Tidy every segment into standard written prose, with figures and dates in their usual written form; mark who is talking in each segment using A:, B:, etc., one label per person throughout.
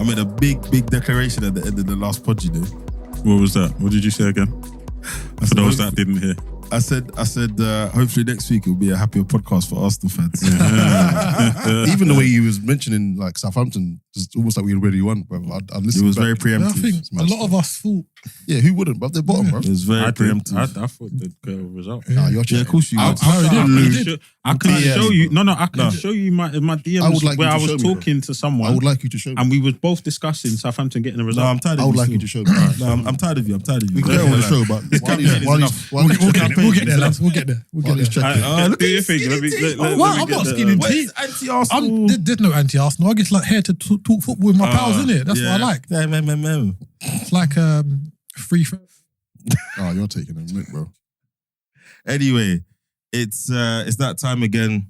A: made a big declaration at the end of the last pod, you know.
B: What was that? What did you say again? For those that didn't hear.
A: I said, hopefully next week it will be a happier podcast for Arsenal fans.
C: Even the way he was mentioning like Southampton, it's almost like we already won, bro. I listened.
A: It was very
D: I
A: preemptive.
D: think a lot of us thought.
C: Yeah, who wouldn't? But they're bottom, bro.
A: It was very preemptive.
B: I thought they'd get a result.
C: Nah, you're
A: Yeah, of course you would.
B: I can show you. No, I can show you my DMs
C: I would like
B: where
C: you to
B: I was
C: show me,
B: talking to someone.
C: I would like you to show me.
B: And we was both discussing Southampton getting a result.
A: No, I'm tired of
C: I
A: you.
C: would like
A: still.
C: you to show me.
A: No, I'm tired of you.
C: We can get on the show, but
D: We'll get there, lads. We'll get there.
C: We'll get there.
B: Do your thing. Let me
D: I'm
B: get
D: not
B: the-
D: skinny
A: What
D: tea.
A: is anti-Arsenal?
D: There's no anti-Arsenal. I just like here to talk football with my pals, innit? That's what I like. It's like free.
C: Oh, you're taking a mic, bro.
A: Anyway, it's that time again.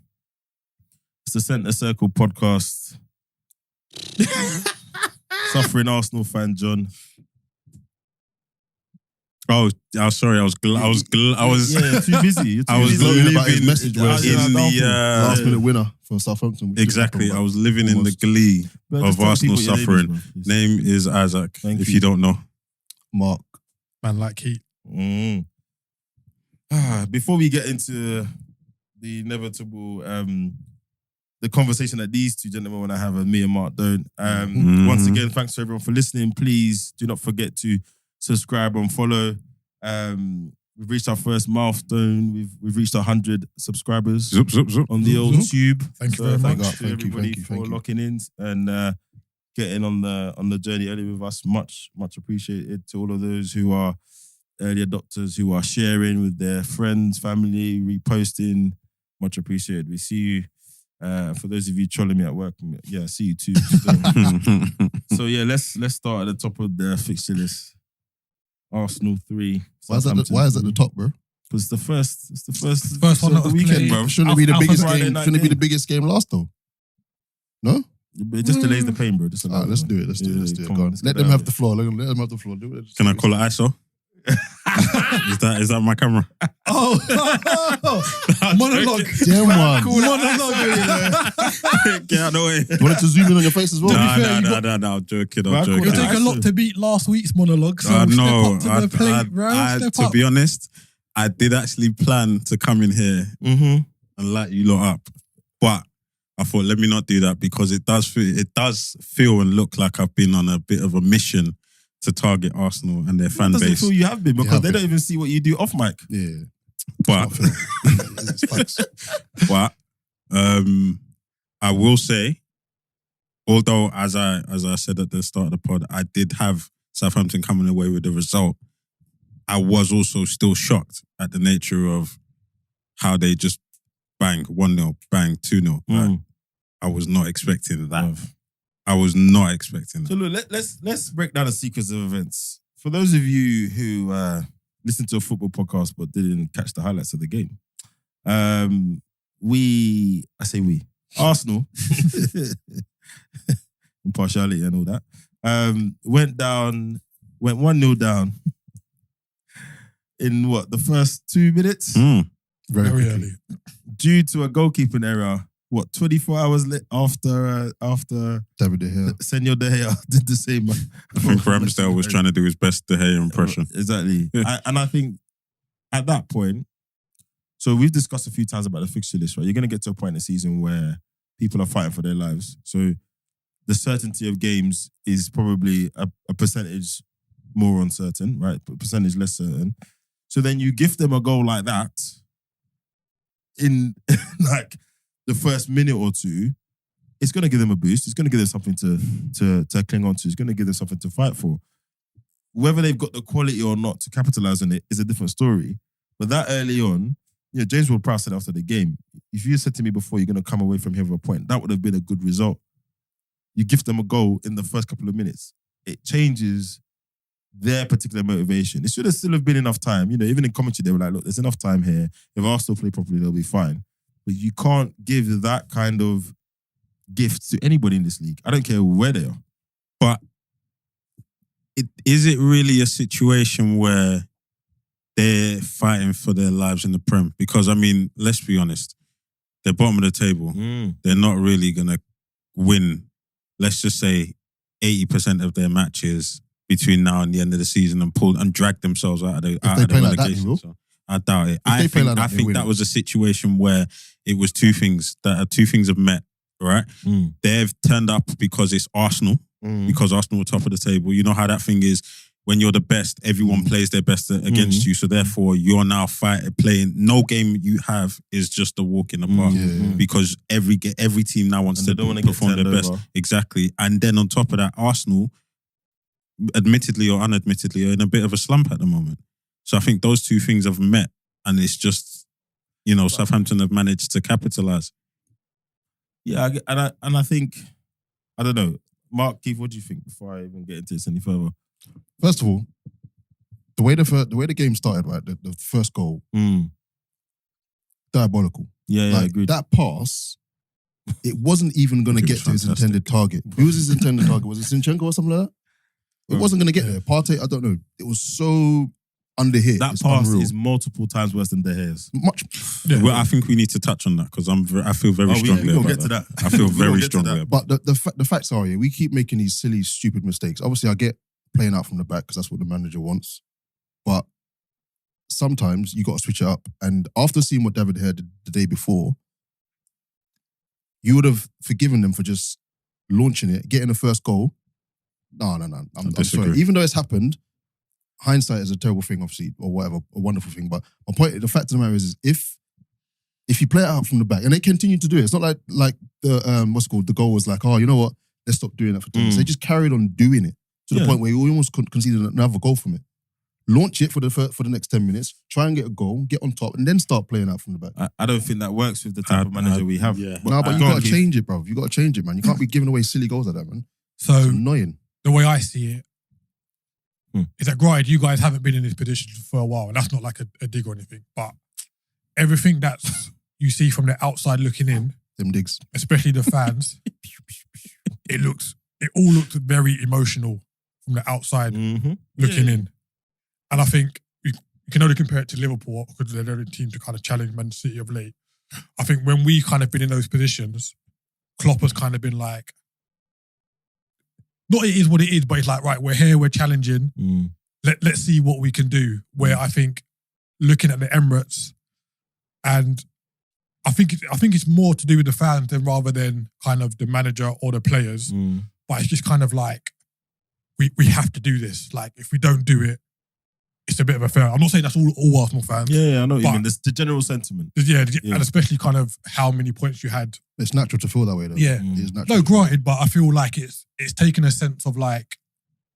A: It's the Centre Circle podcast. Suffering Arsenal fan, John.
B: Oh, sorry. I was
A: Yeah, too busy. You're too
B: I was
A: busy.
C: Living
B: living
C: about his message where
B: in the
C: last minute winner for Southampton.
B: exactly. I was living in the glee
A: Bro,
B: of
A: just tell
B: Arsenal
A: people your
B: suffering.
A: name is, bro, please.
B: Name is Isaac.
A: Thank
B: if
A: you.
B: you don't know,
C: Mark.
D: Man, like Heat.
A: Before we get into the inevitable, the conversation that these two gentlemen want to have, and me and Mark don't. Once again, thanks to everyone for listening. Please do not forget to subscribe and follow. We've reached our first milestone. We've reached 100 subscribers
B: zoop.
A: on the old tube.
D: Thank you very much.
A: Thanks to
C: Thank you,
A: everybody
C: thank
A: for
C: you.
A: locking in and getting on the journey early with us. Much appreciated to all of those who are early adopters, who are sharing with their friends, family, reposting. Much appreciated. We see you. For those of you trolling me at work, yeah, I see you too. So yeah, let's start at the top of the fixture list. Arsenal 3.
C: Why is that the top, bro?
A: Because it's the first
D: First one
A: of
D: that
A: the
D: was
A: weekend,
D: played.
A: bro.
C: Shouldn't it be the
D: Alpha
C: biggest
A: Friday
C: game?
A: night
C: Shouldn't it be
A: game.
C: the biggest game last though? No?
A: It just delays the pain, bro. Just
C: All right, let's do it. Let's do it.
A: come
C: Go on.
A: let's
C: Let
A: get
C: them
A: out
C: have
A: of
C: the floor. Let them have the floor. Do it.
B: Can I call it ISO? Is that my camera?
D: Oh, monologue.
C: Damn one.
B: Get out of the way.
C: You wanted to zoom in on your face as well?
B: Nah, I'm joking.
D: It'll take a lot to beat last week's monologue. So
B: No,
D: step up to the plate, bro. Step
B: to
D: up.
B: be honest, I did actually plan to come in here
A: Mm-hmm.
B: and light you lot up, but I thought let me not do that because it does feel and look like I've been on a bit of a mission to target Arsenal and their fan
A: doesn't
B: base.
A: feel you have been because
C: have
A: they
C: been.
A: don't even see what you do off mic.
C: Yeah.
B: But
C: It's facts.
B: but I will say, although as I said at the start of the pod, I did have Southampton coming away with the result. I was also still shocked at the nature of how they just bang 1-0, bang 2-0. Like, I was not expecting that. I was not expecting
A: So
B: that.
A: look, let's break down a sequence of events. For those of you who listened to a football podcast but didn't catch the highlights of the game, Arsenal, impartiality and all that, went 1-0 down in the first 2 minutes?
C: Very
D: Very
C: quickly.
D: early.
A: Due to a goalkeeping error, 24 hours after
C: David De Gea.
A: Senor De Gea did the same.
B: I think Ramsdale was trying to do his best De Gea impression.
A: Exactly. And I think at that point, so we've discussed a few times about the fixture list, right? You're going to get to a point in the season where people are fighting for their lives. So the certainty of games is probably a percentage more uncertain, right? A percentage less certain. So then you gift them a goal like that in like the first minute or two, it's going to give them a boost. It's going to give them something to cling on to. It's going to give them something to fight for. Whether they've got the quality or not to capitalize on it is a different story. But that early on, James Ward-Prowse said after the game, if you said to me before you're going to come away from here with a point, that would have been a good result. You gift them a goal in the first couple of minutes. It changes their particular motivation. It should have still have been enough time. Even in commentary, they were like, look, there's enough time here. If Arsenal play properly, they'll be fine. But you can't give that kind of gift to anybody in this league. I don't care where they are.
B: But is it really a situation where they're fighting for their lives in the Prem? Because, I mean, let's be honest. They're bottom of the table. They're not really going to win, let's just say, 80% of their matches between now and the end of the season and drag themselves out of the relegation.
C: Like
B: So I doubt it.
C: I think
B: that was a situation where it was two things have met, right? They've turned up because it's Arsenal, because Arsenal were top of the table. You know how that thing is. When you're the best, everyone plays their best against you. So therefore, you're now playing. No game you have is just a walk in the park because every team now wants to perform their best. Exactly. And then on top of that, Arsenal, admittedly or unadmittedly, are in a bit of a slump at the moment. So I think those two things have met, and it's just, Southampton have managed to capitalise.
A: Yeah, and I think, I don't know, Mark, Keith, what do you think before I even get into this any further?
C: First of all, the way the game started, right? The first goal, diabolical.
A: Yeah, agreed.
C: That pass, it wasn't even going to get to his intended target. Who was his intended target? Was it Zinchenko or something like that? It wasn't going to get there. Partey, I don't know. It was so under hit.
A: That pass is multiple times worse than De Gea's.
C: Much.
B: Yeah. Well, I think we need to touch on that because I feel very strongly about
A: get to that.
B: I feel very strongly about
C: that. But the facts are, we keep making these silly, stupid mistakes. Obviously, I get playing out from the back because that's what the manager wants. But sometimes you got to switch it up. And after seeing what David Gea did the day before, you would have forgiven them for just launching it, getting the first goal. No. I'm sorry. Even though it's happened, hindsight is a terrible thing, obviously, or whatever, a wonderful thing. But my point, the fact of the matter is if you play it out from the back, and they continue to do it, it's not like the the goal was like, oh, you know what, let's stop doing that for 2 minutes. They just carried on doing it to the point where you almost conceded another goal from it. Launch it for the next 10 minutes, try and get a goal, get on top, and then start playing out from the back.
A: I don't think that works with the type of manager we have.
B: Yeah.
C: But you got to change it, bro. You got to change it, man. You can't be giving away silly goals like that, man.
D: So
C: it's annoying.
D: The way I see it is that, granted, you guys haven't been in this position for a while, and that's not like a dig or anything, but everything that you see from the outside looking in,
C: them digs,
D: especially the fans, it all looks very emotional from the outside looking in. And I think you can only compare it to Liverpool because they're the only team to kind of challenge Man City of late. I think when we kind of been in those positions, Klopp has kind of been like, not it is what it is, but it's like, right, we're here, we're challenging. Let's see what we can do. Where I think looking at the Emirates, and I think it's more to do with the fans than rather than kind of the manager or the players. But it's just kind of like, we have to do this. Like, if we don't do it, it's a bit of a fail. I'm not saying that's all Arsenal fans.
A: Yeah, I know what you mean. The general sentiment.
D: Yeah, and especially kind of how many points you had.
C: It's natural to feel that way, though.
D: Yeah.
C: It's natural.
D: No, granted, but I feel like it's taken a sense of like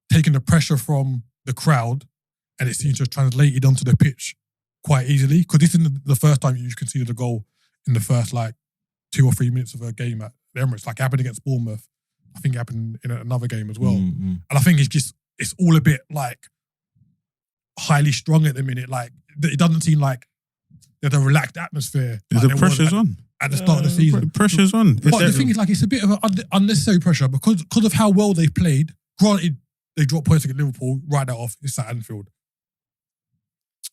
D: taking the pressure from the crowd, and it seems to have translated onto the pitch quite easily. Because this isn't the first time you've conceded a goal in the first like 2 or 3 minutes of a game at the Emirates. Like it happened against Bournemouth. I think it happened in another game as well. And I think it's all a bit like highly strung at the minute. Like it doesn't seem like there's a relaxed atmosphere.
B: The pressure's on.
D: At the start of the season.
B: The pressure's on.
D: But the thing is, like, it's a bit of an unnecessary pressure because of how well they've played. Granted, they dropped points against Liverpool, write that off, it's at Anfield.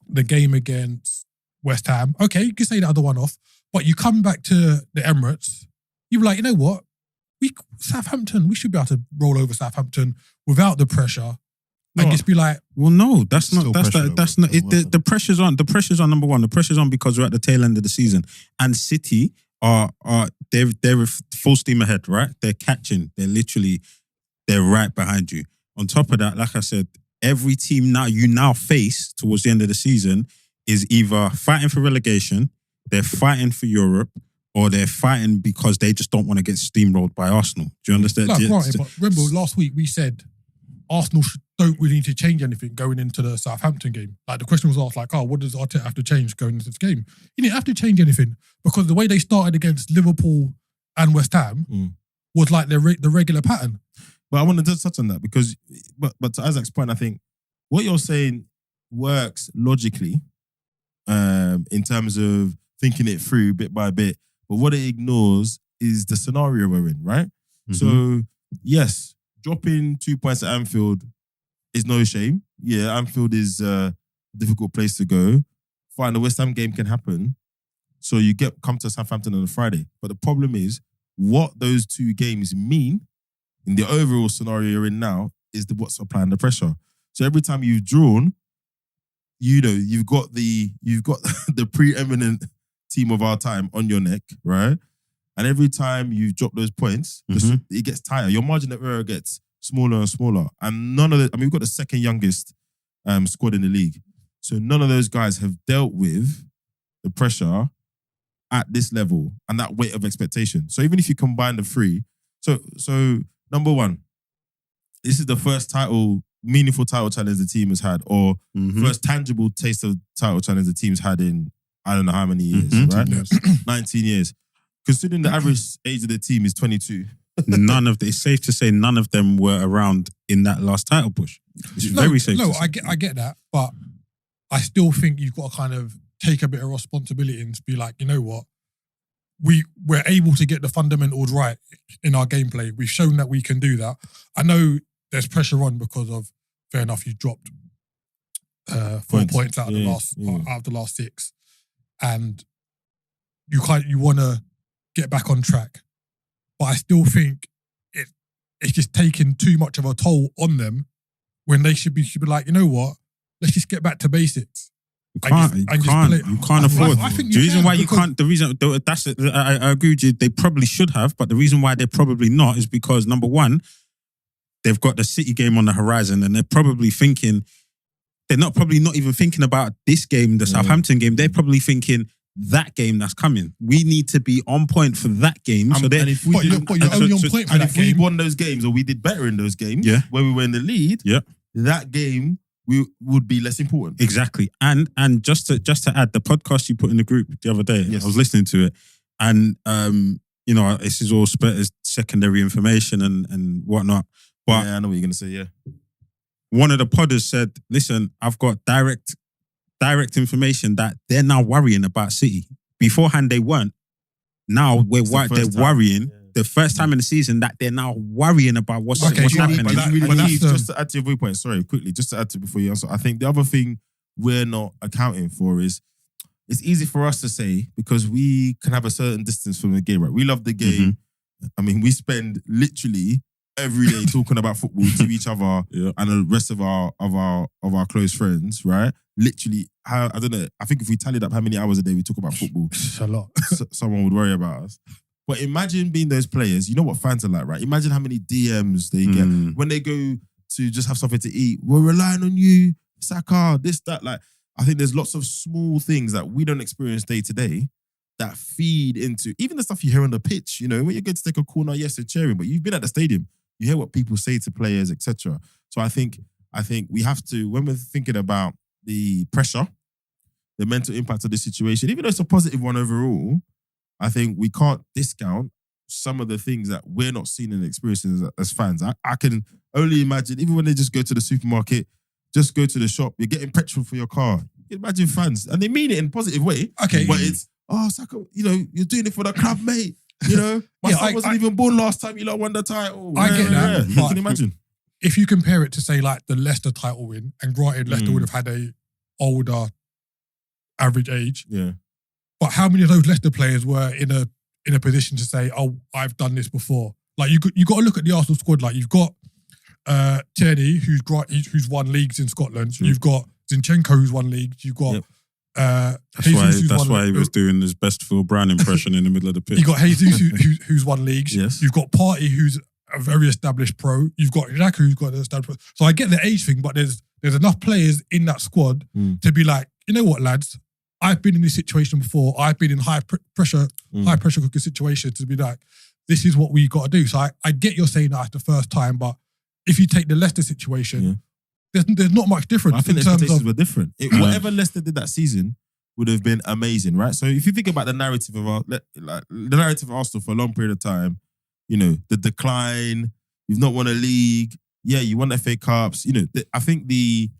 D: The game against West Ham, okay, you can say the other one off, but you come back to the Emirates, you're like, you know what? Southampton, we should be able to roll over Southampton without the pressure. And just be like,
B: well, no, that's not. The pressure's on. The pressure's on. Number one, the pressure's on because we're at the tail end of the season, and City they're full steam ahead, right? They're catching. They're right behind you. On top of that, like I said, every team you now face towards the end of the season is either fighting for relegation, they're fighting for Europe, or they're fighting because they just don't want to get steamrolled by Arsenal. Do you understand?
D: No, right, but remember last week we said Arsenal don't really need to change anything going into the Southampton game. Like the question was asked, like, oh, what does Arteta have to change going into this game? He didn't have to change anything because the way they started against Liverpool and West Ham was like the regular pattern.
A: But I wanted to touch on that because, but to Isaac's point, I think what you're saying works logically in terms of thinking it through bit by bit. But what it ignores is the scenario we're in, right? So, yes, dropping 2 points at Anfield is no shame. Yeah, Anfield is a difficult place to go. Fine, the West Ham game can happen. So you come to Southampton on a Friday. But the problem is what those two games mean in the overall scenario you're in now is what's applying the pressure. So every time you've drawn, you've got the preeminent team of our time on your neck, right? And every time you drop those points, it gets tighter. Your margin of error gets smaller and smaller. And we've got the second youngest squad in the league. So none of those guys have dealt with the pressure at this level and that weight of expectation. So even if you combine the three, so number one, this is the first meaningful title challenge the team has had, or first tangible taste of title challenge the team's had in I don't know how many years, right? 19 years. Considering the average age of the team is 22.
B: It's safe to say none of them were around in that last title push. It's very safe to say.
D: I get that, but I still think you've got to kind of take a bit of responsibility and be like, you know what? We're able to get the fundamentals right in our gameplay. We've shown that we can do that. I know there's pressure on because of, fair enough, you dropped 4 points out of the last 6. And you want to get back on track. But I still think it's just taking too much of a toll on them when they should be like, you know what? Let's just get back to basics.
B: You can't afford. I agree with you. They probably should have, but the reason why they're probably not is because, number one, they've got the City game on the horizon, and they're probably thinking, they're probably not even thinking about this game, the Southampton game. They're probably thinking that game that's coming. We need to be on point for that game.
D: But you're only on point for that game.
A: If we won those games, or we did better in those games, when we were in the lead, that game would be less important.
B: Exactly. And just to add, the podcast you put in the group the other day, I was listening to it, and this is all secondary information and whatnot. But
A: I know what you're gonna say.
B: One of the podders said, "Listen, I've got direct information that they're now worrying about City. Beforehand, they weren't. Now they're worrying." The first time in the season that they're now worrying about what's happening.
A: Just to add to your viewpoint, sorry, quickly, just to add to before you answer, I think the other thing we're not accounting for is it's easy for us to say because we can have a certain distance from the game, right? We love the game. I mean, we spend literally every day talking about football to each other and the rest of our close friends, right? Literally, I don't know. I think if we tallied up how many hours a day we talk about football,
D: it's a lot.
A: Someone would worry about us. But imagine being those players. You know what fans are like, right? Imagine how many DMs they get when they go to just have something to eat. We're relying on you, Saka, this, that. Like, I think there's lots of small things that we don't experience day to day that feed into even the stuff you hear on the pitch. You know, when you're going to take a corner, yes, they're cheering, but you've been at the stadium. You hear what people say to players, etc. So I think we have to, when we're thinking about the pressure, the mental impact of the situation, even though it's a positive one overall, I think we can't discount some of the things that we're not seeing and experiencing as fans. I can only imagine, even when they just go to the supermarket, just go to the shop, you're getting petrol for your car. Imagine fans, and they mean it in a positive way.
D: Okay.
A: But it's, Saka, you're doing it for the club, mate. My son wasn't even born last time you won the title.
D: I get that.
A: You can imagine.
D: If you compare it to, say, like the Leicester title win, and granted, Leicester would have had a older average age.
A: Yeah.
D: But how many of those Leicester players were in a position to say, "Oh, I've done this before"? Like you got to look at the Arsenal squad. Like you've got Toney, who's won leagues in Scotland. You've got Zinchenko, who's won leagues. You've got
B: that's why he was doing his best Phil Brown impression in the middle of the pitch.
D: You got Jesus, who's won leagues.
A: Yes.
D: You've got Partey, who's a very established pro. You've got Xhaka, who's got an established pro. So I get the age thing, but there's enough players in that squad to be like, you know what, lads. I've been in this situation before. I've been in high pressure cooker situations to be like, this is what we got to do. So I get you're saying that the first time, but if you take the Leicester situation, there's not much difference.
A: I think the expectations were different. Whatever Leicester did that season would have been amazing, right? So if you think about the narrative of Arsenal for a long period of time, the decline, you've not won a league, you won FA Cups. I think the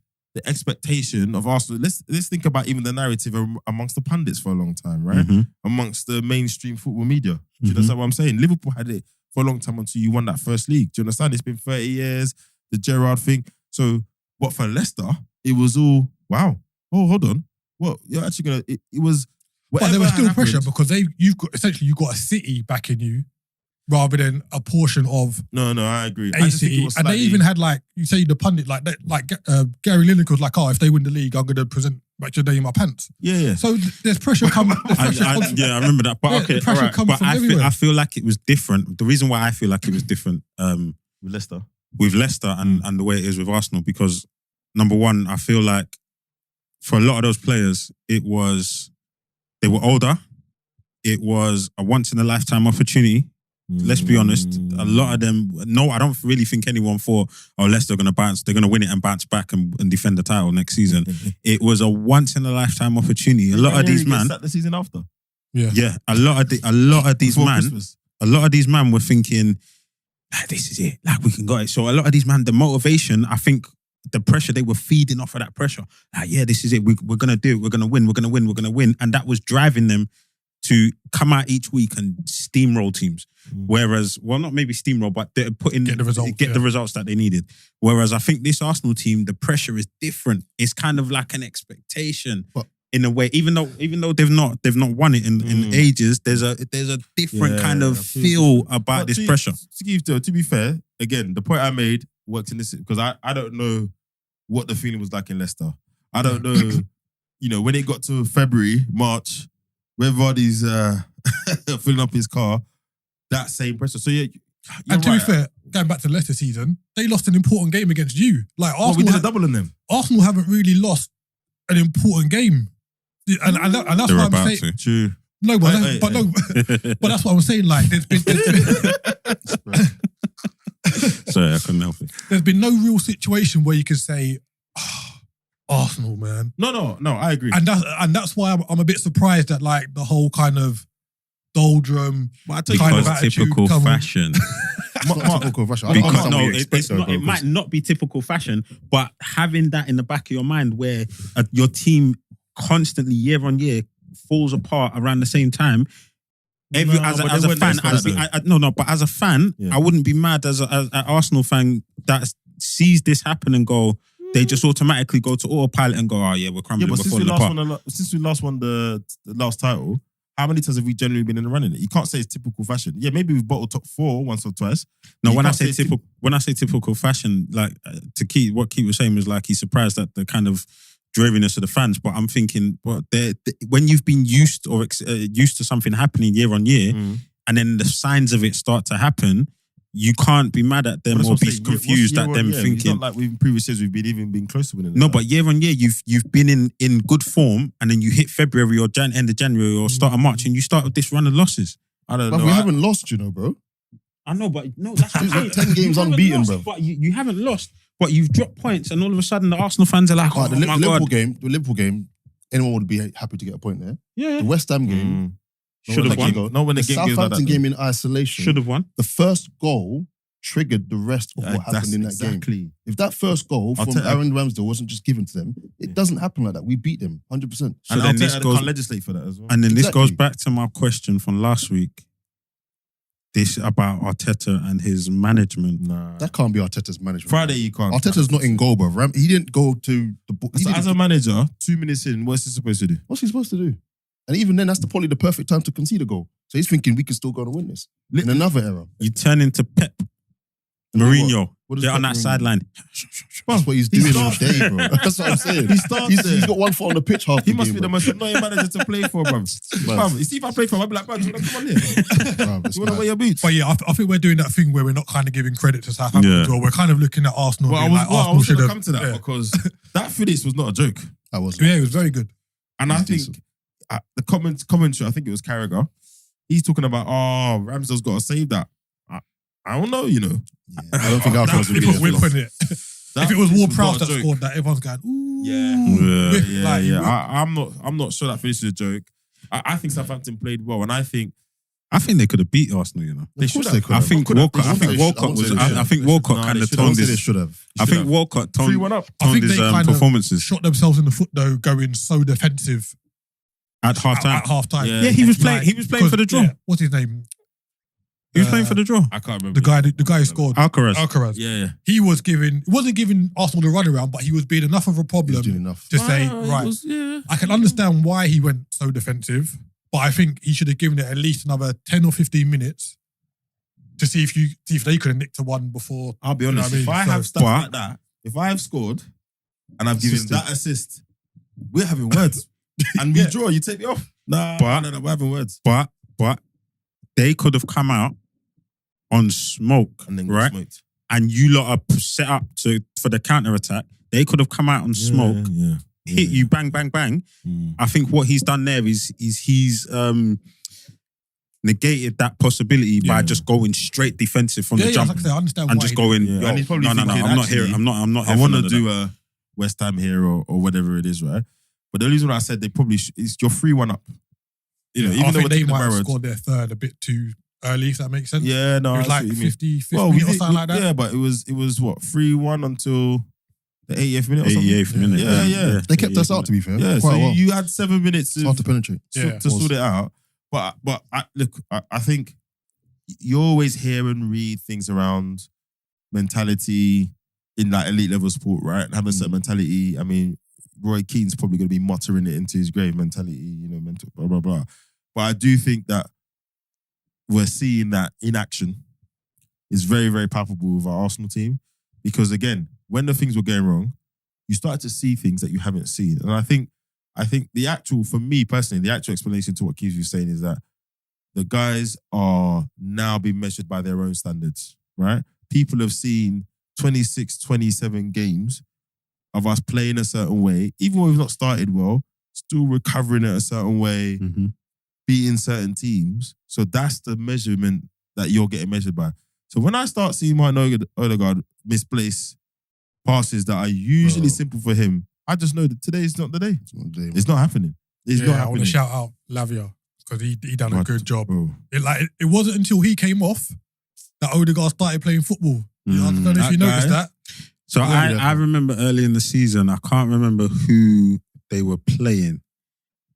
A: expectation of Arsenal, let's think about even the narrative amongst the pundits for a long time, right? Amongst the mainstream football media. Do you understand what I'm saying? Liverpool had it for a long time until you won that first league. Do you understand? It's been 30 years, the Gerrard thing. So, but for Leicester, it was all, wow. Oh, hold on. Well, you're actually going to, it was,
D: but there was still pressure because you've got a City backing you. rather than a portion of
A: No, I agree. I just think it
D: ACE.
A: was
D: And they
A: slightly-
D: even had like, you say the pundit, like Gary Lineker was like, oh, if they win the league, I'm going to present Match of the Day in my pants.
A: Yeah.
D: So there's pressure coming.
B: Yeah, I remember that. But
D: Yeah,
B: okay,
D: the pressure
B: all right.
D: comes
B: But
D: from
B: I
D: everywhere.
B: feel like it was different. The reason why I feel like it was different
A: With Leicester.
B: with Leicester and the way it is with Arsenal, because number one, I feel like for a lot of those players, they were older. It was a once in a lifetime opportunity. Let's be honest. A lot of them, I don't really think anyone thought, Leicester are going to bounce. They're going to win it and bounce back and defend the title next season. It was a once in a lifetime opportunity. A lot of these man,
A: the season after.
B: yeah, a lot of these
A: Before
B: man,
A: Christmas.
B: a lot of these man were thinking, this is it. Like we can get it. So a lot of these man, the motivation, I think, the pressure, they were feeding off of that pressure. Like, yeah, this is it. We're going to do it. We're going to win. We're going to win. We're going to win. And that was driving them to come out each week and steamroll teams. Whereas, well, not maybe steamroll, but they're putting
D: Get the results,
B: the results that they needed. Whereas I think this Arsenal team, the pressure is different. It's kind of like an expectation.
C: But-
B: in a way, even though they've not won it in ages, there's a different kind of feel about this pressure.
A: To be fair, again, the point I made works in this because I don't know what the feeling was like in Leicester. I don't know, when it got to February, March, when Vardy's filling up his car, that same pressure. So yeah,
D: And to be fair, going back to Leicester season, they lost an important game against you. Like
A: we
D: Arsenal,
A: did a double on them.
D: Arsenal haven't really lost an important game, and that's
B: They're
D: why I'm
B: about
D: saying
B: to.
A: True.
D: no, but
A: Hey,
D: but that's what I'm saying. Like there's been
B: Sorry, I couldn't help it.
D: there's been no real situation where you can say Arsenal, man,
A: No, I agree.
D: and that's why I'm a bit surprised at like the whole kind of doldrum kind of
B: Because
D: attitude
B: typical
D: coming.
B: fashion.
C: It's not typical of Russia. I
B: Because
C: understand what you
B: it's
C: expect,
B: not.
C: though,
B: It might not be typical fashion, but having that in the back of your mind, where your team constantly, year on year, falls apart around the same time. As a fan, but as a fan,
A: Yeah.
B: I wouldn't be mad as an Arsenal fan that sees this happen and go. They just automatically go to autopilot and go, oh yeah, we're
A: Yeah,
B: crumbling,
A: but
B: we're falling apart.
A: since we last won the last title, how many times have we generally been in the running? You can't say it's typical fashion. Yeah, maybe we've bottled top 4 once or twice.
B: No,
A: You
B: when I
A: can't
B: say
A: say
B: typical fashion, like to Keith, what Keith was saying was like he's surprised at the kind of dreariness of the fans. But I'm thinking, when you've been used to something happening year on year, and then the signs of it start to happen, you can't be mad at them
A: But that's
B: or
A: what I'm
B: be
A: saying.
B: confused
A: What's
B: at them
A: year on year? It's
B: thinking.
A: not like we've in previous years we've been even been close to winning.
B: No, but year on year, you've been in good form, and then you hit February or end of January or start of March, and you start with this run of losses.
A: I don't
C: But
A: know.
C: we haven't lost, bro.
B: I know, but no, that's what I'm saying.
C: 10 games
B: You haven't
C: unbeaten,
B: lost,
C: bro.
B: But you haven't lost, but you've dropped points, and all of a sudden the Arsenal fans are like,
C: But
B: "Oh
C: the
B: my
C: Liverpool
B: god,
C: game, anyone would be happy to get a point there.
B: yeah,
C: The West Ham game,
B: should have won.
A: Not when
C: the
A: the game goes like
C: Southampton
A: that.
C: game in isolation,
B: Should have won."
C: the first goal triggered the rest of what happened in that game.
A: Exactly.
C: If that first goal from Aaron Ramsdale wasn't just given to them, it doesn't happen like that. We beat them 100%.
B: So
A: And
B: then
A: Arteta
B: this goes,
A: can't legislate for that as well.
B: and then this
C: Exactly.
B: goes back to my question from last week. This about Arteta and his management.
A: Nah.
C: That can't be Arteta's management.
A: Friday you can't.
C: Arteta's not in goal, bro. He didn't go to the book.
A: So as a manager, 2 minutes in, what's he supposed to do?
C: What's he supposed to do? And even then, that's probably the perfect time to concede a goal. So he's thinking we can still go and win this. In another era.
B: You turn into Pep,
C: And then
B: Mourinho.
C: what does
B: They're on
C: Pep
B: that
C: Mourinho
B: sideline.
C: That's what he's
A: He
C: doing all
A: starts-
C: day, bro. That's what I'm saying.
A: He starts
C: He's
A: there.
C: got one foot on the pitch half
A: He
C: the
A: must
C: game,
A: be the
C: bro.
A: most annoying manager to play for, bruv. Bruv, you see if I play for him, I'd be like, bruv, come on here.
C: Bruv, it's
A: You want to
C: mad.
A: wear your boots?
D: But yeah, I think we're doing that thing where we're not kind of giving credit to Southampton
B: Yeah.
D: as well. We're kind of looking at Arsenal.
A: Well, I
D: being
A: was,
D: like,
A: well, I
D: Arsenal
A: was
D: should
A: going to
D: have
A: come to that
D: yeah.
A: because that finish was not a joke.
C: That was
D: Yeah, it was very good.
A: And I
C: It's
A: think
C: decent.
A: the commentary, I think it was Carragher, he's talking about, Ramsdale's got to save that. I don't know, you know.
C: I don't think Arsenal was
D: If
C: really
D: it,
C: there
D: we're
C: for long.
D: putting it.
A: That
D: If it was
A: finish
D: Ward Prowse
A: not a
D: that
A: joke.
D: scored that, everyone's going, ooh.
B: Yeah.
D: Whip,
A: Yeah,
D: like,
A: yeah. I'm not sure that finish is a joke. I think Southampton played well, and I think
B: I think they could have beat Arsenal, you know.
C: Of course they could
B: I
C: have.
B: think
C: Could have.
B: Walcott. I think
C: I
B: Walcott
C: won't
B: was.
C: say they
B: I think Walcott
A: No,
B: kind
A: they
B: of
A: should
C: I
A: have.
C: don't
B: toned
C: say they
B: his.
C: should have.
B: I think Walcott toned
A: 3-1 up.
D: I think
B: his
D: they kind
B: performances
D: of shot themselves in the foot though, going so defensive
B: at half time.
D: at half time.
A: Yeah.
B: Yeah, he was playing. He was playing for the draw.
D: Yeah, what's his name?
B: He was playing for the draw.
A: I can't remember.
D: The guy who scored.
B: Alcaraz.
D: Alcaraz.
A: Yeah.
D: He wasn't giving Arsenal the runaround, but he was being enough of a
C: He's
D: problem
C: doing enough.
D: to say,
A: It
D: right,
A: was- yeah.
D: I can understand why he went so defensive, but I think he should have given it at least another 10 or 15 minutes to see if they could have nicked a one before.
A: I'll be
D: You know
A: honest.
D: what I
A: If
D: mean?
A: I
D: So-
A: have stuff like that, if I have scored and I've given
C: Assisted.
A: that assist, we're having words. And we draw, you take me off. Nah, no, we're having words.
B: But they could have come out on smoke,
A: And then got
B: right?
A: smoked.
B: And you lot are set up for the counter attack. They could have come out on smoke, hit you, bang, bang, bang. I think what he's done there is he's negated that possibility by just going straight defensive from the jump
D: Like I said, I understand
B: and
D: why
B: just
D: he
B: going.
A: Yeah,
B: Yo,
A: and he's probably
B: no,
A: thinking,
B: I'm not here.
A: actually,
B: I'm not here.
A: I
B: for
A: want
B: none
A: to
B: of
A: do
B: that.
A: a West Ham here or whatever it is, right? But the reason I said they probably is you're 3-1 up. You know,
D: I
A: even though
D: think
A: we're
D: they
A: taking the
D: might have
A: Barrows.
D: scored their third a bit too early, if that makes sense.
A: Yeah, no,
D: It was
A: I
D: like
A: see what you mean.
D: 55th
A: Well,
D: minute or something like that.
A: Yeah, but it was what 3-1 until the 88th minute or something.
B: 88th minute.
A: Yeah.
C: They kept us out, to be fair.
A: Yeah,
C: quite
A: so
C: well.
A: you had 7 minutes
C: It's hard
A: to
C: to penetrate.
D: Yeah.
A: sort it out. But I think you always hear and read things around mentality in like elite level sport, right? And having a certain mentality. I mean, Roy Keane's probably going to be muttering it into his grave, mentality, you know, mental, blah, blah, blah. But I do think that we're seeing that in action is very, very palpable with our Arsenal team. Because again, when the things were going wrong, you started to see things that you haven't seen. And I think the actual, for me personally, the actual explanation to what Keith was saying is that the guys are now being measured by their own standards, right? People have seen 26, 27 games of us playing a certain way, even when we've not started well, still recovering it a certain way, beating certain teams. So that's the measurement that you're getting measured by. So when I start seeing Martin Odegaard misplace passes that are usually simple for him, I just know that today is not the day.
C: It's not the day,
A: It's not happening. It's not
D: I want
A: happening.
D: to shout out Lavia because he done a
A: But,
D: good job.
A: bro,
D: It wasn't until he came off that Odegaard started playing football. I don't know if
A: that
D: you noticed
A: guy-
D: that.
B: So
C: Yeah.
B: I remember early in the season, I can't remember who they were playing,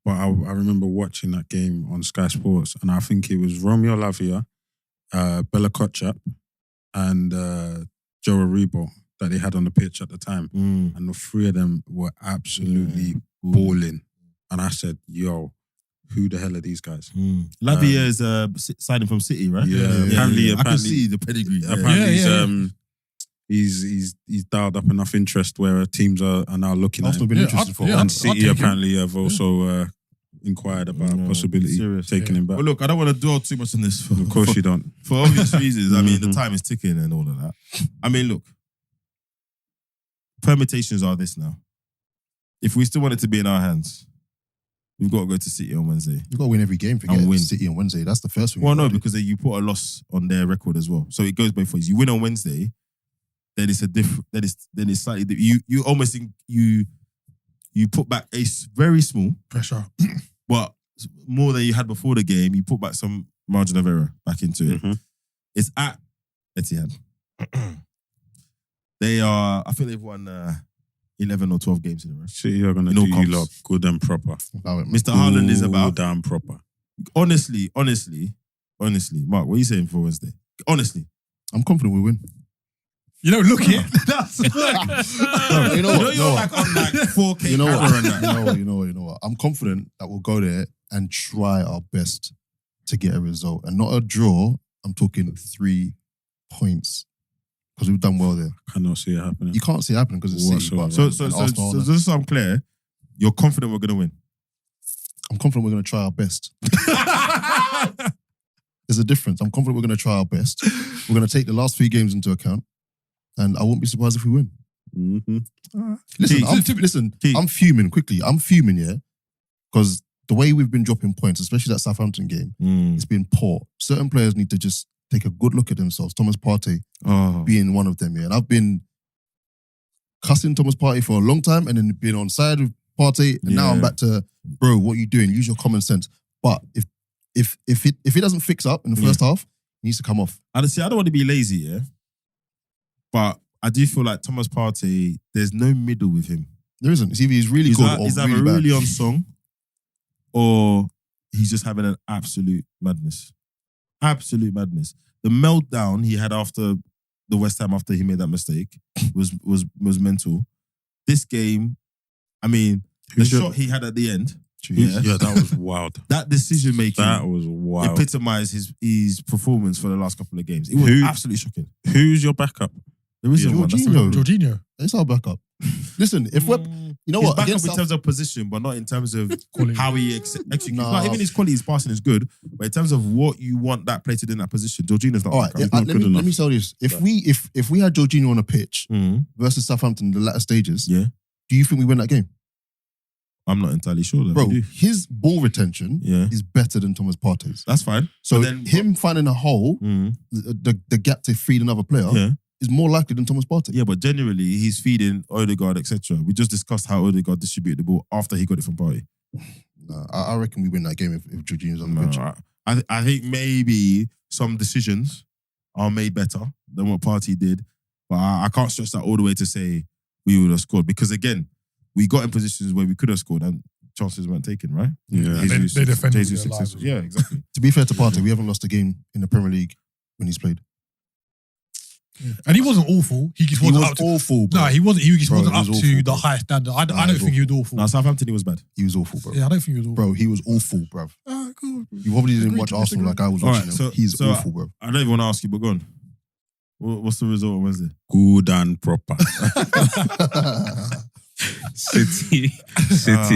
B: but I remember watching that game on Sky Sports, and I think it was Romeo Lavia, Bella Kotchap, and Joe Aribo that they had on the pitch at the time. And the three of them were absolutely balling. And I said, yo, who the hell are these guys?
A: Lavia is signing from City, right?
B: Apparently,
A: I can see the pedigree.
B: apparently he's dialed up enough interest where teams are now looking at
C: Arsenal
B: him.
C: been interested for a
D: yeah,
C: while.
B: And
D: I'll
B: City
D: take him.
B: apparently have also inquired about a possibility
A: serious.
B: taking him back.
A: Well, look, I don't want to dwell too much on this.
B: Of course you don't.
A: For obvious reasons. I mean, the time is ticking and all of that. I mean, look, permutations are this now. If we still want it to be in our hands, we've got to go to City on Wednesday.
C: You've got to win every game to
A: And
C: get
A: win.
C: City on Wednesday. That's the first thing.
A: Well,
C: you've
A: no,
C: got to do.
A: because you put a loss on their record as well. So it goes both ways. You win on Wednesday, then it's a different. Then it's slightly. You almost you put back a very small,
D: Pressure.
A: but more than you had before the game. You put back some margin of error back into it.
B: Mhm.
A: It's at Etihad. They are. I think they've won 11 or 12 games in a row.
B: City are going to
A: No
B: do you
A: comps.
B: lot good and proper.
C: Allow it, man.
A: Mr. Haaland is about.
B: Good and proper.
A: Honestly, Mark, what are you saying for Wednesday? Honestly,
C: I'm confident we win.
D: You know, look it. That's
C: No, you know what?
A: you're like on like 4K
C: You know
A: camera
C: what?
A: and that.
C: You know what? I'm confident that we'll go there and try our best to get a result. And not a draw. I'm talking 3 points. Because we've done well there.
B: Cannot see it happening.
C: You can't see it happening because it's City.
B: Whatsoever.
C: But
A: So
C: and Arsenal,
A: just so I'm clear, you're confident we're going to win.
C: I'm confident we're going to try our best. There's a difference. I'm confident we're going to try our best. We're going to take the last 3 games into account. And I won't be surprised if we win.
B: Mm-hmm.
C: Listen, I'm fuming quickly. I'm fuming, yeah? Because the way we've been dropping points, especially that Southampton game, it's been poor. Certain players need to just take a good look at themselves. Thomas Partey being one of them, yeah? And I've been cussing Thomas Partey for a long time and then being on side with Partey. And now I'm back to, bro, what are you doing? Use your common sense. But if it doesn't fix up in the first half, he needs to come off.
A: Honestly, I don't want to be lazy, yeah? But I do feel like Thomas Partey, there's no middle with him.
C: There isn't. It's either he's really good or
A: He's
C: really
A: either
C: bad.
A: really on song or he's just having an absolute madness. Absolute madness. The meltdown he had after the West Ham after he made that mistake was mental. This game, I mean, the shot he had at the end.
B: Yeah, that was wild.
A: That decision making
B: That was wild.
A: epitomised his performance for the last couple of games. It was absolutely shocking.
B: Who's your backup?
A: There isn't one. That's the
C: Jorginho.
A: problem.
D: Jorginho.
C: It's our backup. Listen, if we're, you know
A: He's
C: what,
A: back up
C: against
A: in terms of position, but not in terms of
D: Quality.
A: how he executes.
C: Nah.
A: Even his quality, his passing is good, but in terms of what you want that player to do in that position, Jorginho's not.
C: all right,
A: back up.
C: yeah,
B: not good enough.
C: let me tell you this: if we had Jorginho on a pitch
A: Mhm.
C: versus Southampton in the latter stages,
A: Yeah.
C: do you think we win that game,
A: I'm not entirely sure. Though.
C: bro?
A: I do.
C: His ball retention
A: Yeah,
C: is better than Thomas Partey's.
A: that's fine.
C: So
A: But then-
C: him finding a hole,
A: Mhm.
C: the gap to feed another player,
A: Yeah,
C: is more likely than Thomas Partey.
A: yeah, but generally he's feeding Odegaard, etc. We just discussed how Odegaard distributed the ball after he got it from Partey.
C: Nah, I reckon we win that game if Jorginho's on the
A: No,
C: pitch.
A: I think maybe some decisions are made better than what Partey did, but I can't stretch that all the way to say we would have scored because again, we got in positions where we could have scored and chances weren't taken, right?
B: Yeah.
D: They defended with
A: Jesus
D: their lives.
A: successful. Yeah, exactly.
C: To be fair to Partey, we haven't lost a game in the Premier League when he's played.
D: And he wasn't awful. He just
C: He
D: wasn't
C: was
D: up to.
C: awful, bro.
D: No, he wasn't. He just
C: Bro,
D: wasn't
C: he
D: up
C: was
D: to
C: awful,
D: the
C: bro.
D: high standard. I
C: Nah,
D: don't
C: he was
D: think he was awful.
A: Now Southampton, he was bad.
C: He was awful, bro.
D: Yeah, I don't think he was awful.
C: Bro, he was awful, bro.
D: Cool.
C: You probably didn't
D: Agree
C: watch
D: to
C: Arsenal
D: disagree.
C: like I was
A: All
C: watching
A: right,
C: him. He's
A: so
C: awful, bro.
A: I don't even want to ask you, but go on. What's the result on Wednesday?
B: Good and proper. City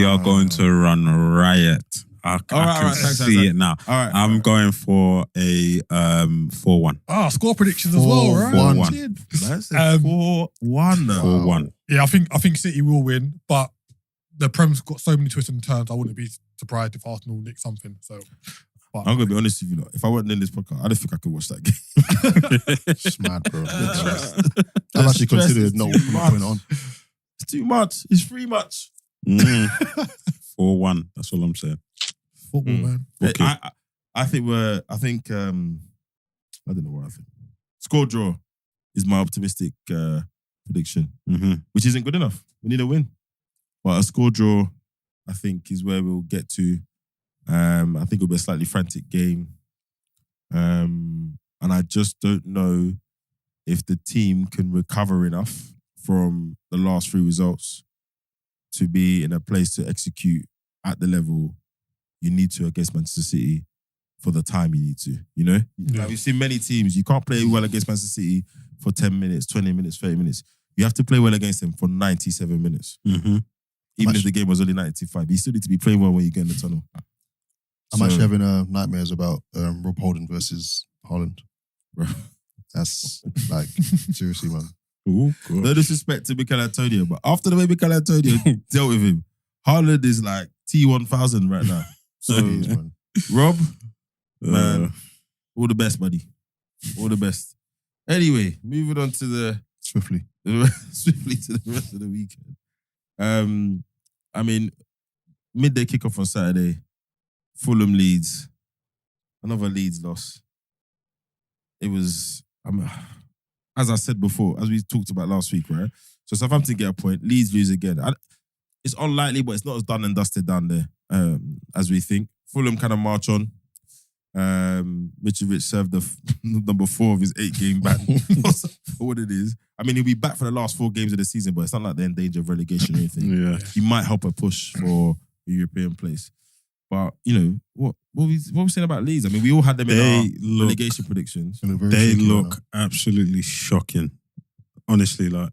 B: are going to run riot. I can see it now.
A: All right,
B: I'm going for a 4-1.
D: Score predictions as well, right?
B: 4-1.
D: Shit.
A: That's
D: Um,
A: 4-1.
B: 4-1.
D: Yeah, I think City will win, but the Prem's got so many twists and turns. I wouldn't be surprised if Arsenal nick something. So,
A: I'm going to be honest with you. Lot. If I wasn't in this podcast, I don't think I could watch that game.
C: It's mad, bro.
A: The
C: I've actually
A: stress
C: considered
A: is
C: not
A: too
C: putting it
A: much.
C: on.
A: It's too much. It's too much.
B: 4-1. That's all I'm saying.
D: football, man.
B: Okay.
A: I think I don't know what I think. Score draw is my optimistic prediction, which isn't good enough. We need a win. But a score draw, I think, is where we'll get to. I think it'll be a slightly frantic game. And I just don't know if the team can recover enough from the last three results to be in a place to execute at the level you need to against Manchester City for the time you need to, you know?
D: Yeah.
A: Like we've seen many teams, you can't play well against Manchester City for 10 minutes, 20 minutes, 30 minutes. You have to play well against them for 97 minutes. Even if the game was only 95. You still need to be playing well when you get in the tunnel.
C: I'm actually having nightmares about Rob Holding versus Haaland.
A: Bro.
C: That's like, seriously, man.
B: Ooh, God.
A: No disrespect to Mikel Antonio, but after the way Mikel Antonio dealt with him, Haaland is like T1000 right now. So,
C: Jeez, man.
A: Rob, man, all the best, buddy. All the best. Anyway, moving on to the
C: Swiftly.
A: swiftly to the rest of the weekend. I mean, midday kickoff on Saturday. Fulham Leeds. Another Leeds loss. It was, as I said before, as we talked about last week, right? So Southampton get a point. Leeds lose again. It's unlikely, but it's not as done and dusted down there as we think. Fulham kind of march on. Mitrovic served the number 4 of his 8-game ban. For what it is. I mean, he'll be back for the last 4 games of the season, but it's not like they're in danger of relegation or anything.
B: Yeah.
A: He might help a push for a European place. But, you know, what we saying about Leeds? I mean, we all had them in our relegation predictions.
B: They look absolutely shocking. Honestly, like,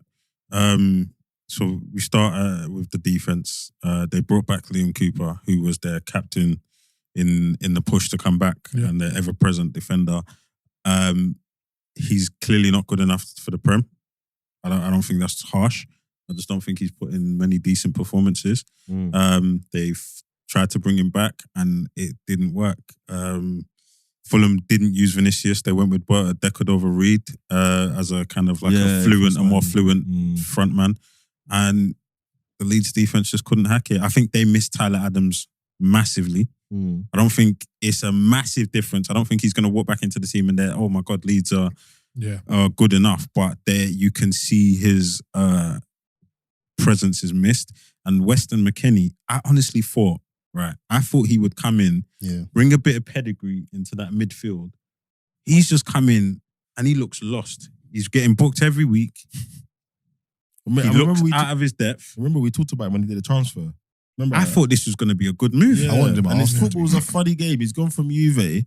B: so we start with the defense. They brought back Liam Cooper, who was their captain in the push to come back and their ever-present defender. He's clearly not good enough for the Prem. I don't think that's harsh. I just don't think he's put in many decent performances. They've tried to bring him back and it didn't work. Fulham didn't use Vinicius. They went with Deckard over Reed as a kind of like a more fluent front man. And the Leeds defense just couldn't hack it. I think they missed Tyler Adams massively. I don't think it's a massive difference. I don't think he's going to walk back into the team and they're, oh my God, Leeds are good enough. But there you can see his presence is missed. And Weston McKennie, I honestly thought, I thought he would come in, bring a bit of pedigree into that midfield. He's just come in and he looks lost. He's getting booked every week. He looks out of his depth.
A: Remember we talked about when he did a transfer. Remember
B: I
A: that?
B: thought this was going to be a good move.
A: Yeah.
C: I wanted him at
A: and his
C: Arsenal.
A: football was a funny game. He's gone from Juve.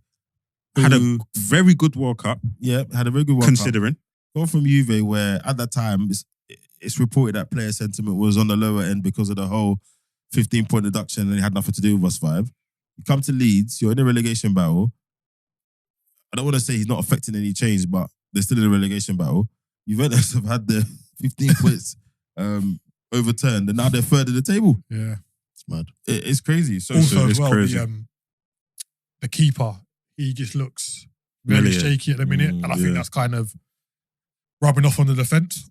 B: Had a
A: who-
B: very good World Cup,
A: had a very good World Cup.
B: considering.
A: Gone from Juve, where at that time it's reported that player sentiment was on the lower end because of the whole 15-point deduction and it had nothing to do with us 5. You come to Leeds, you're in a relegation battle. I don't want to say he's not affecting any change, but they're still in a relegation battle. Juventus have had the 15 points overturned, and now they're third in the table.
D: Yeah.
C: It's mad.
A: It's crazy. So
D: Also,
B: it's
D: as well,
B: crazy.
D: the keeper, he just looks very
B: Really?
D: shaky at the minute, and I think
B: yeah.
D: that's kind of rubbing off on the defence.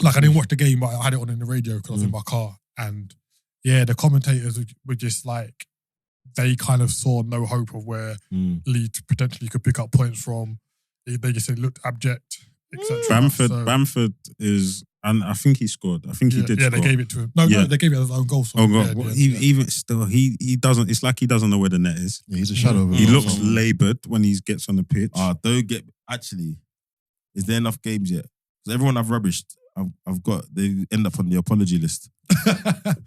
D: Like, I didn't watch the game, but I had it on in the radio because I was in my car, and yeah, the commentators were just like, they kind of saw no hope of where Leeds potentially could pick up points from. They just said looked abject, etc.
B: Bamford is, and I think he scored. I think he did.
D: Yeah,
B: score.
D: they gave it to him. No,
B: Yeah.
D: they gave it as his own goal. So
B: Oh god!
D: yeah.
B: Even still, he doesn't. It's like he doesn't know where the net is.
C: Yeah, he's a shadow of
B: He
C: him.
B: looks laboured when he gets on the pitch.
A: don't get. Actually, is there enough games yet? Because everyone I've rubbished, I've got. They end up on the apology list.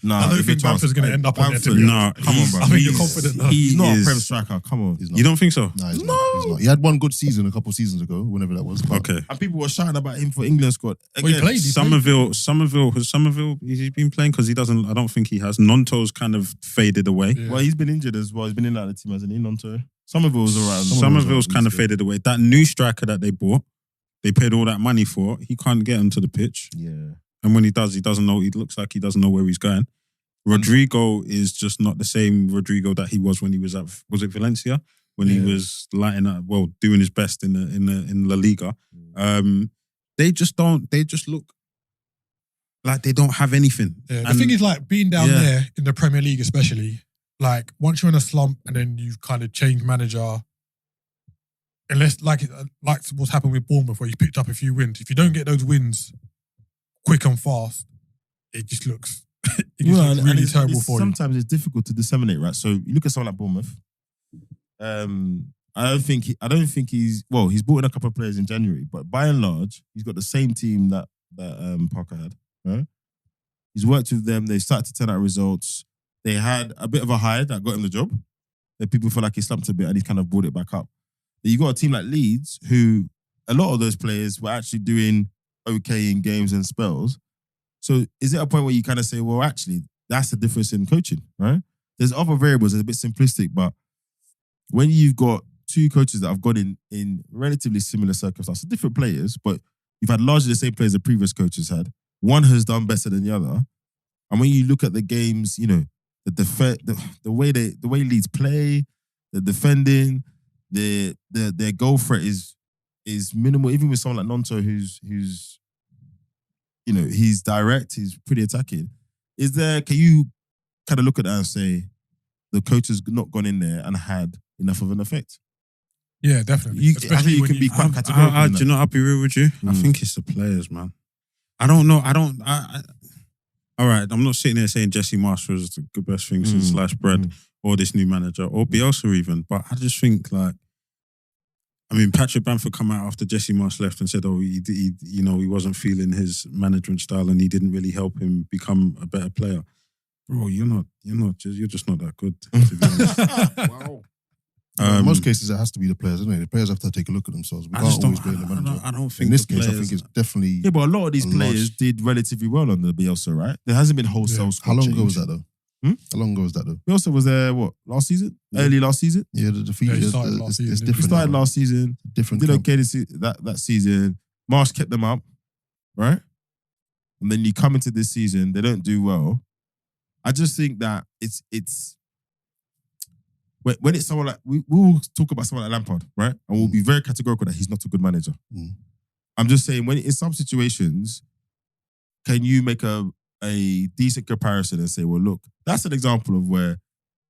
A: Nah,
D: I don't think Bamford's going to end up on there. To be honest.
B: No,
A: come on, bro.
D: I think you're confident now.
A: He's not a
B: is-
A: Prem striker. Come on.
C: He's not.
B: You don't think so?
C: No, he's not. He's not. He had one good season a couple of seasons ago, whenever that was. but-
B: Okay.
A: And people were shouting about him for England squad.
D: Well, he
A: Again,
D: played.
B: Somerville. He's been playing because he doesn't. I don't think he has. Nonto's kind of faded away.
D: Yeah.
A: Well, he's been injured as well. He's been in and out of the team, hasn't he? Nonto. Somerville was alright.
B: Somerville's kind of faded away. That new striker that they bought, they paid all that money for. He can't get onto the pitch,
A: Yeah.
B: and when he does, he doesn't know. He looks like he doesn't know where he's going. Rodrigo is just not the same Rodrigo that he was when he was at. Was it Valencia? When he was lighting up, doing his best in La Liga. They just don't. They just look like they don't have anything.
D: Yeah, the
B: And-
D: thing is, like, being down
B: Yeah.
D: there in the Premier League, especially, like, once you're in a slump and then you've kind of changed manager, unless, like what's happened with Bournemouth, where you picked up a few wins. If you don't get those wins quick and fast, it just looks, looks really terrible for you.
A: Sometimes it's difficult to disseminate, right? So you look at someone like Bournemouth. I don't think he's he's brought in a couple of players in January, but by and large, he's got the same team that Parker had. Right? He's worked with them. They started to turn out results. They had a bit of a high that got him the job. That people feel like he slumped a bit and he kind of brought it back up. But you got a team like Leeds, who a lot of those players were actually doing okay in games and spells. So is it a point where you kind of say, well, actually, that's the difference in coaching, right? There's other variables. It's a bit simplistic, but when you've got two coaches that have gone in relatively similar circumstances, different players, but you've had largely the same players the previous coaches had. One has done better than the other. And when you look at the games, you know, the way Leeds play, the defending, their goal threat is minimal. Even with someone like Nonto, who's you know, he's direct, he's pretty attacking. Can you kind of look at that and say the coach has not gone in there and had enough of an effect?
D: Yeah, definitely.
A: I think you can be quite categorical. in
B: Do you know? I'll be real with you. I think it's the players, man. I don't know. All right, I'm not sitting there saying Jesse Marsh was the best thing since sliced bread, or this new manager, or Bielsa even. But I just think, like, I mean, Patrick Bamford come out after Jesse Marsh left and said, he wasn't feeling his management style and he didn't really help him become a better player. Bro, you're just not that good, to be honest.
A: Wow.
C: In most cases, it has to be the players, isn't it? The players have to take a look at themselves. We can't always blame the manager.
B: I don't think
C: In this
B: the
C: case, I
B: players-
C: think it's definitely.
A: Yeah, but a lot of these
C: A
A: players
C: large-
A: did relatively well under Bielsa, right? There hasn't been wholesale
D: Yeah.
A: squad
C: How long
A: change.
C: ago was that though?
A: Hmm?
C: How long ago was that though?
A: Bielsa was there, last season?
C: Yeah.
A: Early last season?
C: Yeah, the defeat
D: Yeah, he
C: is
D: started last season,
C: it's
D: didn't he?
A: He
C: different.
A: started
C: now.
A: last season.
C: Different.
A: Did
C: camp.
A: okay that season. Marsh kept them up, right? And then you come into this season, they don't do well. I just think that it's when it's someone like we will talk about someone like Lampard, right? And we'll be very categorical that he's not a good manager.
C: Mm.
A: I'm just saying, when in some situations, can you make a decent comparison and say, well, look, that's an example of where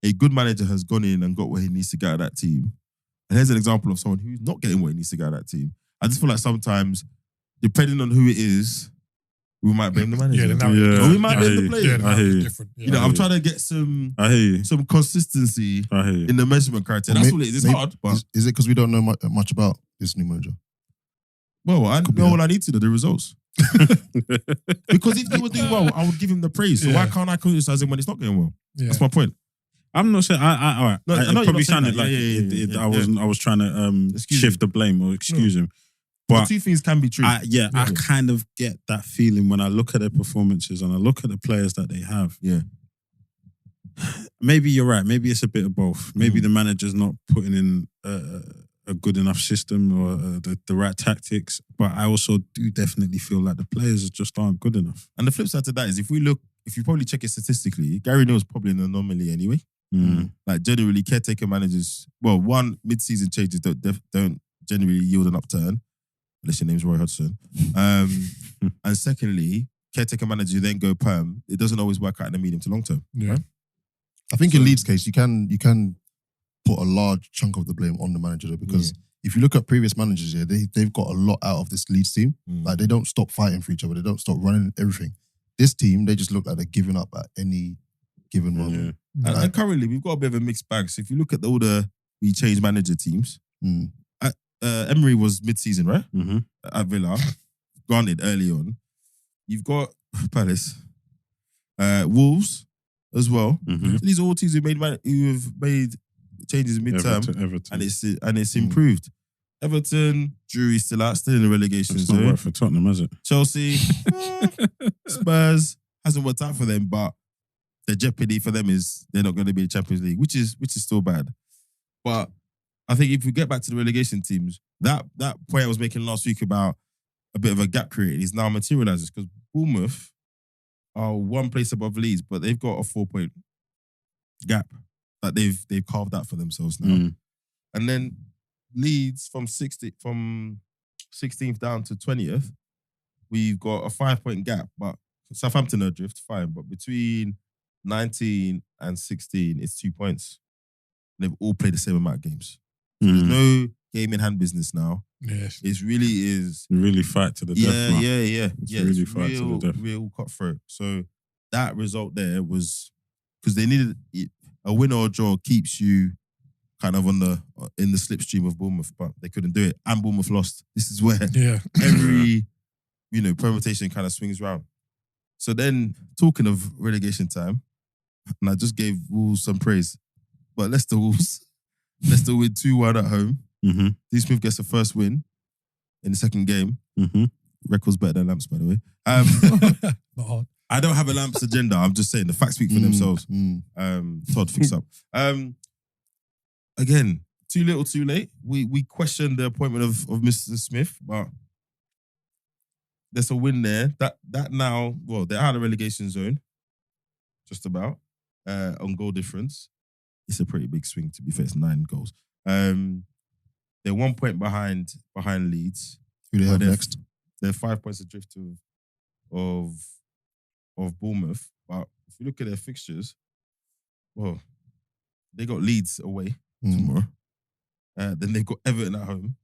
A: a good manager has gone in and got what he needs to get out of that team. And here's an example of someone who's not getting what he needs to get out of that team. I just feel like sometimes, depending on who it is, we might blame the manager.
D: Yeah, the narrative.
A: Or we might
B: I
A: blame
B: hear
A: the
B: you.
A: player.
D: Yeah, the
B: I hear
D: narrative's
B: you.
D: different. Yeah.
A: You know,
B: I
A: I'm
B: hear
A: trying to get some
B: I hear you.
A: consistency
B: I hear you.
A: in the measurement criteria. That's all it is. It's
C: Maybe-
A: hard, but
C: Is it because we don't know much about this new manager?
A: well, I
C: Could be
A: know
C: that.
A: all I need to know, the results. Because if they were doing well, I would give him the praise. So why can't I criticize him when it's not going well?
D: Yeah.
A: That's my point.
B: I'm not saying. All right.
A: No, I know
B: it
A: you're
B: probably
A: not saying
B: sounded
A: that.
B: like
A: Yeah.
B: I was trying to
A: Excuse
B: shift the blame or excuse him.
A: But
B: But
A: two things can be true.
B: I kind of get that feeling when I look at their performances and I look at the players that they have.
A: Yeah.
B: Maybe you're right. Maybe it's a bit of both. Maybe the manager's not putting in a good enough system or the right tactics. But I also do definitely feel like the players just aren't good enough.
A: And the flip side to that is if you probably check it statistically, Gary Neville's probably an anomaly anyway. Like generally, caretaker managers, well, one, mid-season changes don't generally yield an upturn, unless your name's Roy Hodgson. And secondly, caretaker manager then go perm. It doesn't always work out in the medium to long term.
D: Yeah.
A: Right?
C: I think in Leeds' case, you can put a large chunk of the blame on the manager though, because if you look at previous managers, they've got a lot out of this Leeds team. Like they don't stop fighting for each other. They don't stop running everything. This team, they just look like they're giving up at any given moment.
A: And currently, we've got a bit of a mixed bag. So if you look at all the change manager teams, Emery was mid-season, right? At Villa. Granted, early on. You've got Palace, Wolves as well. So these are all teams who have made changes mid-term,
B: Everton.
A: and it's improved. Everton, jury's still out, still in the relegation
B: It's
A: zone.
B: not worked for Tottenham, has it?
A: Chelsea, Spurs hasn't worked out for them, but the jeopardy for them is they're not going to be in Champions League, which is still bad. But I think if we get back to the relegation teams, that point I was making last week about a bit of a gap created is now materializes because Bournemouth are one place above Leeds, but they've got a 4-point gap that they've carved out for themselves now. And then Leeds from 16th down to 20th, we've got a 5-point gap, but Southampton are adrift, fine, but between 19 and 16, it's 2 points. They've all played the same amount of games. So there's no game in hand business now.
D: Yes.
A: It really is.
B: Really fight to the death. Man.
A: Yeah.
B: Really fight to the death.
A: Real cutthroat. So that result there was because they needed a win or a draw keeps you kind of in the slipstream of Bournemouth, but they couldn't do it. And Bournemouth lost. This is where every permutation kind of swings round. So then, talking of relegation time, and I just gave Wolves some praise, but Leicester win 2-1 at home. Dean Smith gets the first win in the second game. Records better than Lamps, by the way.
D: Not hard.
A: I don't have a Lamps agenda. I'm just saying the facts speak for themselves. Todd, fix up. Again, too little, too late. We questioned the appointment of Mr. Smith, but there's a win there. That now, well, they're out of the relegation zone, just about, on goal difference. It's a pretty big swing, to be fair. It's 9 goals. They're 1 point behind Leeds.
C: Who do they have next?
A: They're 5 points adrift of Bournemouth. But if you look at their fixtures, well, they got Leeds away tomorrow. Then they've got Everton at home.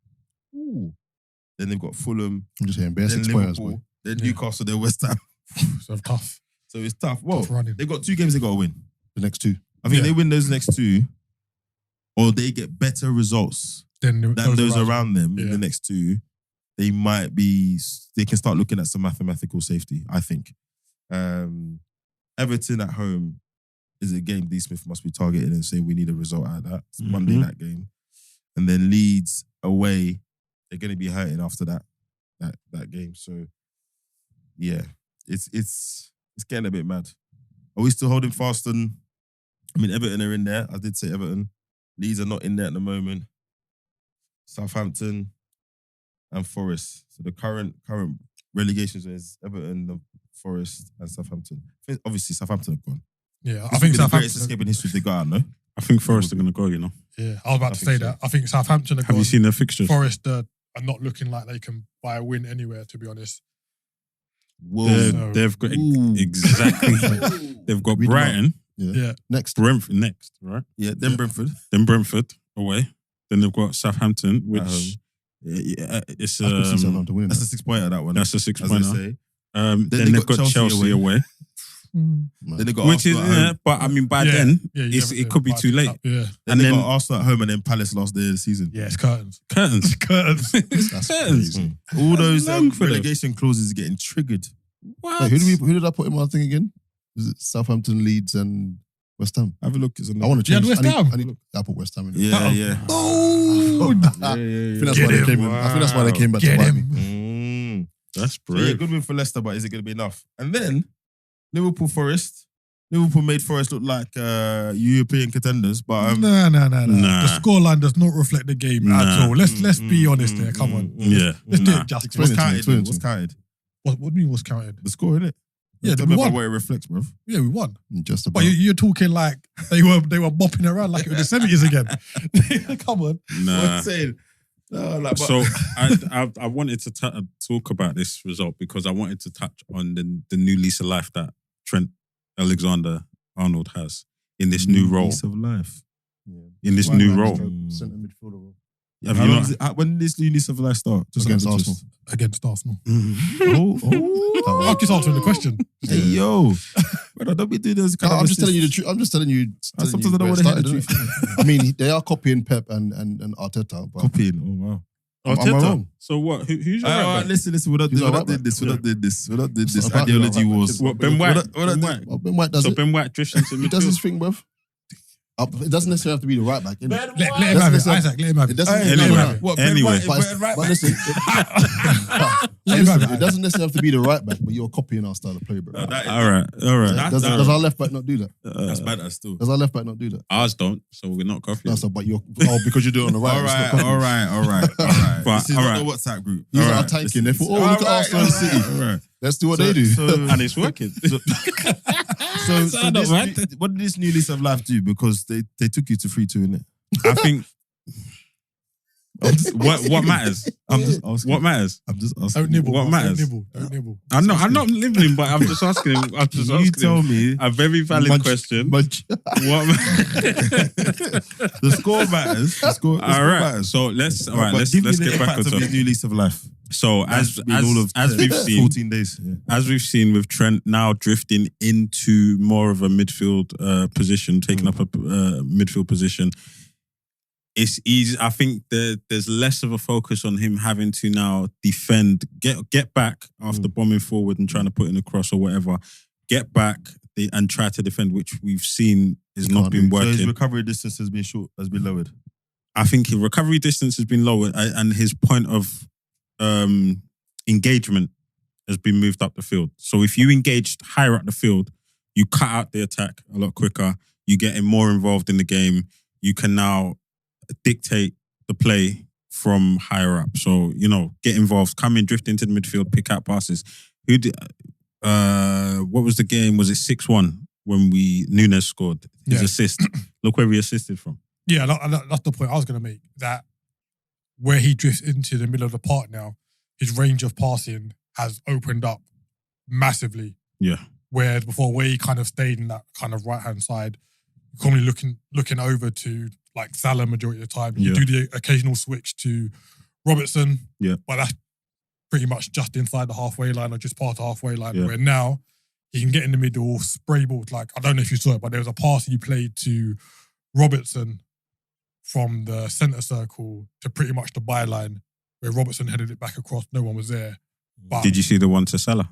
A: Then they've got Fulham.
C: I'm just hearing bare
A: Then
C: 6 players.
A: Liverpool. Then Newcastle. Then West Ham.
D: So tough.
A: So it's tough. Well,
D: Tough running.
A: they've got 2 games they got to win.
C: The next 2.
A: I think they win those next 2, or they get better results
D: Then
A: than those around them in
D: Yeah.
A: the next 2. They can start looking at some mathematical safety, I think. Everton at home is a game D. Smith must be targeting and saying we need a result out of that. It's Monday night game. And then Leeds away, they're going to be hurting after that game. So, yeah, it's getting a bit mad. Are we still holding fast on... I mean, Everton are in there. I did say Everton. Leeds are not in there at the moment. Southampton and Forrest. So the current relegation zone is Everton, Forrest and Southampton. I think obviously Southampton have gone.
D: Yeah, I
A: This
D: think
A: will be the greatest
D: Southampton.
A: escape in history if they got out, no?
B: I think Forrest are going to go, you know.
D: Yeah, I was about to
A: think
D: say
A: so.
D: that. I think Southampton are
B: Have you
D: gone.
B: seen their fixtures?
D: Forrest are not looking like they can buy a win anywhere, to be honest.
A: Whoa.
B: They've got
A: Ooh.
B: exactly. They've got
C: Read them out.
B: Brighton,
D: Yeah.
C: Next.
B: Brentford next, right?
A: Yeah, then Brentford.
B: Then Brentford away. Then they've got Southampton,
A: At home.
B: which it's
C: I could see Southampton winning
A: That's
C: that.
A: a 6-pointer, that one.
B: that's a
A: as
B: 6
A: they
B: pointer.
A: say.
B: Then they've got Chelsea away.
D: Mm.
A: Then they got
B: Which is,
A: Arsenal at home.
B: but I mean, by
D: Yeah.
B: then,
D: Yeah, you
B: it
D: haven't-
B: could be too late.
D: Yeah.
A: Then
B: And
A: they
B: then
A: got Arsenal at home and then Palace last day of the season.
D: Yeah, it's curtains.
B: curtains.
D: Curtains.
C: That's
B: Curtains.
C: crazy.
A: All those
B: Long for them.
A: relegation clauses are getting triggered.
B: What?
C: Wait, who did I put in my thing again? Is it Southampton, Leeds, and West Ham?
A: Have a look. It's on
C: I want to
D: You
C: change.
D: had West Ham?
C: I need I put West Ham in.
A: Yeah, yeah.
D: Oh,
C: I think that's
D: Get
C: why they
D: him.
C: came in. I think that's why they came back to
D: get
C: bite me.
D: him.
B: That's
A: So yeah,
B: brilliant.
A: good win for Leicester, but is it going to be enough? And then Liverpool Forest. Liverpool made Forest look like European contenders, but
D: No.
B: Nah.
D: The scoreline does not reflect the game at
B: Nah.
D: all. Let's be honest there. Come on.
B: Yeah.
D: Let's do
B: Nah.
D: it justice.
C: Explain
A: what's
C: it to me,
A: counted?
C: explain it to
A: What's
C: me.
A: counted?
D: What do you mean was counted?
A: The score, innit?
D: Yeah,
A: Tell
D: we
A: me about
D: won.
A: what it reflects, bro.
D: Yeah, we won.
C: Just about.
D: But you're talking like they were bopping around like it was the 70s again. Come on.
B: Nah.
A: I'm saying. No, like, but,
B: So I wanted to talk about this result because I wanted to touch on the new lease of life that Trent Alexander-Arnold has in this new role.
A: Lease of life.
B: In this
C: Right
B: new
C: back,
B: role.
C: Centre midfielder role.
B: Have
A: How
B: you
A: long
B: not?
A: is it- when did this new lease of life start? Just
C: Against
A: out of
C: Arsenal.
A: interest.
D: Against Arsenal.
A: Oh.
D: I'm just answering the question.
A: Hey, yo. Brother, don't be doing those kind
C: No,
A: of
C: I'm just telling you the
A: assists.
C: truth. I'm just telling you.
A: Sometimes I don't
C: where
A: want
C: it
A: to hear the
C: started,
A: truth.
C: innit? I mean, they are copying Pep and Arteta. But
A: Copying. Oh, wow.
C: Am I
B: Arteta.
C: wrong?
B: So what? Who's your
A: All
B: right
A: right,
B: back?
A: listen. We're not
C: He's
A: doing
C: our right back.
A: this. We're not doing this. We're not doing this.
C: It's about
A: Ideology
C: our right back.
A: wars.
B: What, Ben White? Ben White.
C: Well, Ben White does
B: So
C: it.
B: Ben White drifts into
C: He does his
B: midfield.
C: thing, bruv. It doesn't necessarily have to be the right back, innit?
D: Let him have it.
C: Listen,
D: Isaac, let him have
C: It
D: it.
C: doesn't.
A: Hey,
B: Anyway.
C: no.
A: What,
B: Anyway.
A: Ben White-
C: But,
A: Ben White-
C: but listen,
D: Let him have
C: it
D: it.
C: doesn't necessarily have to be the right back, but you're copying our style of play, bro.
A: No, that-
B: All right.
C: Does our left back not do that?
A: That's bad. That's still.
C: Does our left back not do that?
B: Ours don't, so we're not copying.
C: No, so, but you're because you do it on the right.
A: All
C: it's not
A: right,
C: copying.
A: all right.
B: But,
A: This is
B: all
A: not
B: right.
A: the WhatsApp group.
C: These
A: All
C: are
A: right,
C: tanking.
A: this is-
C: They thought, oh, look at Arsenal and City.
A: All right.
C: Let's do what they do.
B: And it's working.
A: So what did this new lease of life do? Because they took you to 3-2, innit?
B: I think what matters.
A: I'm just asking.
B: What matters?
A: I'm just asking.
D: Don't nibble.
B: What
D: bro.
B: matters?
D: Don't nibble.
B: I'm not nibbling, but I'm just asking him. I'm just
A: You
B: asking
A: tell
B: him
A: me
B: a very valid question.
C: Munch.
B: What?
A: the score matters. The score
B: All right.
A: matters.
B: So let's
A: But
B: let's
A: give me the
B: get back
A: impact
B: on
A: of this
B: topic.
A: new lease of life.
B: So as
A: That's been all of
B: we've seen
A: 14 days. Yeah.
B: as we've seen with Trent now drifting into more of a midfield position, taking up a midfield position, it's easy. I think there's less of a focus on him having to now defend, get back after bombing forward and trying to put in a cross or whatever, get back and try to defend, which we've seen has not been
A: So his
B: working.
A: recovery distance has been lowered.
B: I think his recovery distance has been lowered and his point of engagement has been moved up the field. So if you engaged higher up the field, you cut out the attack a lot quicker. You get him more involved in the game. You can now dictate the play from higher up. So, get involved, come in, drift into the midfield, pick out passes. What was the game? Was it 6-1 when Nunes scored his assist? Look where he assisted from.
D: Yeah, that's the point I was going to make. That where he drifts into the middle of the park now, his range of passing has opened up massively.
B: Yeah.
D: Whereas before, where he kind of stayed in that kind of right-hand side, commonly looking over to like Salah majority of the time. You do the occasional switch to Robertson, but that's pretty much just inside the halfway line or just past the halfway line.
B: Yeah.
D: Where now he can get in the middle, spray balls. Like, I don't know if you saw it, but there was a pass he played to Robertson from the centre circle to pretty much the byline, where Robertson headed it back across. No one was there. But
B: Did you see the one to Salah?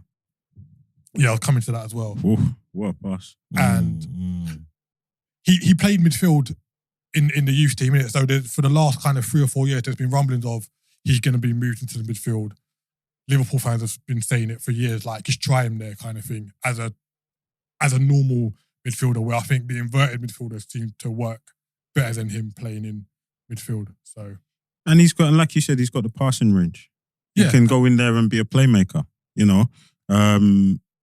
D: yeah, I'll come into that as well.
B: Ooh, what a pass.
D: And he played midfield in the youth team, innit? So for the last kind of 3 or 4 years, there's been rumblings of he's going to be moved into the midfield. Liverpool fans have been saying it for years, like just try him there kind of thing, as a normal midfielder, where I think the inverted midfielders seem to work better than him playing in midfield. So,
B: And he's got, like you said, he's got the passing range. He
D: Yeah.
B: can go in there and be a playmaker,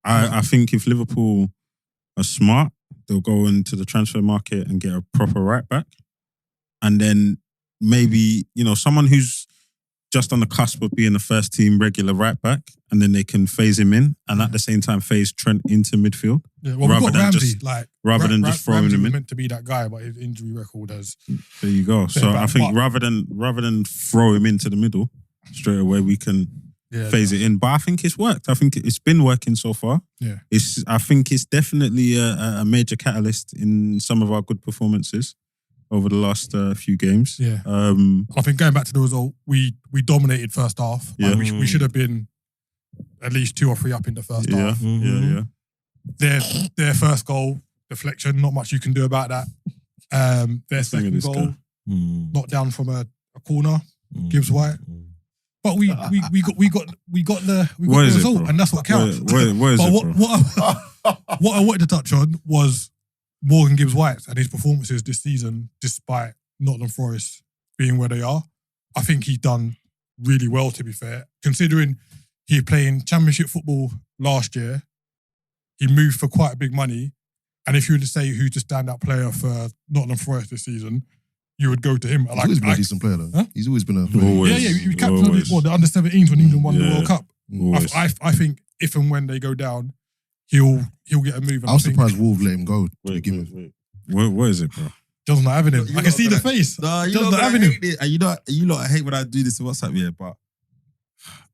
B: I think if Liverpool are smart, they'll go into the transfer market and get a proper right back. And then maybe, someone who's just on the cusp of being the first team regular right back, and then they can phase him in and at the same time phase Trent into midfield.
D: yeah, well,
B: Rather
D: we've got
B: than
D: Ramsey.
B: just- rather than just throwing
D: Ramsey
B: him
D: was
B: in.
D: meant to be that guy, but his injury record has.
B: There you go. So
D: Yeah,
B: I think
D: but-
B: rather than throw him into the middle straight away, we can phase it in. But I think it's worked. I think it's been working so far.
D: Yeah.
B: I think it's definitely a major catalyst in some of our good performances over the last few games.
D: Yeah. I think going back to the result, we dominated first half. Like, we should have been at least 2 or 3 up in the first half.
B: Yeah.
D: Their first goal, deflection, not much you can do about that. Their second goal, knocked down from a corner, Gibbs White. But we got the result, and that's what counts. What I wanted to touch on was Morgan Gibbs White and his performances this season, despite Nottingham Forest being where they are. I think he's done really well, to be fair, considering he played in Championship football last year. He moved for quite a big money, and if you were to say who's the standout player for Nottingham Forest this season, you would go to him.
C: He's always been a decent player, though. Huh? He's always been a...
D: He captained the under-17s when England won the World Cup. I think if and when they go down, he'll get a move.
C: I was surprised Wolves let him go to begin with.
B: What is it, bro?
D: John's not having him. I can see the face.
A: No,
D: John's not having him.
A: You lot, I hate when I do this on WhatsApp, yeah, but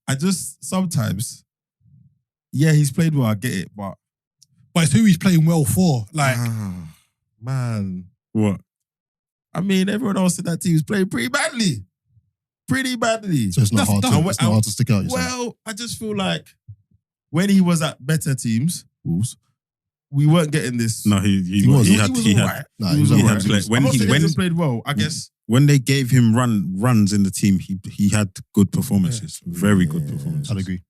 A: I just, sometimes, he's played well, I get it, but
D: it's who he's playing well for. Like,
A: man.
B: What?
A: I mean, everyone else in that team is playing pretty badly.
C: So it's not hard to stick out yourself.
A: Well, I just feel like when he was at better teams, Wolves, we weren't getting this.
B: No, he was alright.
A: When he played well, I guess.
B: When they gave him runs in the team, he had good performances. Very good performances.
C: I'd agree.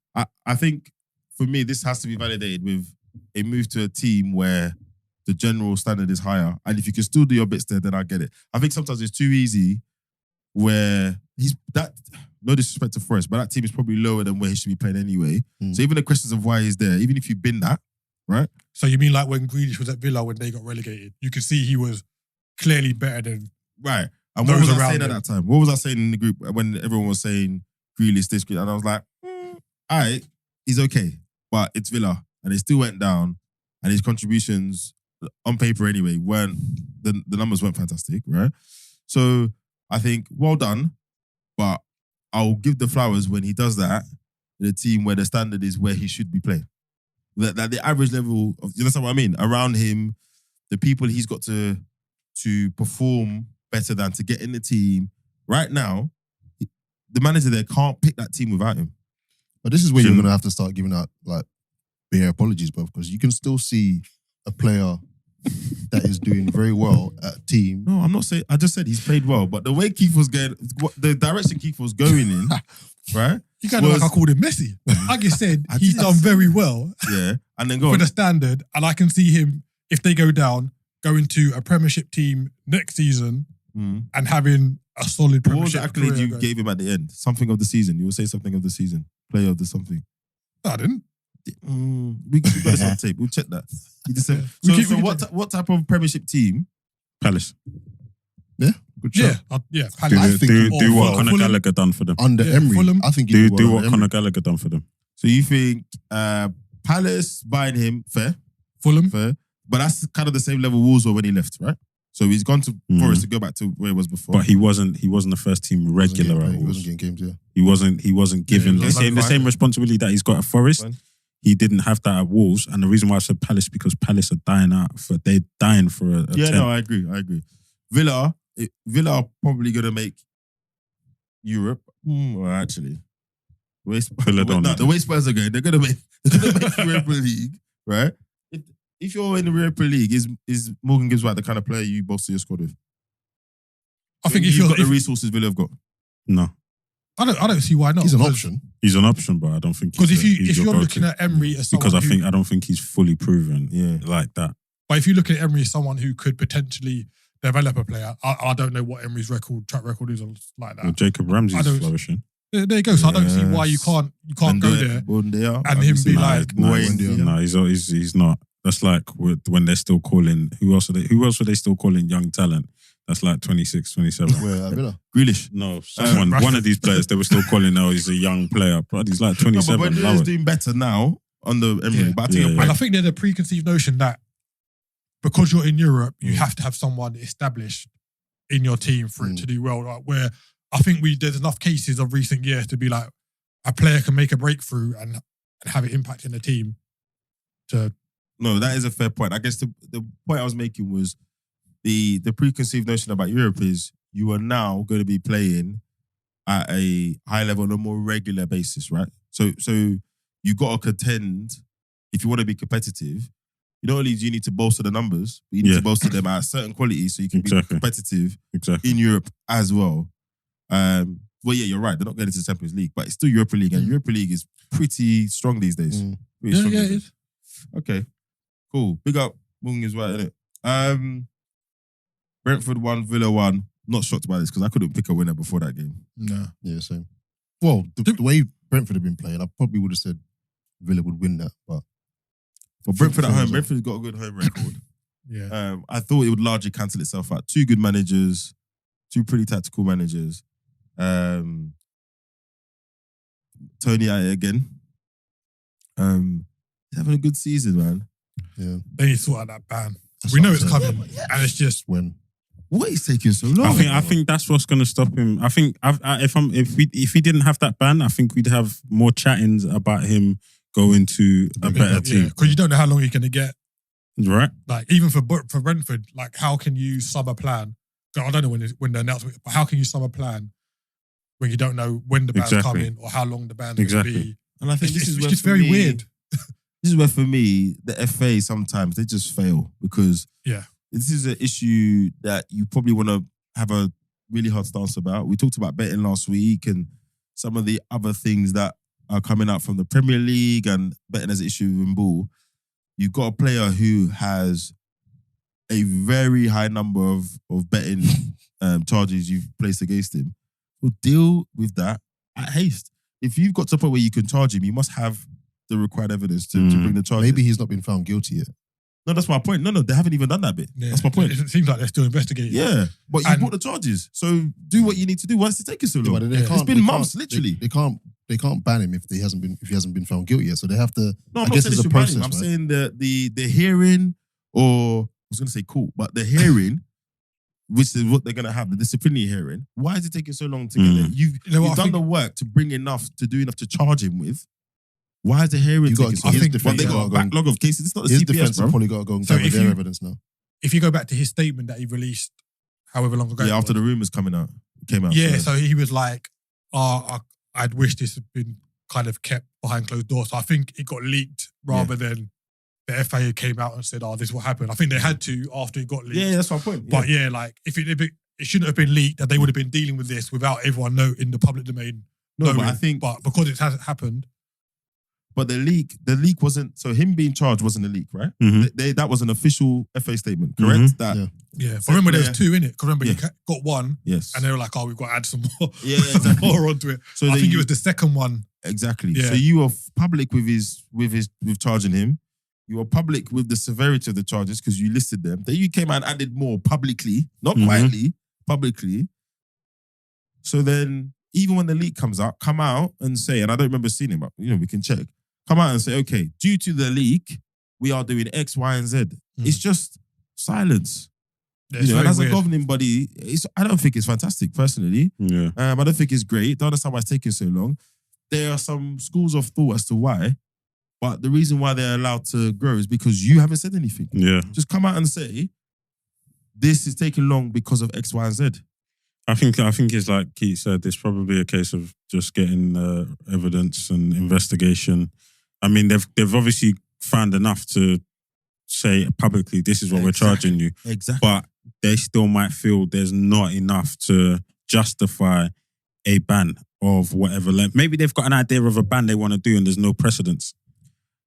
A: I think for me, this has to be validated with a move to a team where the general standard is higher. And if you can still do your bits there, then I get it. I think sometimes it's too easy where no disrespect to Forrest, but that team is probably lower than where he should be playing anyway. So even the questions of why he's there, even if you've been that, right?
D: So you mean like when Grealish was at Villa when they got relegated, you could see he was clearly better than...
A: Right. And what was I saying at that time? What was I saying in the group when everyone was saying Grealish, this, and I was like, all right, he's okay. But it's Villa. And they still went down. And his contributions, on paper anyway, the numbers weren't fantastic, right? So I think, well done. But I'll give the flowers when he does that in a team where the standard is where he should be playing. That the average level of, you understand what I mean? Around him, the people he's got to perform better than to get in the team. Right now, the manager there can't pick that team without him.
C: But this is where you're going to have to start giving out like bare apologies, bro, because you can still see a player that is doing very well at a team.
A: No, I'm not saying. I just said he's played well, but the way Keith was going, the direction Keith was going in, right?
D: You kind of like I called him Messi. I just said he's done very well.
A: Yeah, and then go
D: for the standard, and I can see him if they go down, going to a Premiership team next season and having a solid Premiership.
A: What was the accolade you gave him at the end? Something of the season. You will say something of the season. Player of the something.
D: No, I didn't.
A: We got this on tape. We'll check that. He just said, so what type of Premiership team?
B: Palace.
C: Yeah, good job.
D: Yeah.
B: Palace. Do what Conor Gallagher done for them.
C: Under Emery.
D: Fulham.
C: I think
B: do what Conor Gallagher done for them.
A: So you think Palace buying him, fair?
D: Fulham.
A: Fair. But that's kind of the same level Wolves were when he left, right? So he's gone to Forest to go back to where he was before.
B: But he wasn't the first team regular at
C: He wasn't getting games, yeah.
B: He wasn't given the same responsibility that he's got at Forest.
A: Fine.
B: He didn't have that at Wolves. And the reason why I said Palace, because Palace are they're dying for a
A: yeah,
B: 10.
A: no, I agree. Villa are probably going to make Europe. Well, actually, the way Spurs are going, they're going to make Europa League, right? If you're in the Europa League, is Morgan Gibbs White the kind of player you bolster your squad with?
D: I think
A: if you've got the resources Villa have got.
B: No.
D: I don't see why not.
C: He's an option.
B: He's an option, but I don't think
D: because if you're looking at Emery as someone
B: I don't think he's fully proven like that.
D: But if you look at Emery as someone who could potentially develop a player, I don't know what Emery's track record is like that.
B: Well, Jacob Ramsey's flourishing.
D: There you go. So I don't see why you can't go there and him be like,
B: no, he's not. That's like when they're still calling. Who else were they still calling young talent? That's like 26, 27.
C: Where, Villa?
A: Grealish.
B: No, one of these players, they were still calling now he's a young player. But he's like 27.
A: No, but he's doing better now under Emery. But
D: and I think there's a preconceived notion that because you're in Europe, you have to have someone established in your team for it to do well. Like where I think there's enough cases of recent years to be like, a player can make a breakthrough and have it impacting the team.
A: No, that is a fair point. I guess the point I was making was the preconceived notion about Europe is you are now going to be playing at a high level on a more regular basis, right? So you got to contend if you want to be competitive. Not only do you need to bolster the numbers, but you need to bolster them at a certain quality so you can be competitive in Europe as well. Well, yeah, you're right. They're not getting to the Champions League, but it's still Europa League, and Europa League is pretty strong these days. Pretty strong these days. Okay, cool. Big up Mung as well, innit? Brentford 1, Villa 1. Not shocked by this because I couldn't pick a winner before that game.
D: No.
C: Yeah, same. Well, the way Brentford have been playing, I probably would have said Villa would win that, but
A: Brentford at home, Brentford's got a good home record.
D: Yeah.
A: I thought it would largely cancel itself out. 2 good managers, 2 pretty tactical managers. Toney at it again. He's having a good season, man.
C: Yeah.
D: They need to sort out that ban. We know it's coming, and it's just
C: when.
A: What is taking so long?
B: I think that's what's going to stop him. I think if he didn't have that ban, I think we'd have more chattings about him going to a better team.
D: Because you don't know how long you're going to get.
B: Right.
D: Like even for Brentford, like how can you sub a plan? I don't know when the announcement, but how can you sub a plan when you don't know when the ban's coming or how long the ban's going to be?
A: And I think
D: it's just very weird.
A: This is where for me the FA sometimes they just fail because this is an issue that you probably want to have a really hard stance about. We talked about betting last week and some of the other things that are coming out from the Premier League and betting as an issue in ball. You've got a player who has a very high number of betting charges you've placed against him. So deal with that at haste. If you've got to a point where you can charge him, you must have the required evidence to bring the charges.
C: Maybe he's not been found guilty yet.
A: No, that's my point. No, they haven't even done that bit. Yeah. That's my point.
D: It seems like they're still investigating.
A: Yeah, but you brought the charges. So do what you need to do. Why is it taking so long? It's been months, literally.
C: They can't ban him if he hasn't been found guilty yet. So they have to.
A: No, I'm not saying they should ban him. I'm saying the hearing, or I was going to say court, but the hearing, which is what they're going to have, the disciplinary hearing. Why is it taking so long to get there? You've done the work to bring enough to charge him with. Why is the hearing taking so long? They got a backlog of cases. It's not the
C: his
A: CPS,
C: defense
A: bro.
C: have probably got to go and gather their evidence now.
D: If you go back to his statement that he released however long ago.
A: Yeah, after the rumours came out.
D: Yeah, so he was like, I'd wish this had been kind of kept behind closed doors. So I think it got leaked rather than the FA came out and said, this is what happened. I think they had to after it got leaked.
A: Yeah, that's my point.
D: But like, if it shouldn't have been leaked, that they would have been dealing with this without everyone in the public domain.
A: No, but I think...
D: But because it hasn't happened...
A: But the leak wasn't... So him being charged wasn't a leak, right?
B: Mm-hmm.
A: That was an official FA statement, correct?
C: Mm-hmm.
D: But remember there was 2 in it. Because remember, you got 1.
A: Yes.
D: And they were like, we've got to add some more.
A: Yeah, exactly.
D: more onto it. So I think it was the second one.
A: Exactly.
D: Yeah.
A: So you were public with charging him. You were public with the severity of the charges because you listed them. Then you came out and added more publicly, not quietly, publicly. So then, even when the leak comes out, come out and say, and I don't remember seeing it, but we can check. Come out and say, okay, due to the leak, we are doing X, Y, and Z. It's just silence.
D: Yeah,
A: and as
D: weird.
A: a governing body, I don't think it's fantastic, personally.
B: Yeah.
A: I don't think it's great. Don't understand why it's taking so long. There are some schools of thought as to why, but the reason why they're allowed to grow is because you haven't said anything.
B: Yeah.
A: Just come out and say, this is taking long because of X, Y, and Z.
B: I think it's like Keith said, it's probably a case of just getting evidence and investigation. I mean, they've obviously found enough to say publicly, this is what we're charging you.
A: Exactly.
B: But they still might feel there's not enough to justify a ban of whatever length. Maybe they've got an idea of a ban they want to do and there's no precedence.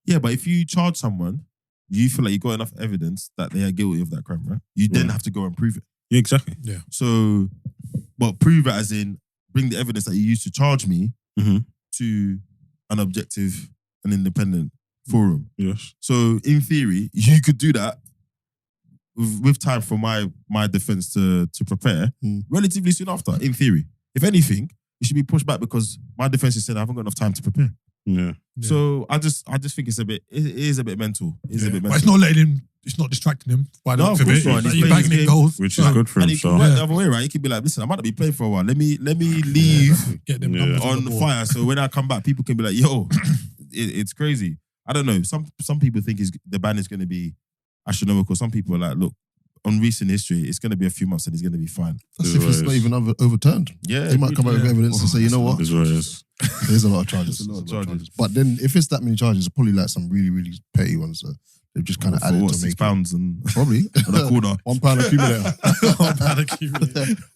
A: Yeah, but if you charge someone, you feel like you got enough evidence that they are guilty of that crime, right? You then have to go and prove it.
B: Yeah, exactly.
D: Yeah.
A: So, but prove it as in bring the evidence that you used to charge me to an objective and independent forum.
B: Yes.
A: So, in theory, you could do that with time for my defense to prepare relatively soon after, in theory. If anything, it should be pushed back because my defense has said I haven't got enough time to prepare.
B: Yeah.
A: So I just think it is a bit mental. It's a bit mental.
D: But it's not letting him it's not distracting him by the
A: No,
D: looks
A: of
D: of
A: course
D: it.
A: not.
D: He's
A: He's playing
D: banging
A: his
D: in
A: game,
D: goals.
B: which is good for
A: And
B: him.
A: he can
B: So
A: work the other way, right? He could be like, listen, I might not be playing for a while. Let me leave
D: Get them numbers
A: on
D: the board.
A: fire. So when I come back, people can be like, yo, it's crazy. I don't know. Some people think the ban is going to be astronomical. Some people are like, look, on recent history, it's going to be a few months and he's going to be fine.
C: That's if it's not even overturned.
A: Yeah.
C: They might come out with evidence and say, you know what?
B: is what it is.
C: There's a lot of charges.
A: There's a lot of charges.
C: But then if it's that many charges, it's probably like some really, really petty ones that they've just kind of added to make
A: £6 and
C: Probably.
A: on a corner.
C: £1 accumulator.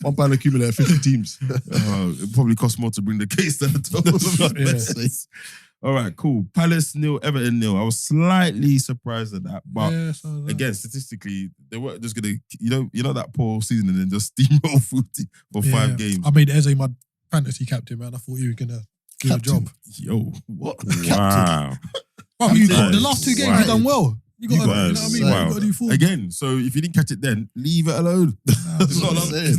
C: £1 accumulator, 50 teams.
A: It probably costs more to bring the case than the total. All right, cool. Palace 0, Everton 0. I was slightly surprised at that, but again, statistically, they weren't just gonna, you know that poor season and then just steamroll for 5 games.
D: I made Eze my fantasy captain, man. I thought he was gonna do a job.
A: Yo, what?
B: Wow.
D: Bro, the last 2 games, he's done well. You got to,
B: got-
D: you know what I mean?
B: wow.
D: You got to do 4.
A: Again, so if you didn't catch it then, leave it alone. It's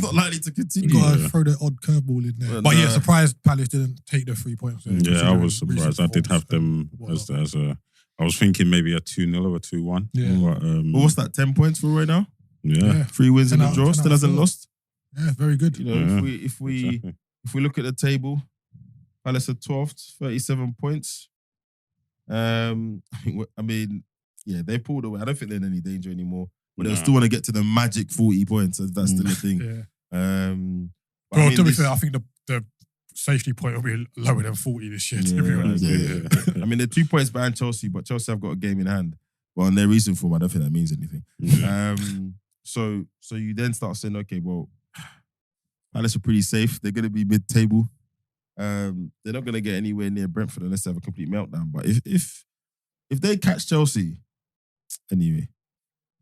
A: not likely to
D: You
A: continue.
D: got to throw that odd curveball in there.
A: Well,
D: But yeah,
A: nah.
D: surprised Palace didn't take the 3 points.
B: Yeah, I was surprised. I did have them as a. I was thinking maybe a 2-0 or a 2-1.
D: Yeah.
B: But,
A: But what's that? 10 points for right now?
B: yeah.
A: 3 wins and a
D: 10
A: draw.
D: out
A: Still hasn't
D: of 4.
A: lost.
D: Yeah, very good.
A: You know,
B: Yeah,
A: if we
B: Exactly.
A: look at the table, Palace are 12th, 37 points. I mean, yeah, they pulled away. I don't think they're in any danger anymore. But they'll
B: Nah.
A: still want to get to the magic 40 points. If that's still a thing.
D: Yeah.
A: But
D: Well,
A: I mean,
D: to be
A: this-
D: fair, I think the safety point will be lower than 40 this year, to be
A: Yeah,
D: honest.
A: yeah. I mean, they're 2 points behind Chelsea, but Chelsea have got a game in hand. But on their recent form, I don't think that means anything.
B: Yeah.
A: So you then start saying, okay, well, Palace are pretty safe. They're going to be mid-table. They're not going to get anywhere near Brentford unless they have a complete meltdown. But if they catch Chelsea, anyway,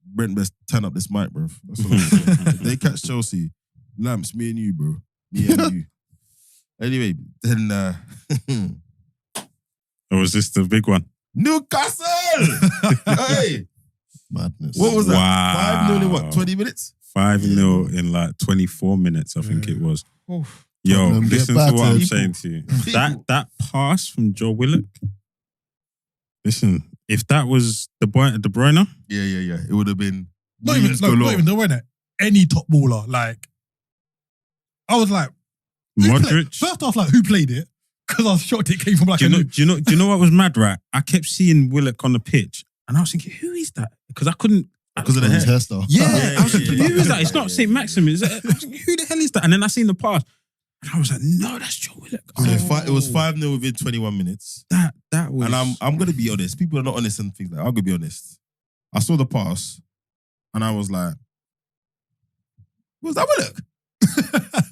A: Brent best turn up this mic, bro. That's what I'm saying. If they catch Chelsea, Lamps, me and you, bro. Me and you. Anyway, then
B: Or was this the big one?
A: Newcastle! Hey!
C: Madness.
A: What was that?
B: Wow.
A: 5-0 in what? 20 minutes?
B: 5-0 in like 24 minutes, I think it was. Yo,
C: Tottenham get
B: listen to what I'm
C: battered.
B: saying to you. That pass from Joe Willock. Listen, if that was De Bruyne,
A: Yeah. It would have been
D: Not even the winner. Any top baller. Like, I was like,
B: Modric.
D: first off, like, who played it? Because I was shocked it came from like
B: Do you know what was mad, right? I kept seeing Willock on the pitch and I was thinking, who is that? Because I couldn't.
A: because of the
C: His
A: hair.
C: hairstyle.
B: Yeah, I was thinking,
A: yeah.
B: who is that? It's not St. Maximin. Is that, I was thinking, who the hell is that? And then I seen the pass and I was like, no, that's Joe Willock.
A: It was 5-0 within 21 minutes.
B: That was.
A: And I'm going to be honest. People are not honest and things like that. I'm going to be honest. I saw the pass and I was like, was that Willock?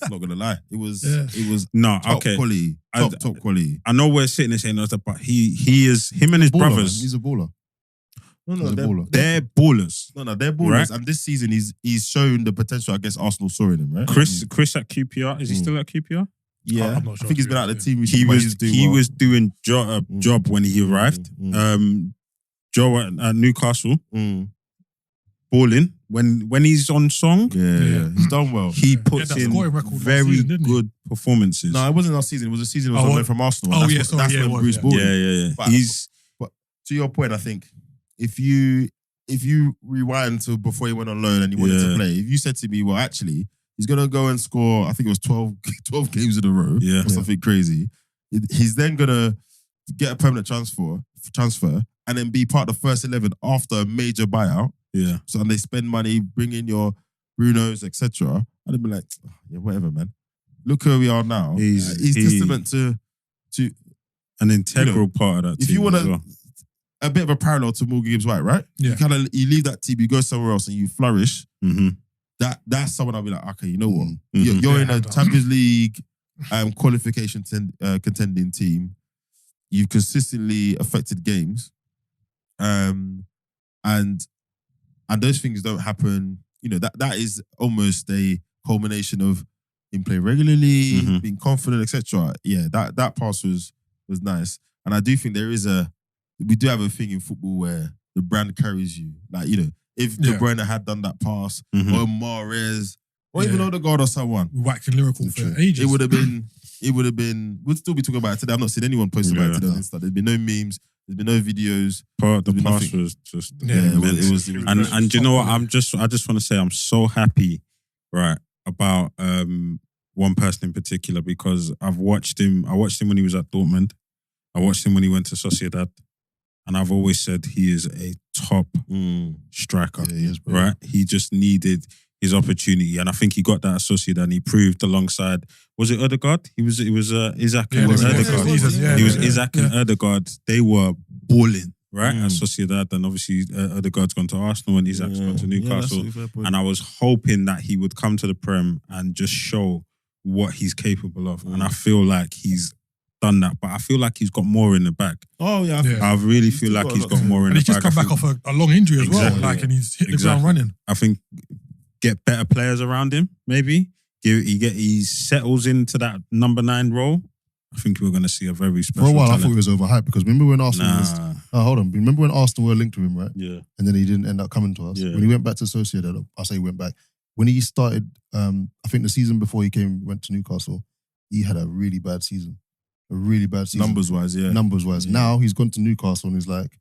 A: I'm not going to lie. It was
B: No,
A: top
B: okay.
A: quality. Top quality.
B: I know we're sitting there saying that, but he is him and his
C: Baller, man.
B: brothers.
C: He's a baller.
A: No,
C: He's a baller.
B: They're ballers.
A: No, they're ballers.
B: Right.
A: And this season, he's shown the potential I guess Arsenal saw in him, right?
B: Chris at QPR, is he still at QPR?
A: Yeah.
D: I'm not
A: I
D: sure
A: think he's
D: if
A: been out of the team.
B: He was doing job when he arrived.
A: Mm.
B: Joe at Newcastle,
A: Mm.
B: balling when he's on song.
A: Yeah. He's done well.
B: He
D: had
B: puts
D: that
B: in
D: scoring record last
B: very
D: season, didn't he?
B: good performances.
A: No, it wasn't last season. It was a season
D: Oh,
A: when
D: what?
A: from Arsenal.
D: Oh,
A: And
D: yeah,
A: that's
D: sorry,
A: that's
D: yeah,
A: when
D: it was,
A: Bruce
D: yeah.
A: bought him.
B: yeah.
A: But-
B: He's
A: To your point, I think if you rewind to before he went on loan and he wanted to
B: Yeah.
A: play, if you said to me, well, actually, he's gonna go and score, I think it was 12 games in a row,
B: Yeah.
A: or something crazy. He's then gonna get a permanent transfer, and then be part of the first 11 after a major buyout.
B: yeah.
A: So and they spend money, bring in your Brunos, etc. I'd be like, "Oh, yeah, whatever, man. Look where we are now.
B: He's-
A: He's
B: he-
A: testament to
B: An integral part of that
A: if
B: team
A: you want
B: as well.
A: a bit of a parallel to Morgan Gibbs White, right?
D: Yeah.
A: You leave that team, you go somewhere else, and you flourish.
B: Mm-hmm.
A: That's someone I'll be like, okay, you know what?
B: Mhm.
A: You're in
D: Yeah,
A: a
D: I know.
A: Champions League qualification contending team. You've consistently affected games, and those things don't happen. You know that is almost a culmination of him playing regularly,
B: Mhm.
A: being confident, etc. Yeah, that pass was nice, and I do think we do have a thing in football where the brand carries you. Like, you know, if De
D: Yeah.
A: Bruyne had done that pass,
B: Mhm.
A: or Mahrez, or even Odegaard or someone.
D: We whacked in Liverpool for ages.
A: It would have been. We'd still be talking about it today. I've not seen anyone post about it today on Insta. There's been no memes. There's been no videos.
B: The past was just
A: it was
B: and do you know what? I just want to say I'm so happy, right, about one person in particular because I've watched him. I watched him when he was at Dortmund. I watched him when he went to Sociedad, and I've always said he is a top striker.
C: Yeah, he is, bro.
B: Right? He just needed his opportunity, and I think he got that at Sociedad, and he proved alongside. Was it Odegaard? It was Isaac and Odegaard. He was Isaac and Odegaard. They were balling, right? At Sociedad, and obviously Odegaard's gone to Arsenal and Isaac's gone to Newcastle. And I was hoping that he would come to the Prem and just show what he's capable of. And I feel like he's done that, but I feel like he's got more in the bag.
A: Oh yeah,
B: I really feel like he's got more in the bag.
D: And he's just come back off a long injury as well, and he's hit the ground running.
B: I think get better players around him, maybe. He settles into that number 9 role. I think we're going to see a very special
C: For a while,
B: talent.
C: I thought he was overhyped because remember when Arsenal hold on. Remember when Arsenal were linked with him, right?
B: Yeah.
C: And then he didn't end up coming to us.
B: Yeah.
C: When he went back to Sociedad, I say he went back. When he started, I think the season before he went to Newcastle, he had a really bad season.
A: Numbers-wise, yeah.
C: Numbers-wise.
A: Yeah.
C: Now he's gone to Newcastle and he's like,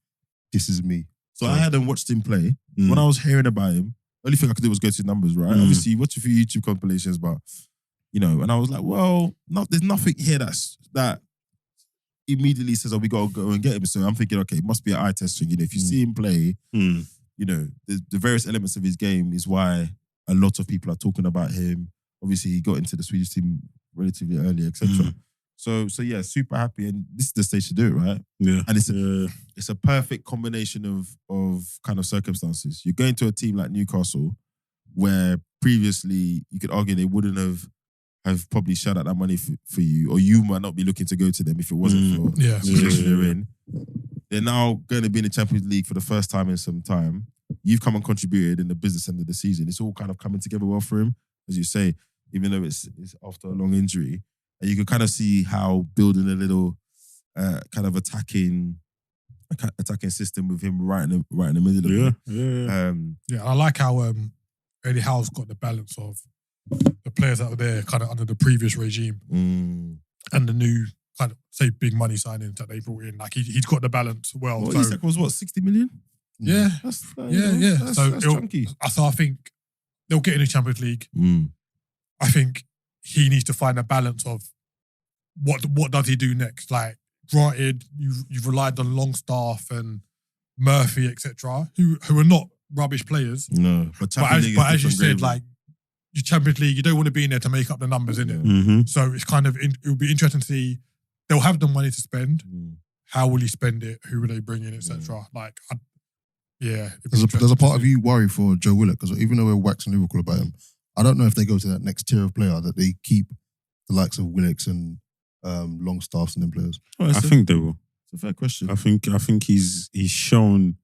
C: this is me.
A: So I hadn't watched him play. When I was hearing about him, the only thing I could do was go to numbers, right? Obviously, watch a few YouTube compilations, but, and I was like, well, there's nothing here that immediately says, oh, we got to go and get him. So I'm thinking, okay, it must be an eye test thing. If you see him play, the various elements of his game is why a lot of people are talking about him. Obviously, he got into the Swedish team relatively early, etc. So yeah, super happy, and this is the stage to do it, right?
B: Yeah,
A: and it's a perfect combination of kind of circumstances. You're going to a team like Newcastle, where previously you could argue they wouldn't have probably shelled out that money for you, or you might not be looking to go to them if it wasn't for the position they're in. They're now going to be in the Champions League for the first time in some time. You've come and contributed in the business end of the season. It's all kind of coming together well for him, as you say, even though it's after a long injury. And you can kind of see how building a little kind of attacking system with him right in the middle of it.
D: I like how Eddie Howe's got the balance of the players that were there kind of under the previous regime and the new kind of, say, big money signings that they brought in. Like he's got the balance well.
A: Well, Isak was what, 60 million?
D: Yeah.
A: That's
D: That's
A: chunky.
D: So I think they'll get in the Champions League. I think he needs to find a balance of what does he do next. Like, granted, you've relied on Longstaff and Murphy, etc., who are not rubbish players.
A: No, but
D: as you said, like your Champions League, you don't want to be in there to make up the numbers, innit? So it's kind of it will be interesting to see. They'll have the money to spend. How will he spend it? Who will they bring in, etc. Like,
C: there's a part of you worry for Joe Willock because even though we're waxing lyrical about him, I don't know if they go to that next tier of player that they keep the likes of Willocks and Longstaffs and them players.
B: I think they will.
A: It's a fair question.
B: I think he's shown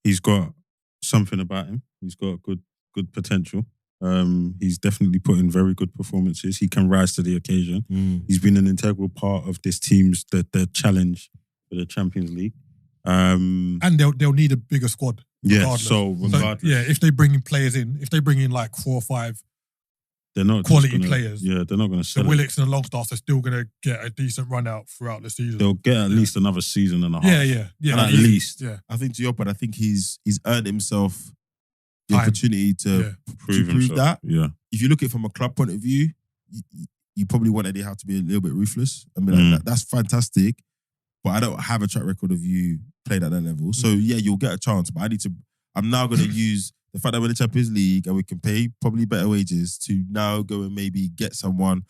B: he's got something about him. He's got good potential. He's definitely put in very good performances. He can rise to the occasion. He's been an integral part of this team's the challenge for the Champions League. And
D: they'll need a bigger squad.
B: Yeah, so regardless.
D: If they bring in players if they bring in like 4 or 5
B: they're not
D: quality players.
B: Yeah, they're not going to sell
D: the Willocks and the Longstaffs are still going to get a decent run out throughout the season.
B: They'll get at least another season and a half.
D: Yeah.
B: At least.
D: Yeah.
A: I think to your point, I think he's earned himself the opportunity to prove that.
B: Yeah.
A: If you look at it from a club point of view, you probably want Eddie Howe to be a little bit ruthless. I mean, like, that's fantastic, but I don't have a track record of you playing at that level. So yeah, you'll get a chance, but I'm now going to use the fact that we're in the Champions League and we can pay probably better wages to now go and maybe get someone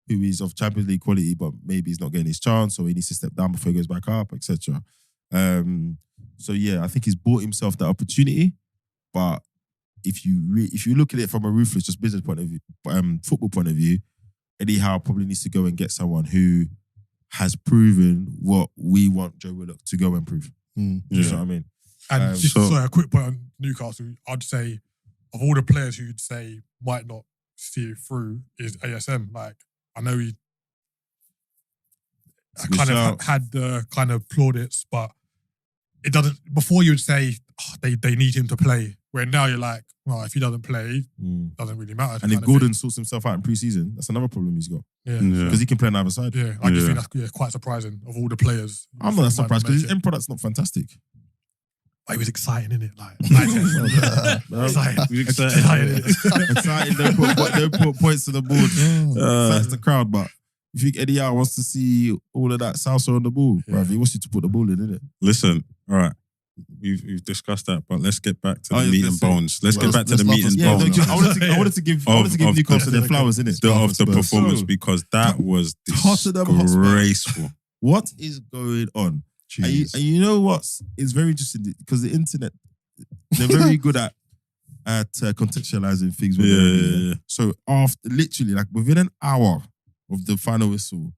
A: who is of Champions League quality, but maybe he's not getting his chance or he needs to step down before he goes back up, etc. So yeah, I think he's bought himself that opportunity. But if you look at it from a ruthless, just business point of view, football point of view, Eddie Howe probably needs to go and get someone who has proven what we want Joe Willock to go and prove. You know what I mean?
D: And just a quick point on Newcastle, I'd say of all the players who'd say might not see it through is ASM. Like, I know he kind of had the kind of plaudits, but it doesn't. Before you would say they need him to play Where now you're like, well, if he doesn't play, doesn't really matter.
A: And if Gordon sorts himself out in pre-season, that's another problem he's got.
D: Yeah.
A: Because he can play on either side.
D: Yeah, I just think that's quite surprising of all the players.
A: I'm not that surprised because his end product's not fantastic.
D: But he was exciting, innit? Like,
A: Exciting. Don't put points to the board. That's the crowd, but you think Eddie Howe wants to see all of that salsa on the ball, bruv? He wants you to put the ball in, innit?
B: Listen, all right. We've discussed that, but let's get back to the meat and bones. Let's get back to the meat and bones.
A: I wanted to give Newcastle their flowers, innit?
B: Of the performance, because that was disgraceful.
A: What is going on? And you know what is very interesting, because the internet, they're very good at contextualizing things.
B: Yeah.
A: So after literally like within an hour of the final whistle,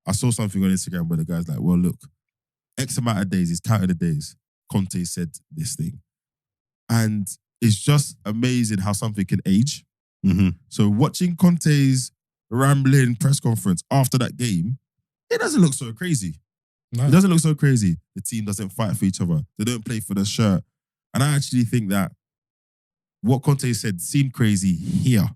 A: I saw something on Instagram where the guy's like, well, look, X amount of days, he's counted the days. Conte said this thing. And it's just amazing how something can age.
B: Mm-hmm.
A: So watching Conte's rambling press conference after that game, it doesn't look so crazy.
D: No.
A: It doesn't look so crazy. The team doesn't fight for each other. They don't play for the shirt. And I actually think that what Conte said seemed crazy here.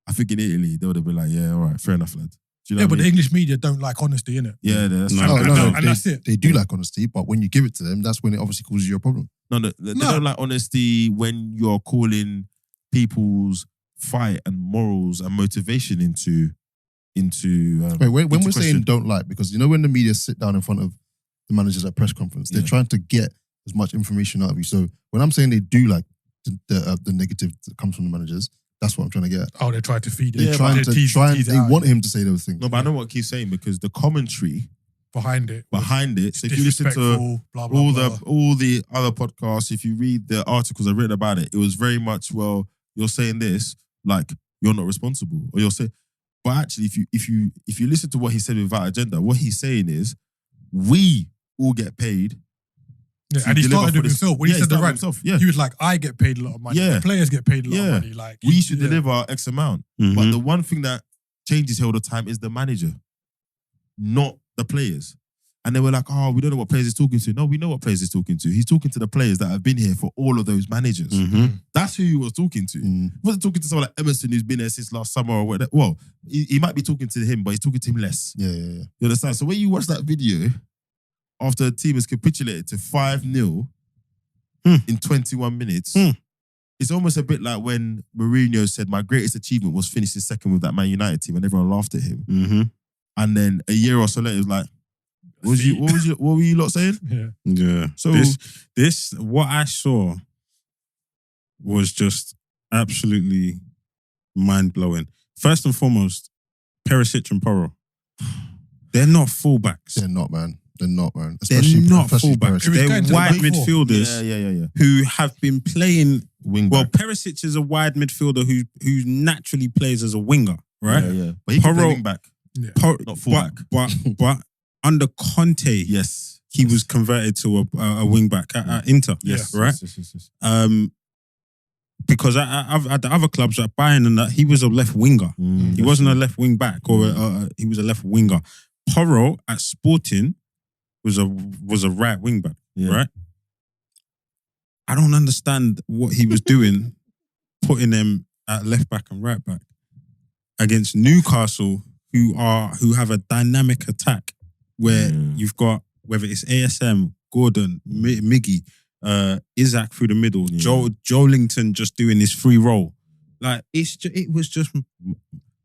A: I think in Italy, they would have been like, yeah, all right, fair enough, lad. Do you know
D: but
A: what I mean?
D: the English media don't like honesty, innit?
A: Yeah, that's
B: No,
A: true.
C: No,
D: and that's it.
C: They do like honesty, but when you give it to them, that's when it obviously causes you a problem.
A: No, they don't like honesty when you're calling people's fight and morals and motivation into
C: Wait, when we're
A: question.
C: saying don't like, because you know when the media sit down in front of the managers at press conference, they're trying to get as much information out of you. So when I'm saying they do like the negative that comes from the managers, that's what I'm trying to get at.
D: Oh, they try to feed it.
C: They're trying to
D: tease
C: they
D: it out.
C: want him to say those things.
A: No, but I know what Keith's saying, because the commentary
D: behind it.
A: So if you listen to
D: blah, blah, blah.
A: all the other podcasts, if you read the articles I've written about it, it was very much, well, you're saying this, like you're not responsible, or you're saying. But actually, if you listen to what he said without agenda, what he's saying is, we all get paid.
D: Yeah, and he started with himself. When he said the rant,
A: yeah.
D: he was like, I get paid a lot of money.
A: Yeah.
D: The players get paid a lot of money. Like
A: we should deliver X amount.
B: Mm-hmm.
A: But the one thing that changes here all the time is the manager, not the players. And they were like, oh, we don't know what players he's talking to. No, we know what players he's talking to. He's talking to the players that have been here for all of those managers.
B: Mm-hmm.
A: That's who he was talking to. He wasn't talking to someone like Emerson who's been there since last summer or whatever. Well, he might be talking to him, but he's talking to him less.
C: Yeah.
A: You understand? So when you watch that video, after the team has capitulated to 5-0 in 21 minutes, it's almost a bit like when Mourinho said, my greatest achievement was finishing second with that Man United team, and everyone laughed at him.
B: Mm-hmm.
A: And then a year or so later, it was like, what were you lot saying?
B: Yeah.
A: So
B: this what I saw was just absolutely mind blowing. First and foremost, Perisic and Porro. They're not fullbacks.
C: They're not, man.
B: They're not fullbacks. They're wide midfielders
A: Yeah.
B: who have been playing
A: Wing
B: well.
A: back.
B: Perisic is a wide midfielder who naturally plays as a winger, right?
A: Yeah. But he can play
B: Porro-
A: wing back, not fullback.
B: But under Conte,
A: Yes.
B: he was converted to a wing back at Inter.
A: Yes.
B: right.
A: Yes.
B: Because at the other clubs at Bayern and that, he was a left winger. He wasn't a left wing back, or he was a left winger. Porro at Sporting was a right wing back, right? I don't understand what he was doing, putting them at left back and right back against Newcastle, who have a dynamic attack where you've got, whether it's ASM, Gordon, Miggy, Isaac through the middle, Joelinton just doing his free roll. Like it was just.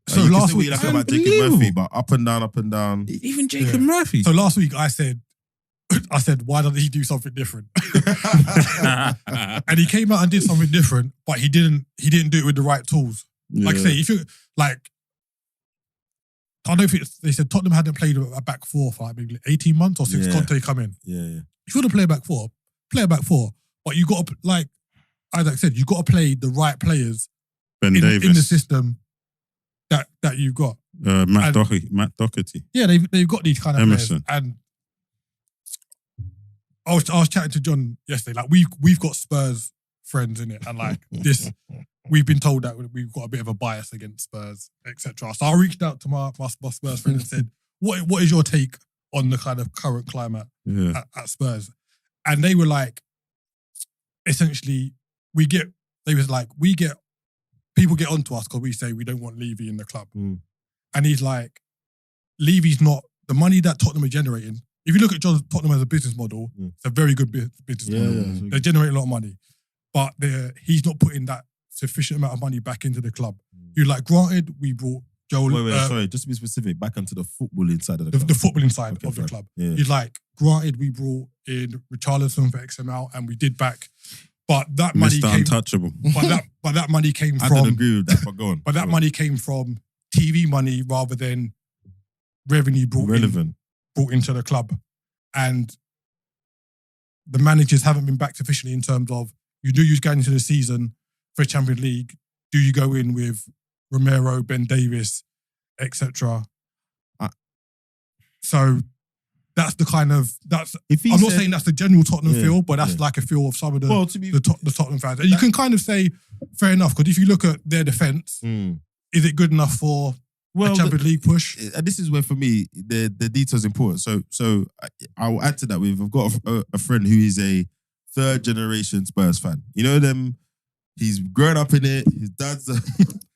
A: So last week, like about Jacob Murphy, but up and down.
B: Even Jacob Murphy.
D: So last week I said, why doesn't he do something different? And he came out and did something different, but he didn't do it with the right tools. Like I say, if you like, I don't think they said Tottenham hadn't played a back four for like maybe 18 months or since Conte come in.
A: Yeah.
D: If you want to play a back four, but you got to, like Isaac said, you got to play the right players
B: Ben Davis
D: in the system that you've got.
B: Matt Doherty.
D: Yeah, they've got these kind of
B: Emerson.
D: players. And I was chatting to John yesterday. Like we've got Spurs friends in it, and like this, we've been told that we've got a bit of a bias against Spurs, etc. So I reached out to my Spurs friend and said, "What is your take on the kind of current climate at Spurs?" And they were like, essentially, we get they was like, people get onto us because we say we don't want Levy in the club.
A: Mm.
D: And he's like, Levy's not, the money that Tottenham are generating, if you look at Tottenham as a business model, it's a very good business model.
A: Yeah.
D: They're generating a lot of money. But he's not putting that sufficient amount of money back into the club. You're like, granted, we brought Joel...
A: Wait, sorry, just to be specific, back onto the footballing side of the club.
D: The footballing side of the
A: fine.
D: club.
A: Yeah.
D: He's like, granted, we brought in Richarlison for X amount and we did back, but that money
B: Mr.
D: came...
B: Untouchable.
D: But that money came
A: I
D: from...
A: don't agree with that, but go on.
D: But that money came from TV money rather than revenue brought into the club. And the managers haven't been back sufficiently in terms of, you knew you was going into the season for Champions League. Do you go in with Romero, Ben Davis, etc.? So that's the kind of, I'm not saying that's the general Tottenham feel, but that's like a feel of some of the Tottenham fans. And you can kind of say, fair enough, because if you look at their defence, is it good enough for a Champions League push?
A: This is where, for me, the detail is important. So I'll add to that. I've got a friend who is a third generation Spurs fan. You know them. He's grown up in it. His dad's a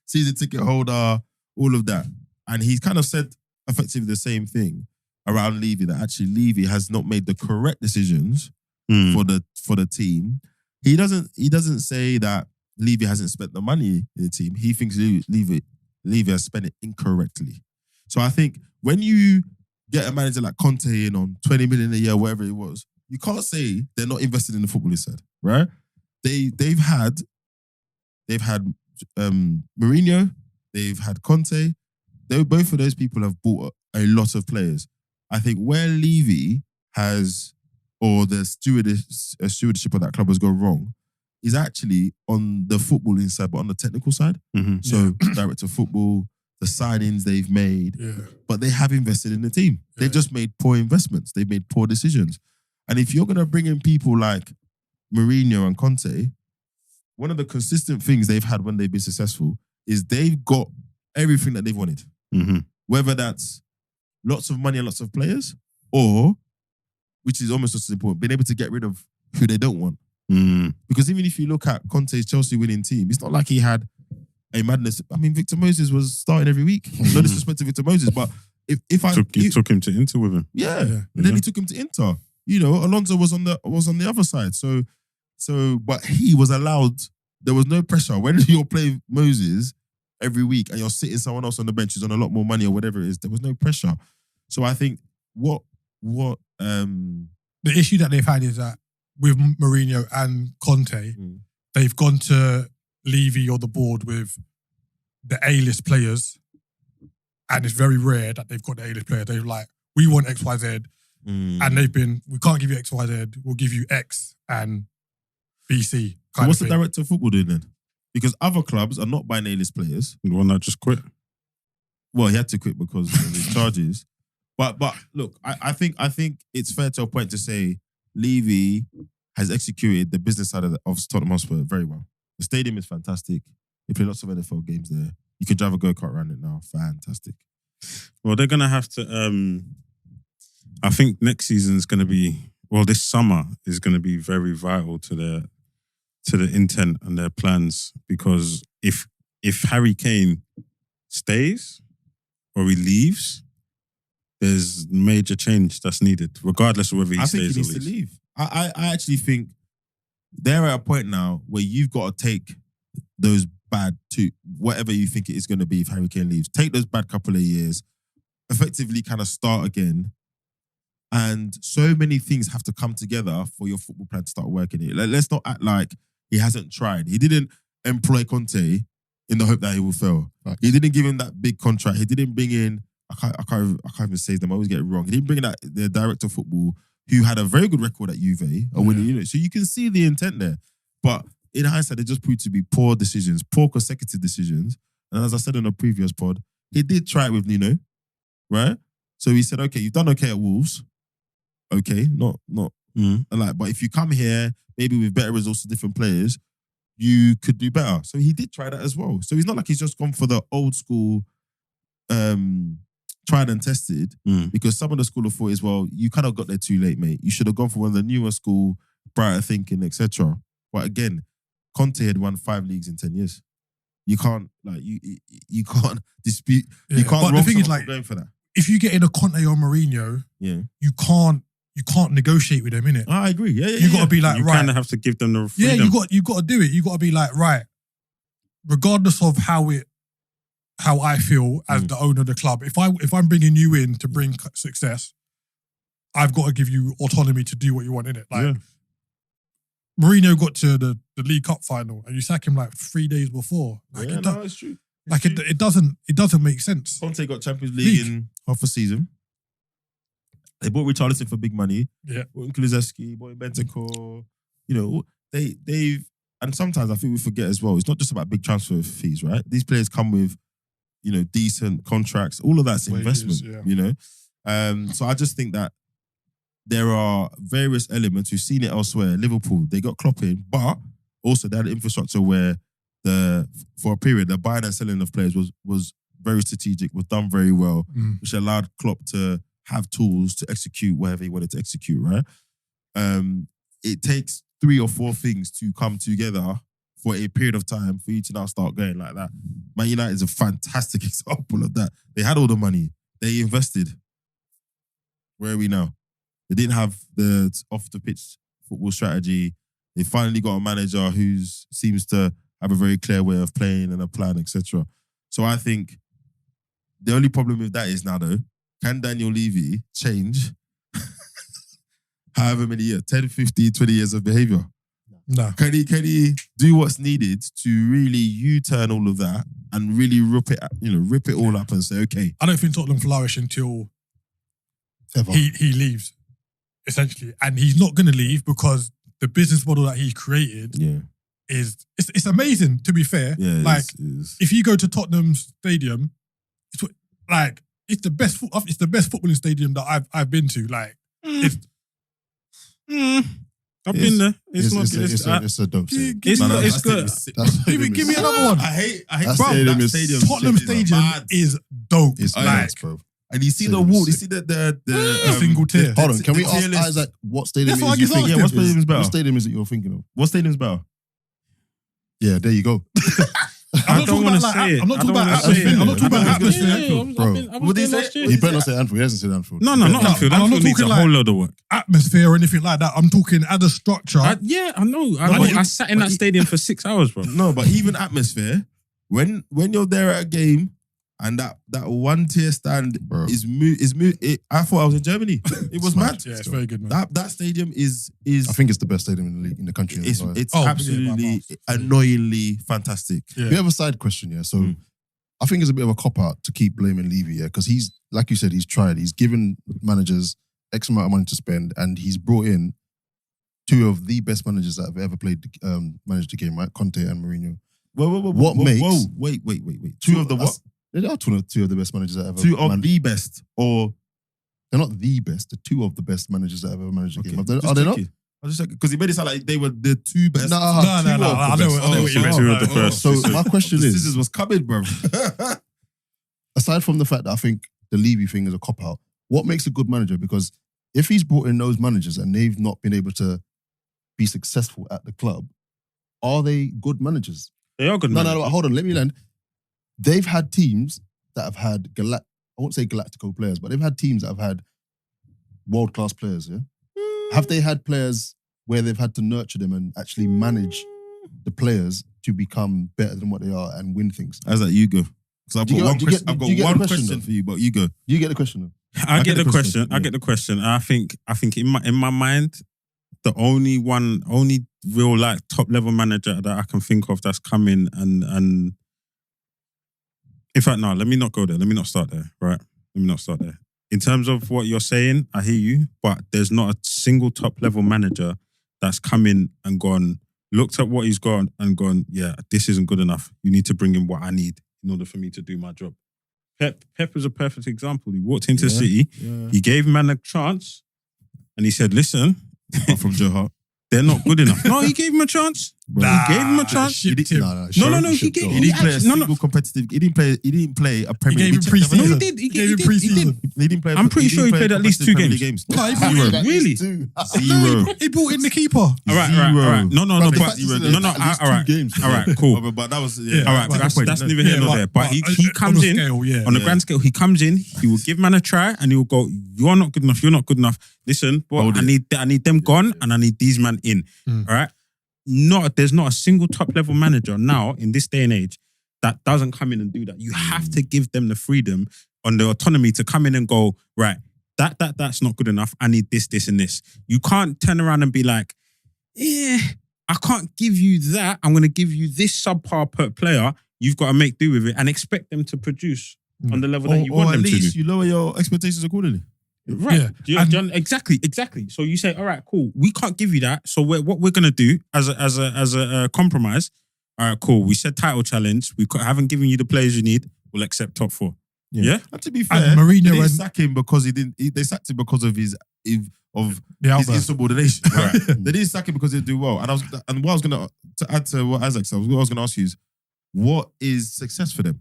A: season ticket holder. All of that, and he's kind of said effectively the same thing around Levy, that actually Levy has not made the correct decisions for the team. He doesn't say that Levy hasn't spent the money in the team. He thinks Levy has spent it incorrectly. So I think when you get a manager like Conte in on 20 million a year, whatever it was, you can't say they're not invested in the footballing side, right? They've had Mourinho, they've had Conte. Both of those people have bought a lot of players. I think where Levy has, or the stewardship of that club has gone wrong, is actually on the footballing side, but on the technical side.
B: Mm-hmm.
A: So director of football, the signings they've made, but they have invested in the team. They've just made poor investments. They've made poor decisions. And if you're going to bring in people like Mourinho and Conte, one of the consistent things they've had when they've been successful is they've got everything that they've wanted.
B: Mm-hmm.
A: Whether that's lots of money and lots of players, or, which is almost just as important, being able to get rid of who they don't want. Because even if you look at Conte's Chelsea winning team, it's not like he had a madness. I mean, Victor Moses was starting every week. No disrespect to Victor Moses, but if I
B: took him to Inter with him,
A: and then he took him to Inter. You know, Alonso was on the other side. So, but he was allowed. There was no pressure when you're playing Moses every week and you're sitting someone else on the bench who's on a lot more money or whatever it is. There was no pressure. So I think what
D: the issue that they've had is that with Mourinho and Conte, they've gone to Levy or the board with the A-list players, and it's very rare that they've got the A-list players. They're like, we want X, Y, Z, and they've been, we can't give you X, Y, Z. We'll give you X and BC.
A: So what's the director of football doing then? Because other clubs are not buying A-list players.
B: the one that just quit.
A: Well, he had to quit because of his charges. But look, I think it's fair to a point to say Levy has executed the business side of Tottenham Hotspur very well. The stadium is fantastic. They play lots of NFL games there. You can drive a go-kart around it now. Fantastic.
B: Well, they're going to have to... I think next season is going to be... Well, this summer is going to be very vital to the intent and their plans, because if Harry Kane stays or he leaves, there's major change that's needed, regardless of whether he stays or leaves.
A: I think he needs to leave. I actually think they're at a point now where you've got to take those bad whatever you think it is going to be if Harry Kane leaves. Take those bad couple of years, effectively kind of start again. And so many things have to come together for your football plan to start working. Let's not act like he hasn't tried. He didn't employ Conte in the hope that he will fail. Right. He didn't give him that big contract. He didn't bring in, I can't even say his name, I always get it wrong. He didn't bring in the director of football who had a very good record at Juve, winning unit. So you can see the intent there. But in hindsight, they just proved to be poor decisions, poor consecutive decisions. And as I said in a previous pod, he did try it with Nuno, right? So he said, okay, you've done okay at Wolves. Okay, not like, but if you come here, maybe with better resources, different players, you could do better. So he did try that as well. So he's not like he's just gone for the old school, tried and tested, because some of the school of thought is, well, you kind of got there too late, mate. You should have gone for one of the newer school, brighter thinking, etc. But again, Conte had won 5 leagues in 10 years. You can't you can't dispute.
D: Yeah,
A: You can't.
D: but the
A: wrong
D: thing is,
A: someone
D: like,
A: for going for that.
D: if you get in a Conte or Mourinho,
A: Yeah,
D: you can't negotiate with them, innit?
A: I agree. Yeah,
D: You got to be like,
B: You
D: right.
B: kind of have to give them the
D: Yeah,
B: freedom.
D: you got to do it. You got to be like, right. Regardless of how I feel as the owner of the club, if I'm bringing you in to bring success, I've got to give you autonomy to do what you want in it. Like
A: Yeah.
D: Mourinho got to the League Cup final and you sack him like 3 days before. Like,
A: yeah,
D: it,
A: no, it's true.
D: like it doesn't make sense.
A: Conte got Champions League in half a season. They bought Richarlison for big money.
D: Yeah.
A: Bought in Kulusevski, bought in Bentancur. You know, they've and sometimes I think we forget as well. It's not just about big transfer fees, right? These players come with, you know, decent contracts. All of that's
D: Wages,
A: investment.
D: yeah.
A: You know, so I just think that there are various elements. We've seen it elsewhere. Liverpool, they got Klopp in, but also they had an infrastructure where for a period the buying and selling of players was very strategic, was done very well, which allowed Klopp to have tools to execute whatever he wanted to execute. Right? It takes 3 or 4 things to come together for a period of time for you to now start going like that. Man United is a fantastic example of that. They had all the money, they invested. Where are we now? They didn't have the off the pitch football strategy. They finally got a manager who seems to have a very clear way of playing and a plan, etc. So I think the only problem with that is now though, can Daniel Levy change however many years, 10, 15, 20 years of behaviour?
D: No.
A: Can he do what's needed to really U-turn all of that and really rip it all up and say, okay.
D: I don't think Tottenham flourish until
C: Ever.
D: he leaves, essentially. And he's not going to leave because the business model that he created
A: Yeah.
D: it's amazing, to be fair.
A: Yeah.
D: Like, if you go to Tottenham Stadium, it's the best footballing stadium that I've been to. Like,
B: I've been there.
C: It's a dope stadium.
B: It's good.
D: Give me another one.
A: I hate
C: That
A: bro,
C: stadium
A: that
C: is-
A: stadium.
D: Tottenham Stadium is dope.
C: It's
D: like,
C: nice, bro.
A: And you see the
C: Stadium is
A: wall, you
C: sick.
A: see the
D: Single tier.
C: Hold on, can we
A: the
C: ask
A: tier list.
C: Isaac what stadium
D: That's what I
C: is you
D: just
C: think?
D: asked
A: Yeah, what stadium is better?
C: What stadium is it you're thinking of?
A: What stadium's better?
C: Yeah, there you go.
B: I don't want to say it.
D: I'm not talking about
B: I don't wanna say
D: atmosphere.
B: it.
D: I'm not talking about
C: I don't
D: atmosphere.
C: think Bro.
B: I was
A: What did he
B: there
A: say?
B: last year.
C: He better not say Anfield. He hasn't said Anfield.
B: No, not
D: No,
B: Anfield.
D: I'm not
B: Anfield needs a
D: talking
B: whole
D: like-
B: load of work.
D: Atmosphere or anything like that. I'm talking as a structure.
B: Yeah, I know.
A: but
B: I sat in that stadium for 6 hours, bro.
A: No, but even atmosphere, when you're there at a game and that 1 tier stand
C: Bro.
A: is I thought I was in Germany. It was mad.
D: Yeah, it's very good, man.
A: That stadium is
C: I think it's the best stadium in the league, in the country.
A: it's
D: Oh,
A: absolutely
D: yeah,
A: annoyingly fantastic.
D: Yeah.
C: We have a side question, yeah. So I think it's a bit of a cop out to keep blaming Levy, yeah, because he's, like you said, he's tried. He's given managers X amount of money to spend, and he's brought in 2 of the best managers that have ever played, managed the game, right? Conte and Mourinho.
A: Whoa,
C: makes-
A: wait. 2 of the what?
C: They are 2 of the best managers that ever.
A: 2 of the best, or
C: They're not the best. They're 2 of the best managers that ever managed the game. Are
A: just
C: they not?
A: checking. I was just because he made it sound like they were the 2 best.
C: No,
D: No. I know what you meant.
B: 2 of the first.
C: So my question
A: The
C: is,
A: scissors was coming, bro.
C: aside from the fact that I think the Levy thing is a cop out, what makes a good manager? Because if he's brought in those managers and they've not been able to be successful at the club, are they good managers?
B: They are good.
C: No,
B: managers.
C: hold on, let me land. They've had teams that have had I won't say galactical players, but they've had teams that have had world-class players, yeah? Have they had players where they've had to nurture them and actually manage the players to become better than what they are and win things?
A: How's that? You go. Because I've
C: Do you
A: got
C: get-
A: one question. I've
C: do you
A: got
C: get the
A: one
C: question,
A: question
C: though?
A: for you, but you go.
C: You get the question, though?
B: I get the question.
C: yeah.
B: I get the question. And I think in my mind, the only real like top level manager that I can think of that's coming and in fact, no, let me not go there. Let me not start there. Right. Let me not start there. In terms of what you're saying, I hear you, but there's not a single top level manager that's come in and gone, looked at what he's got and gone, yeah, this isn't good enough. You need to bring in what I need in order for me to do my job. Pep is a perfect example. He walked into City, he gave man a chance, and he said, listen,
A: Apart from Joe Hart.
B: they're not good enough. No, he gave him a chance.
A: Bro.
B: He gave him a chance.
D: Shipped him.
C: No,
B: He gave.
A: He didn't play a
B: actually- no,
A: single competitive. He didn't play a
D: He
A: Premier
D: gave
A: League.
D: him pre-season.
B: No, he did. He
D: gave him
B: did.
D: pre-season.
A: He didn't play.
B: I'm pretty sure he
A: didn't play
B: played at least
A: competitive
B: 2
A: Premier
B: games.
A: League
D: No, he
A: Zero.
D: brought,
B: Really?
A: Zero.
D: he brought in the keeper.
B: All right.
A: Zero.
B: No,
C: But the
B: but
C: fact is
B: no,
C: that
B: no.
C: at least
B: All right,
C: 2 games.
B: all right, cool.
A: But that was
D: Yeah.
B: All right,
A: but
B: but that's neither here nor there. But he
D: on
B: comes
D: the
B: in
D: scale, yeah.
B: on the
A: Yeah.
B: grand scale. He comes in. He will give man a try, and he will go. You're not good enough. You're not good enough. Listen, boy,
A: Hold
B: I
A: it.
B: need them gone, and I need these man in.
D: Mm.
B: All right. There's not a single top level manager now in this day and age that doesn't come in and do that. You have to give them the freedom on the autonomy to come in and go, right, that's not good enough. I need this, this, and this. You can't turn around and be like, I can't give you that. I'm going to give you this subpar per player. You've got to make do with it and expect them to produce on the level that you want
A: or
B: them
A: at
B: to
A: least
B: do.
A: you lower your expectations accordingly.
B: Right.
D: Yeah.
B: Do you- exactly. So you say, all right, cool. We can't give you that. So what we're gonna do as a compromise, all right, cool. We said title challenge. We haven't given you the players you need. We'll accept top 4. Yeah.
A: And to be fair,
D: And Mourinho
A: they didn't
D: and-
A: sack him because he didn't. They sacked him because of his
D: The
A: his
D: outburst.
A: insubordination.
B: Right.
A: They didn't sack him because he didn't do well. And what I was gonna to add to what Isaac said, what I was gonna ask you is, what is success for them?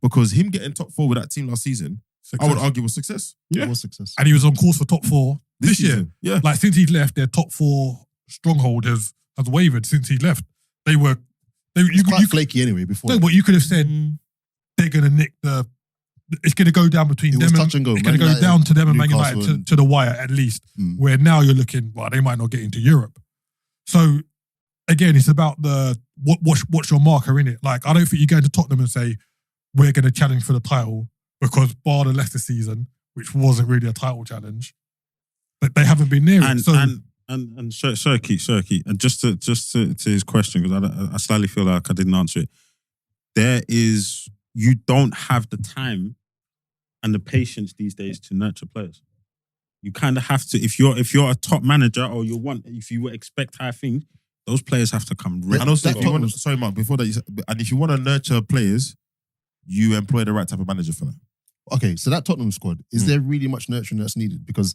A: Because him getting top 4 with that team last season, I would argue was success.
C: Yeah. What success?
D: And he was on course for top 4 this year.
A: season. Yeah.
D: Like since he's left, their top 4 stronghold has wavered since he left. You
C: Quite
D: could
C: flaky anyway before.
D: no, but you could have said they're gonna nick the. It's gonna go down between
C: It
D: them.
C: was
D: And,
C: touch and go.
D: it's
C: Man
D: gonna go
C: United,
D: down to them and Man
C: Newcastle
D: United
C: and-
D: to the wire at least.
C: Mm.
D: Where now you're looking, well, they might not get into Europe. So again, it's about what's your marker in it. Like I don't think you go into Tottenham and say we're going to challenge for the title because bar the Leicester season, which wasn't really a title challenge, but they haven't been near
B: And
D: it. So
B: sorry, Keith, and just to his question, because I slightly feel like I didn't answer it. You don't have the time and the patience these days to nurture players. You kind of have to, if you're a top manager or if you expect high things, those players have to come ready.
A: And also,
C: That
A: if you want,
C: Tottenham-
A: sorry, Mark, before that, and if you want to nurture players, you employ the right type of manager for that.
C: Okay, so that Tottenham squad, is there really much nurturing that's needed? Because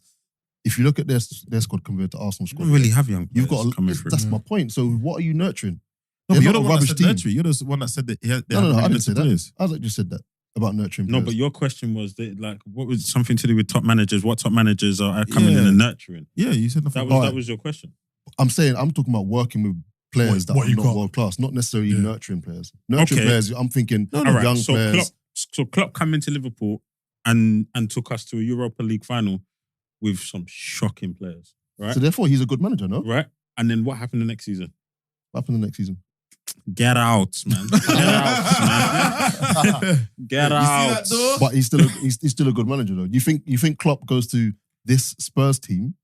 C: if you look at their squad compared to Arsenal
B: You
C: squad,
B: don't really have young players
C: you've got
B: coming through.
C: that's my point. So what are you nurturing?
A: No,
C: They're
A: but you're
C: not
A: the
C: a
A: one that
C: rubbish
A: said
C: team.
A: nurturing. You're the one that said that they
C: No,
A: haven't
C: I
A: really
C: didn't say
A: nurtured
C: that.
A: players.
C: Isaac just said that about nurturing
B: No,
C: players.
B: but your question was that, like, what was something to do with top managers? What top managers are coming in
A: Yeah.
B: and nurturing?
A: Yeah, you said nothing.
B: That was your question.
C: I'm talking about working with players
D: What
C: that
D: you
C: are
D: got.
C: not world class, not necessarily
D: Yeah.
C: nurturing players. Nurturing
B: Okay.
C: players, I'm thinking
B: All right,
C: young
B: so
C: players.
B: Klopp come into Liverpool and took us to a Europa League final with some shocking players, right?
C: So therefore, he's a good manager, no?
B: Right? And then what happened the next season?
C: What happened the next season?
B: Get out, man. Get out, man. Get out.
C: But he's still a good manager, though. You think Klopp goes to this Spurs team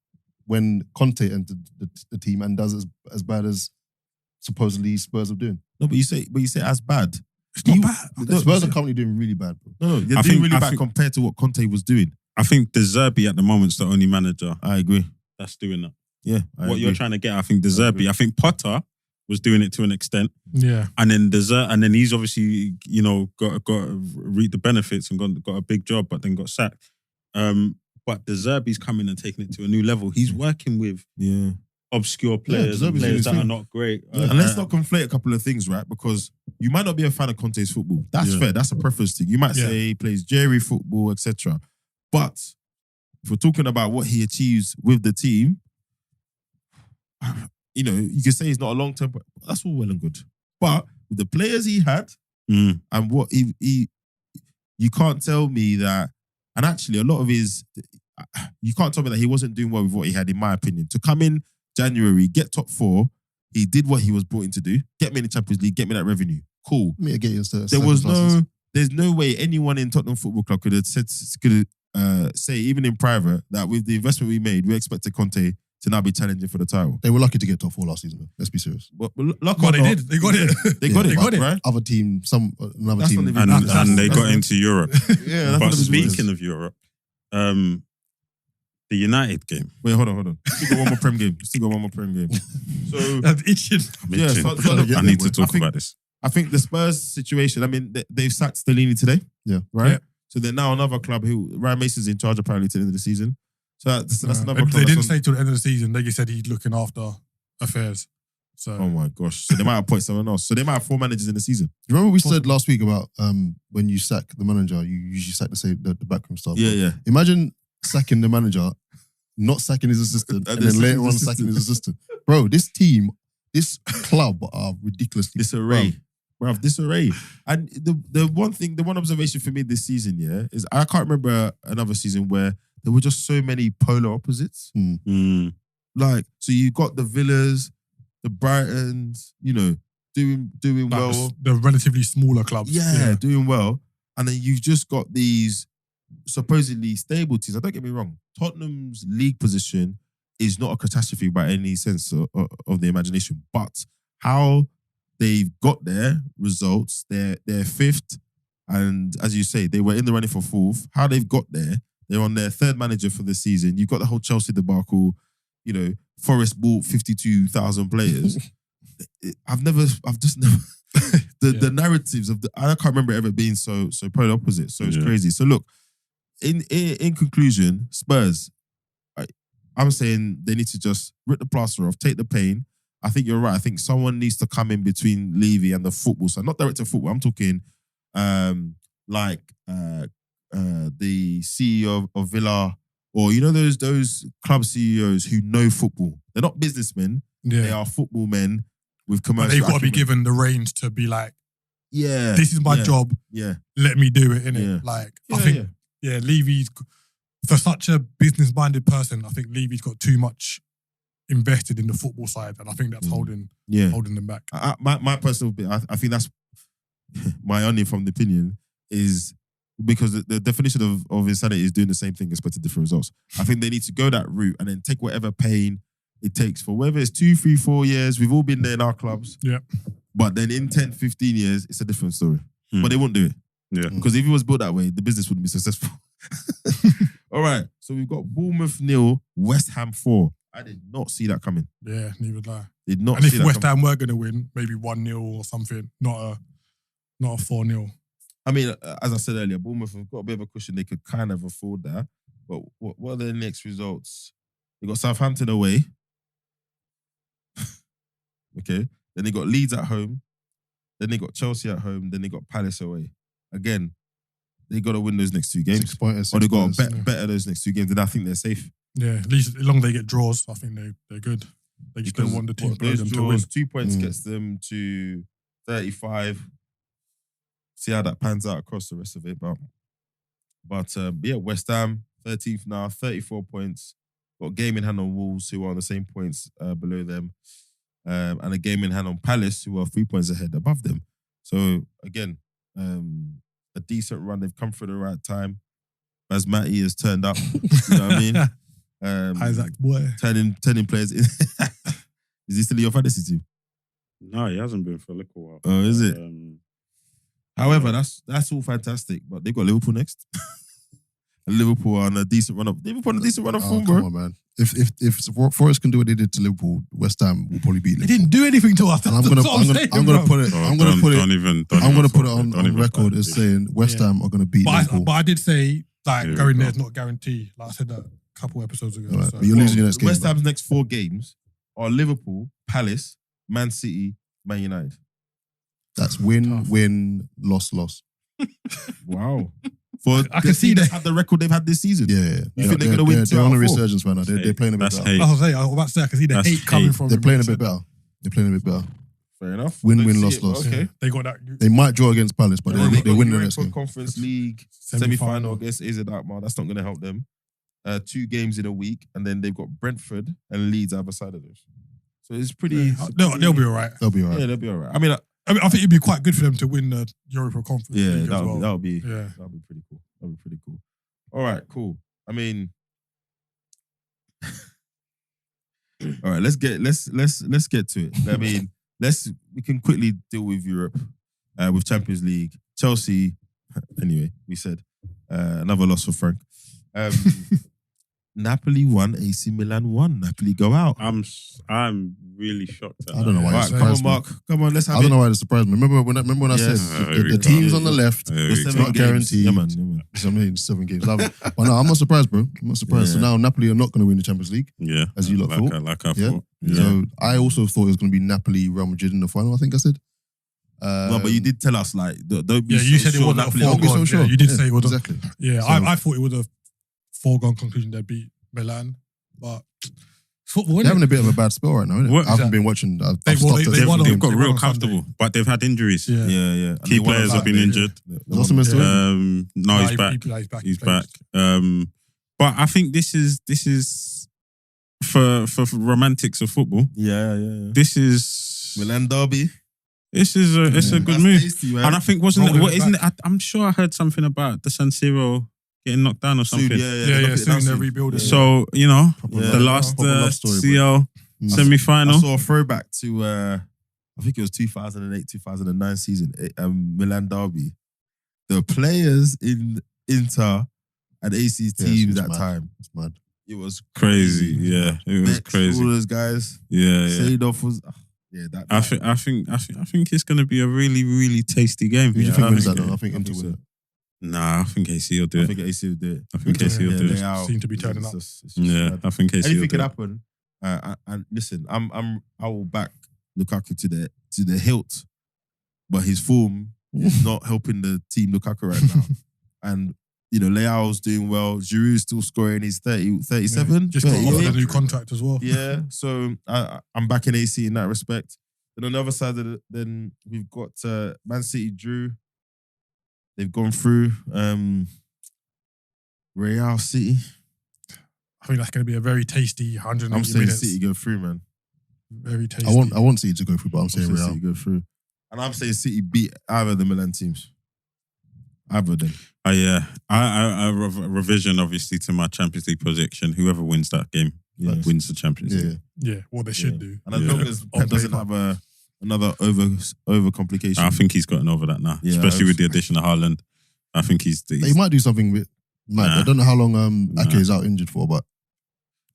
C: when Conte entered the team and does as bad as supposedly Spurs are doing?
A: No, but you say as bad.
D: it's not bad.
C: The Spurs are currently doing really bad, bro.
A: No, they're
B: I
A: doing
B: think-
A: really
B: I
A: bad
B: think-
A: compared to what Conte was doing.
B: I think De Zerbi at the moment's the only manager
A: I agree.
B: that's doing that.
A: Yeah,
B: What you're trying to get, I think De Zerbi. I think Potter was doing it to an extent.
D: Yeah.
B: And then he's obviously, got reaped the benefits and got a big job, but then got sacked. But De Zerbi's coming and taking it to a new level. He's working with
A: Yeah.
B: obscure players,
C: De
B: and
C: Zerbi's doing
B: players
C: his
B: that are
C: thing.
B: not great.
A: And let's not conflate a couple of things, right? Because you might not be a fan of Conte's football. That's
B: Yeah.
A: fair. That's a preference thing. You might
D: Yeah.
A: say he plays Jerry football, etc. But if we're talking about what he achieves with the team, you can say he's not a long-term, but that's all well and good. But with the players he had
B: Mm.
A: and what he you can't tell me that, and actually a lot of you can't tell me that he wasn't doing well with what he had, in my opinion. To come in January, get top 4, he did what he was brought in to do. Get me in the Champions League, get me that revenue. Cool.
C: Mitigate your
A: There's no way anyone in Tottenham Football Club could say, even in private, that with the investment we made, we expected Conte to now be challenging for the title.
C: They were lucky to get top 4 last season, though. Let's be serious.
A: But luck
D: But
A: or
D: they
A: not,
D: did. They got it.
A: They got
C: Yeah,
A: it.
D: they got it.
A: Right?
C: Other team, another
A: That's
C: team.
A: not even-
B: And,
A: That's-
B: and they
A: that's-
B: got into Europe.
A: Yeah, that's
B: But
A: one of his
B: speaking
A: reasons.
B: of Europe, the United game.
A: Wait, hold on. Still got one more Prem game. So
D: That's itching.
B: I'm
A: Yeah,
B: itching.
A: so-
B: I need to talk
A: I think-
B: about this.
A: I think the Spurs situation, I mean, they've sacked Stellini today.
C: Yeah.
A: Right?
D: Yeah.
A: So they're now another club Ryan Mason's in charge apparently to the end of the season. So that's another club.
D: They didn't
A: that's on-
D: say till the end of the season. They just said he's looking after affairs. So
A: Oh my gosh. So they might appoint someone else. So they might have 4 managers in the season.
C: Do you remember what we said last week about when you sack the manager, you usually sack the backroom staff?
A: Yeah.
C: Imagine sacking the manager, not sacking his assistant, and then later on sacking his assistant. Bro, this team, this club are ridiculously
A: Disarray. Bruv, disarray. And the one observation for me this season, yeah, is I can't remember another season where there were just so many polar opposites. Like, so you got the Villas, the Brightons, you know, doing
D: like
A: well.
D: the relatively smaller clubs.
A: Yeah, doing well. And then you've just got these supposedly stable teams. Now, don't get me wrong. Tottenham's league position is not a catastrophe by any sense of the imagination. But how they've got their results, they're fifth. And as you say, they were in the running for fourth. How they've got there, they're on their third manager for the season. You've got the whole Chelsea debacle. You know, Forrest bought 52,000 players. I've just never the narratives of I can't remember ever being so polar opposite. So it's crazy. So look, in conclusion, Spurs, I'm saying they need to just rip the plaster off, take the pain. I think you're right. I think someone needs to come in between Levy and the football side. Not director of football. I'm talking the CEO of Villa, or you know those club CEOs who know football. They're not businessmen.
D: Yeah.
A: They are football men with commercial.
D: But they've got to be
A: acumen.
D: given the reins to be like,
A: Yeah,
D: this is my job.
A: Yeah,
D: Let me do it, innit?
A: Yeah.
D: Like, I think, Levy's, for such a business-minded person, I think Levy's got too much invested in the football side, and I think that's holding them back.
A: My personal opinion, I think that's my only from the opinion is because the definition of insanity is doing the same thing, expecting different results. I think they need to go that route and then take whatever pain it takes for whether it's 2, 3, 4 years. We've all been there in our clubs.
D: Yeah.
A: But then in 10, 15 years, it's a different story. But they won't do it.
B: Yeah.
A: Because if it was built that way, the business wouldn't be successful. All right. So we've got Bournemouth 0, West Ham 4. I did not see that coming.
D: Yeah, neither did I.
A: Did not
D: And
A: see
D: if
A: that
D: West
A: coming.
D: Ham were going to win, maybe 1-0 or something, not a 4-0.
A: I mean, as I said earlier, Bournemouth have got a bit of a cushion. They could kind of afford that. But what are the next results? They got Southampton away. Okay. Then they got Leeds at home. Then they got Chelsea at home. Then they got Palace away. Again, they got to win those next 2 games.
C: 6 pointers.
A: Or they got to better those next 2 games. Then I think they're safe.
D: Yeah, at least as long as they get draws, I think they're good. They just don't want the team below them to win.
A: 2 points gets them to 35. See how that pans out across the rest of it. But West Ham, 13th now, 34 points. Got a game in hand on Wolves, who are on the same points below them. And a game in hand on Palace, who are 3 points ahead above them. So, again, a decent run. They've come through the right time. Basmati has turned up. You know what I mean?
D: Isaac, boy.
A: Turning players in. Is he still in your fantasy team?
B: No, he hasn't been for a little while.
A: Oh, is it? However, that's all fantastic. But they've got Liverpool next. And Liverpool are on a decent run up. Liverpool on a decent run up form, bro.
C: Come on, man. If Forrest can do what they did to Liverpool, West Ham will probably beat
D: They
C: Liverpool.
D: didn't do anything to us.
C: And I'm gonna put it. I'm gonna put it on record as saying West Ham are gonna beat Liverpool.
D: But I did say like
B: Yeah,
D: going
B: bro.
D: there is not guaranteed. Like I said that a couple episodes ago.
C: Right,
D: So.
C: but you're losing your next game.
A: West
C: bro.
A: Ham's next 4 games are Liverpool, Palace, Man City, Man United.
C: That's win,
D: Tough.
C: win, loss.
A: Wow. For
D: I can see
A: they
D: that.
A: had the record they've had this season.
C: Yeah.
A: You think they're gonna win 2
C: They're
A: out
C: on a
A: of 4?
C: resurgence right now. They're playing a bit
B: That's
C: better.
B: hate.
D: I was about to say I can see the
B: That's
D: hate coming
B: hate.
D: from
C: They're
D: him.
C: playing a bit better. They're playing a bit better.
A: Fair enough.
C: Win,
A: Don't
C: win,
A: see
C: loss,
A: it,
C: loss.
A: Okay.
D: They got that.
C: They might draw against Palace, but
A: Then
C: they
A: got
C: win the next
A: Europa
C: game.
A: Conference League
D: Semi-final.
A: semi-final against AZ Alkmaar. That's not going to help them. 2 games in a week, and then they've got Brentford and Leeds either side of those. So it's pretty.
D: They'll be all right.
C: They'll be all right.
A: Yeah, they'll be all right. I mean,
D: I think it'd be quite good for them to win the Europa Conference
A: yeah,
D: League as
A: that'll
D: well.
A: be
D: Yeah.
A: that'll be pretty cool. That'll be pretty cool. All right, cool. I mean, all right. Let's get to it. I mean, we can quickly deal with Europe, with Champions League, Chelsea. Anyway, we said another loss for Frank. Napoli 1, AC Milan 1. Napoli go out.
B: I'm really shocked at
C: I don't know why.
A: Right,
C: It's
A: come on,
C: surprised
A: Mark. Come on, let's have
C: I don't
A: it.
C: know why it surprised me. Remember when I
A: Yes.
C: said the teams on the left,
B: There we
C: it's
B: go.
C: not guaranteed.
A: Yeah, man. Yeah, man.
C: I mean, 7 games. But no, I'm not surprised, bro. I'm not surprised. So
A: Yeah.
C: now Napoli are not going to win the Champions League,
B: Yeah,
C: as you lot thought.
B: like I
C: Yeah.
B: thought. Yeah.
C: So I also thought it was going to be Napoli, Real Madrid in the final. I think I said.
A: No, but you did tell us, like, don't be
D: Yeah, you said it
A: sure
D: wasn't a
A: Napoli
C: Don't be
D: foregone.
C: so sure.
D: Yeah, you did say it was
C: exactly.
D: Yeah,
C: So-
D: I thought it was a foregone conclusion they beat Milan, but it's football,
C: They're
D: innit?
C: having a bit of a bad spell right now, innit?
B: What-
C: I haven't been watching. I've
D: They- well,
C: stopped
D: they
C: at-
D: won on-
B: They've got
D: they
B: real
D: won on
B: comfortable, but they've had injuries.
D: Yeah.
A: Yeah. And
B: Key
A: they won
B: players
A: on
B: have been
A: Saturday.
B: injured.
C: Zosima still in?
B: No, he's back.
D: He's back.
B: He's back. But I think this is for romantics of football.
A: Yeah.
B: This is
A: Milan derby.
B: it's a good
A: That's
B: move.
A: tasty, man.
B: And I think wasn't
D: Rolling
B: it? What
D: it
B: isn't it? I'm sure I heard something about the San Siro getting knocked down or
A: Soon,
B: something.
D: Yeah, soon they're rebuilding.
B: So you know
A: Yeah.
B: the last
C: Proper love story, bro.
B: CL
C: Mm.
A: I
B: semi-final.
A: saw a throwback to I think it was 2008-2009 season, Milan derby. The players in Inter and AC teams
C: it's
A: that
C: mad.
A: time.
C: It's mad.
A: It was
B: Crazy, yeah, it was
A: Bex,
B: crazy.
A: All those guys.
B: Yeah.
A: Seedorf was that.
B: I think it's going to be a really, really tasty game.
C: Who do you
A: Yeah,
C: think
A: I
C: wins
A: think
C: that? Though?
A: so.
C: I think
A: I
C: Inter
A: think
C: win
A: so.
C: it.
B: Nah, I think AC will do
A: I
B: it.
A: think AC will do it.
B: I think AC will do it.
A: Leao
D: Seem to be turning up.
A: it's just
B: Yeah,
A: mad.
B: I think AC will
A: Anything
B: do
A: can
B: it.
A: happen. And listen, I will back Lukaku to the hilt, but his form is not helping the team Lukaku right now. And you know, Leao's doing well. Giroud's still scoring. He's 37.
D: Just got
A: 38.
D: offered a new contract as well.
A: Yeah, so I'm backing AC in that respect. Then on the other side of then we've got Man City drew. They've gone through Real City.
D: I think that's going to be a very tasty 180
A: I'm saying
D: minutes.
A: City go through, man.
D: Very tasty.
C: I want City to go through, but I'm
A: I'm
C: saying
A: saying
C: Real.
A: City go through. And I'm saying City beat either of the Milan teams. Either of them.
B: Yeah, I revision obviously to my Champions League prediction. Whoever wins that game wins the Champions
C: Yeah.
B: League.
D: Yeah, what they should do.
A: And as
B: Yeah.
A: long as
D: On
A: Pep doesn't
D: paper.
A: have another over complication.
B: I think he's gotten over that now,
A: Yeah,
B: especially with the
A: I hope
B: addition of Haaland. I think he's
C: He might do something with mad.
B: Nah.
C: I don't know how long Ake
B: Nah.
C: is out injured for, but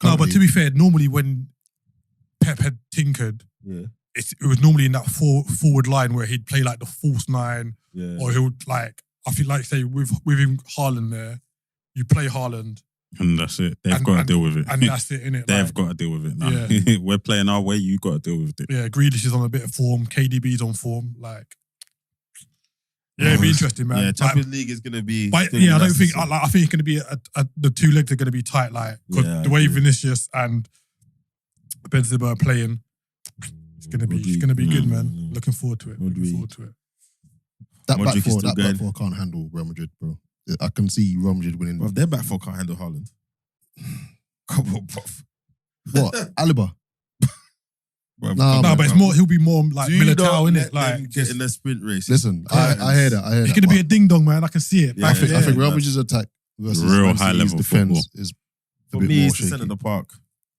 D: No, but to be fair, normally when Pep had tinkered,
A: Yeah.
D: it was normally in that forward line where he'd play like the false nine,
A: Yeah.
D: or he would I feel like say with him Haaland there, you play Haaland
B: and that's it. They've
D: And-
B: got to
D: and-
B: deal with it.
D: and that's it, innit?
B: They've
D: Like,
B: got to deal with it now.
D: Yeah.
B: We're playing our way. You got to deal with it.
D: yeah, Grealish is on a bit of form. KDB's on form. Like, yeah, it'd be interesting, man.
A: Yeah,
D: Like,
A: Champions League is gonna be.
D: but
A: gonna be
D: yeah, I don't
A: nice
D: think.
A: to see.
D: I think it's going to be the two legs are going to be tight. Like 'cause
A: Yeah,
D: the way
A: I agree.
D: Vinicius and Benzema are playing, it's going to be good, man.
A: Mm.
D: Looking forward to it.
A: Rodri.
D: Looking forward to it.
C: that
A: Modric
C: back
A: is
C: four,
A: still
C: that back
A: going.
C: four can't handle Real Madrid, bro. I can see Real Madrid winning.
A: Bruv, their back four can't handle Haaland. Come on, bruv.
C: What? Aliba?
A: Bruv,
C: Nah,
A: come
D: No,
A: on,
D: but it's
A: bruv.
D: more. He'll be more like
A: Do
D: Militao,
A: not
D: innit?
A: let them
D: Like,
A: get
D: just,
A: in the sprint race.
C: Listen, I hear that. I hear
D: it's
C: that.
D: going to be a
C: but
D: ding dong, man. I can see it.
A: Yeah,
C: I think
A: yeah,
C: Real
A: man.
C: Madrid's attack versus
B: Real
C: Man City's
B: high-level
C: defense
B: football.
C: is a
A: For
C: bit
A: me,
C: more
A: it's the
C: shaky.
A: centre of the park.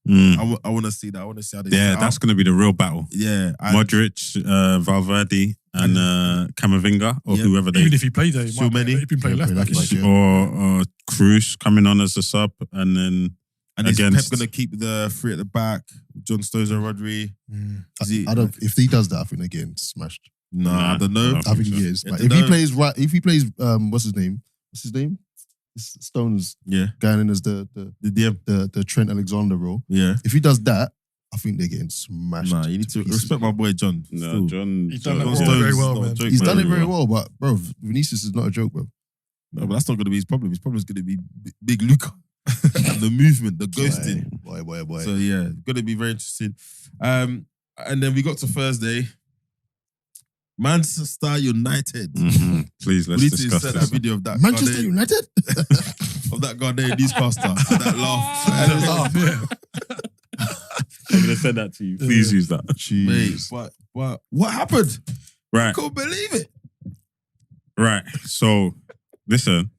B: Mm.
A: I want to see that. I want to see how they
B: Yeah,
A: set
B: that's
A: out.
B: going to be the real battle.
A: Yeah.
B: Modric, Valverde, and Camavinga, or
A: Yeah.
B: whoever they
D: Even if he plays there, he
A: So
D: might
A: many.
D: He's been playing
C: Yeah,
D: left
C: play
D: back.
C: left
D: isn't
C: back,
D: he?
C: yeah.
B: or Cruz coming on as a sub, and then
A: And is Pep
B: against-
A: going to keep the three at the back? John Stones and Rodri? Is he-
C: I don't. If he does that, I think they're getting smashed.
A: Nah, I don't know.
B: I
C: I think he is.
A: Yeah,
C: Like,
A: they
C: if he
A: don't-
C: plays right, if he plays, what's his name? It's Stones
A: Yeah.
C: going in as the
A: The DM.
C: Trent Alexander role.
A: Yeah.
C: If he does that, I think they're getting smashed.
A: Nah, you need to
C: pieces.
A: respect my boy John.
B: no,
A: Still.
B: John.
D: He's done
B: John
D: that
B: Stones
D: very
B: is
D: well,
B: not a
D: man.
B: joke,
C: He's done it very well, but bro, Vinicius is not a joke, bro.
A: No, but that's not going to be his problem. His problem is going to be Big Luca and the movement, the ghosting.
C: Boy.
A: So yeah, going to be very interesting. And then we got to Thursday. Manchester United.
B: Mhm. Please,
A: We
B: let's
A: need to
B: discuss
A: insert
B: this.
A: that video of that
C: Manchester
A: Ghanaian-
C: United.
A: of that Ghanaian newscaster. That laugh.
D: Laugh, yeah.
B: I'm going to send that to you. Please use that.
A: Mate, but what happened? I
B: Right,
A: couldn't believe it.
B: right. So, listen,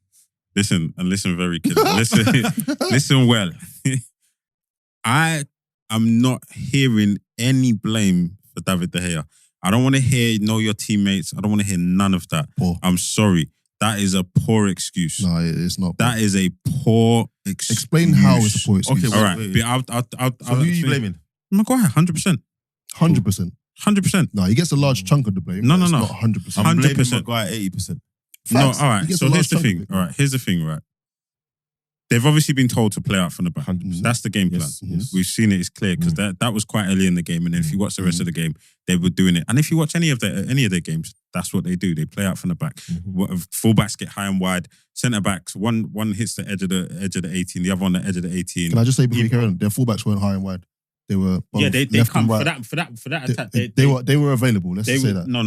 B: and listen very carefully. Listen well. I am not hearing any blame for David De Gea. I don't want to hear know your teammates. I don't want to hear none of that.
C: Poor.
B: I'm sorry. That is a poor excuse.
C: No, it's not.
B: That is a poor
C: Explain how it's a poor excuse.
A: Okay,
B: All right.
A: wait.
B: I'll
A: So who are you blaming?
B: Maguire, 100%.
C: 100%.
B: 100%.
C: No, he gets a large chunk of the blame.
B: No,
C: but
B: no,
C: it's
B: no.
C: not 100%.
A: I'm blaming
B: 100%.
A: Maguire 80%.
B: No,
C: Facts.
B: all
C: He
B: right.
C: gets
B: So
C: a
B: here's
C: large
B: the
C: chunk of
B: thing.
C: it.
B: All right. Here's the thing, right? They've obviously been told to play out from the back.
C: 100%.
B: That's the game plan.
A: Yes, yes.
B: We've seen it. It's clear because that was quite early in the game. And then if you watch the rest of the game, they were doing it. And if you watch any of their games, that's what they do. They play out from the back. Fullbacks get high and wide. Centre backs, one hits the edge of the 18, the other on the edge of the 18.
C: Can I just say before you carry on, their fullbacks weren't high and wide. They were both
B: Yeah, they
C: left
B: come
C: and right.
B: for that attack.
C: They were available. Let's just say that.
B: No.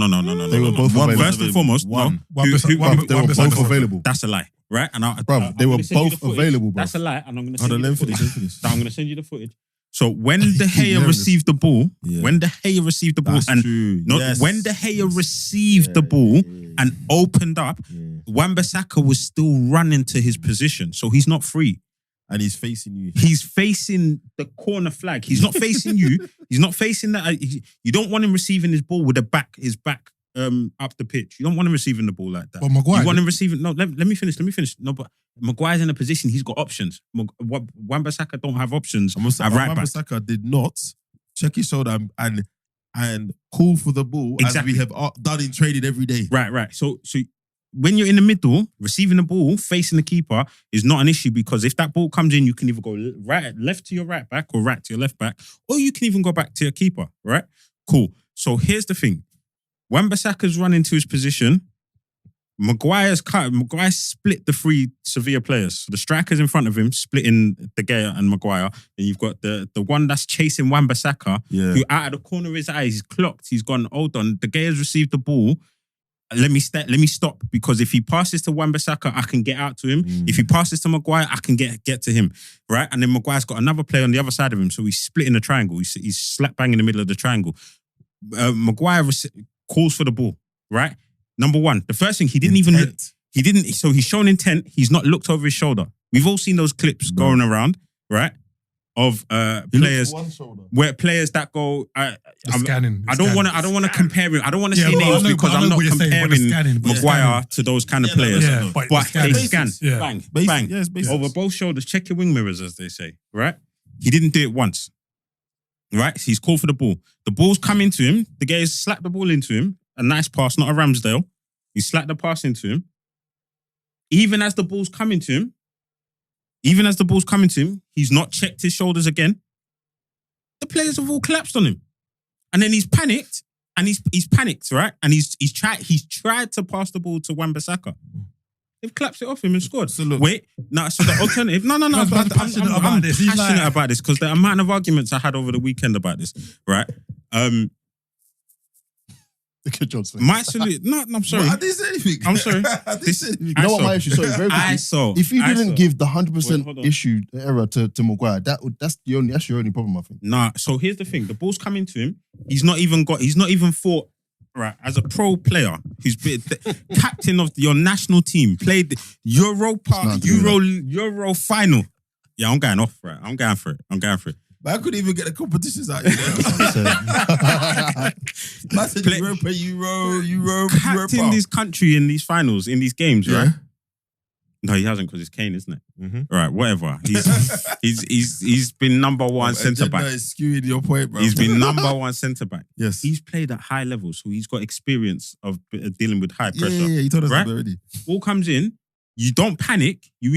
C: They were both available.
B: First and foremost,
A: One.
C: They were both available.
B: That's a lie, right? And
C: They were both available, bro.
B: That's a lie, and I'm going to
A: Hold
B: send
A: on,
B: you
A: let me
B: the
A: finish.
B: footage. I'm going to send you the footage. So when De Gea
C: nervous.
B: received the ball,
A: Yeah.
B: when De Gea received the ball,
A: That's
B: and
A: true.
B: not
A: Yes.
B: when De Gea received the ball and opened up, Wan-Bissaka was still running to his position, so he's not free.
A: And he's facing you.
B: He's facing the corner flag. He's not facing you. He's not facing that. You don't want him receiving his ball with his back up the pitch. You don't want him receiving the ball like that.
D: But Maguire,
B: You want him receiving. No, let me finish. No, but Maguire's in a position. He's got options. Wan-Bissaka don't have options at right back.
A: Wan-Bissaka did not check his shoulder and call for the ball
B: Exactly.
A: as we have done in training every day.
B: Right. So when you're in the middle, receiving the ball, facing the keeper is not an issue because if that ball comes in, you can either go left to your right back or right to your left back, or you can even go back to your keeper, right? Cool. So here's the thing. Wan-Bissaka's running to his position. Maguire split the three Sevilla players. So the strikers in front of him, splitting De Gea and Maguire. And you've got the one that's chasing Wan-Bissaka,
A: Yeah.
B: who out of the corner of his eye, he's clocked. He's gone, hold on. De Gea's received the ball. Let me stop because if he passes to Wan-Bissaka, I can get out to him. If he passes to Maguire, I can get to him, right? And then Maguire's got another player on the other side of him, so he's splitting the triangle. He's slap bang in the middle of the triangle. Maguire calls for the ball, right? Number one, the first thing he didn't even look. So he's shown intent. He's not looked over his shoulder. We've all seen those clips going around, right? Of players where players that go.
D: scanning.
B: I don't want to compare him. I don't want to say names because I'm not comparing Maguire to those kind of players.
D: Yeah,
B: but
D: but
B: they scan,
D: Yeah.
B: bang,
A: Basic,
B: bang,
A: yes, basics.
B: over both shoulders. Check your wing mirrors, as they say. Right? He didn't do it once. Right? So he's called for the ball. The ball's come into him. The guy has slapped the ball into him. A nice pass, not a Ramsdale. He slapped the pass into him. Even as the ball's coming to him, he's not checked his shoulders again. The players have all collapsed on him. And then he's panicked. And he's panicked, right? And he's tried to pass the ball to Wan-Bissaka. They've collapsed it off him and scored.
A: So look,
B: Wait, no. So the alternative, no. I'm
D: passionate about this. He's
B: passionate
D: like-
B: about this because the amount of arguments I had over the weekend about this, right?
C: Look at John's face.
B: My solution. No, I'm sorry.
A: I didn't say anything.
B: I'm sorry.
A: I didn't say anything.
C: You know what my issue? Sorry, very quickly. If you didn't give the 100%
B: hold on.
C: issue error to Maguire, that's your only problem, I think.
B: Nah, so here's the thing. The ball's coming to him. He's not even thought, right, as a pro player who's been the captain of your national team, played the Europa, Euro final. Yeah, I'm going off, right? I'm going for it.
A: But I couldn't even get the competitions out. You know? I said Europa, Euro,
B: Captain this country in these finals, in these games,
A: Yeah.
B: right? No, he hasn't because it's Kane, isn't it?
A: Mm-hmm.
B: Right, whatever. He's been number one centre back.
A: Is skewing your point, bro.
B: He's been number one centre back.
A: Yes.
B: He's played at high levels, so he's got experience of dealing with high
A: Yeah,
B: pressure.
A: yeah, you told us
B: Right?
A: that already.
B: Ball comes in, you don't panic. You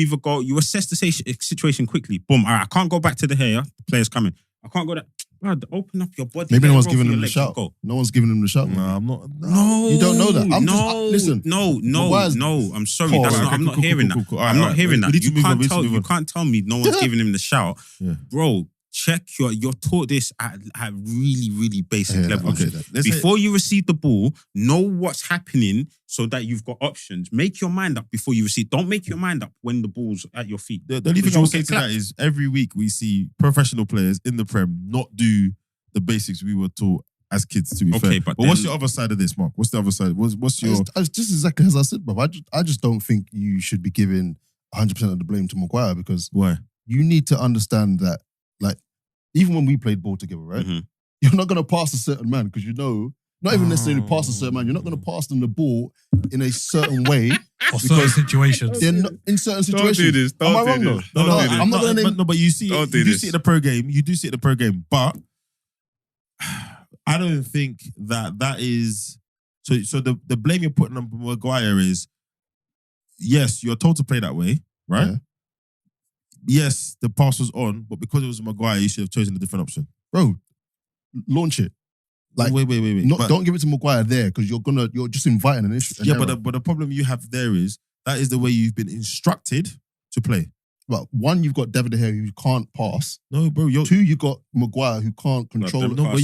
B: assess the situation quickly. Boom. All right, I can't go back to the hair. The player's coming. I can't go that. Bro, open up your body.
C: Maybe
B: Let
C: no
B: it
C: one's
B: roll
C: giving
B: for
C: him
B: your
C: the
B: legs,
C: shout.
B: go.
C: No one's giving him the shout.
A: No, I'm not.
B: No,
C: You don't know that.
B: listen.
C: Maguire's-
B: I'm sorry.
C: Cool,
B: That's
C: right,
B: not, I'm not
A: cool,
B: hearing
A: cool,
B: that.
A: cool.
B: I'm not hearing
A: We
B: that.
A: need to
B: You
A: move on,
B: can't
A: we need to
B: tell.
A: move
B: You
A: on.
B: can't tell me no one's giving him the shout,
A: Yeah.
B: bro. Check you're taught this at really, really basic
C: Yeah,
B: levels.
A: Okay, let's say-
B: Before you receive the ball, know what's happening so that you've got options. Make your mind up before you receive. Don't make your mind up when the ball's at your feet.
A: The only thing
B: Because
A: I
B: you
A: will
B: will
A: say
B: get
A: to that is every week we see professional players in the Prem not do the basics we were taught as kids, to be
B: Okay,
A: fair.
B: but
A: what's
B: then-
A: your other side of this, Mark? What's the other side? What's your...
C: It's just exactly as I said, bro. I just don't think you should be giving 100% of the blame to Maguire because
A: Why?
C: you need to understand that, like, even when we played ball together, right?
B: Mhm.
C: You're not going to pass a certain man because you know, not even necessarily pass a certain man, you're not going to pass them the ball in a certain way
D: or certain situations.
C: They're not in certain
B: Don't
C: situations.
B: do this.
C: Am I
B: Don't
C: wrong
B: do
C: though?
B: this.
C: No,
B: Don't do this.
C: I'm not going to name.
A: But you see,
B: Don't do
A: you do
B: this.
A: see it in the pro game. You do see it in the pro game, but I don't think that is. So the blame you're putting on Maguire is, yes, you're told to play that way, right?
C: Yeah.
A: Yes, the pass was on, but because it was Maguire, you should have chosen a different option.
C: Bro, launch it. Like,
A: wait.
C: Don't give it to Maguire there because you're just inviting an issue.
A: Yeah, but the problem you have there is that is the way you've been instructed to play.
C: But one, you've got David De Gea who can't pass.
A: No, bro.
C: Two, you got Maguire who can't control it.
A: No, but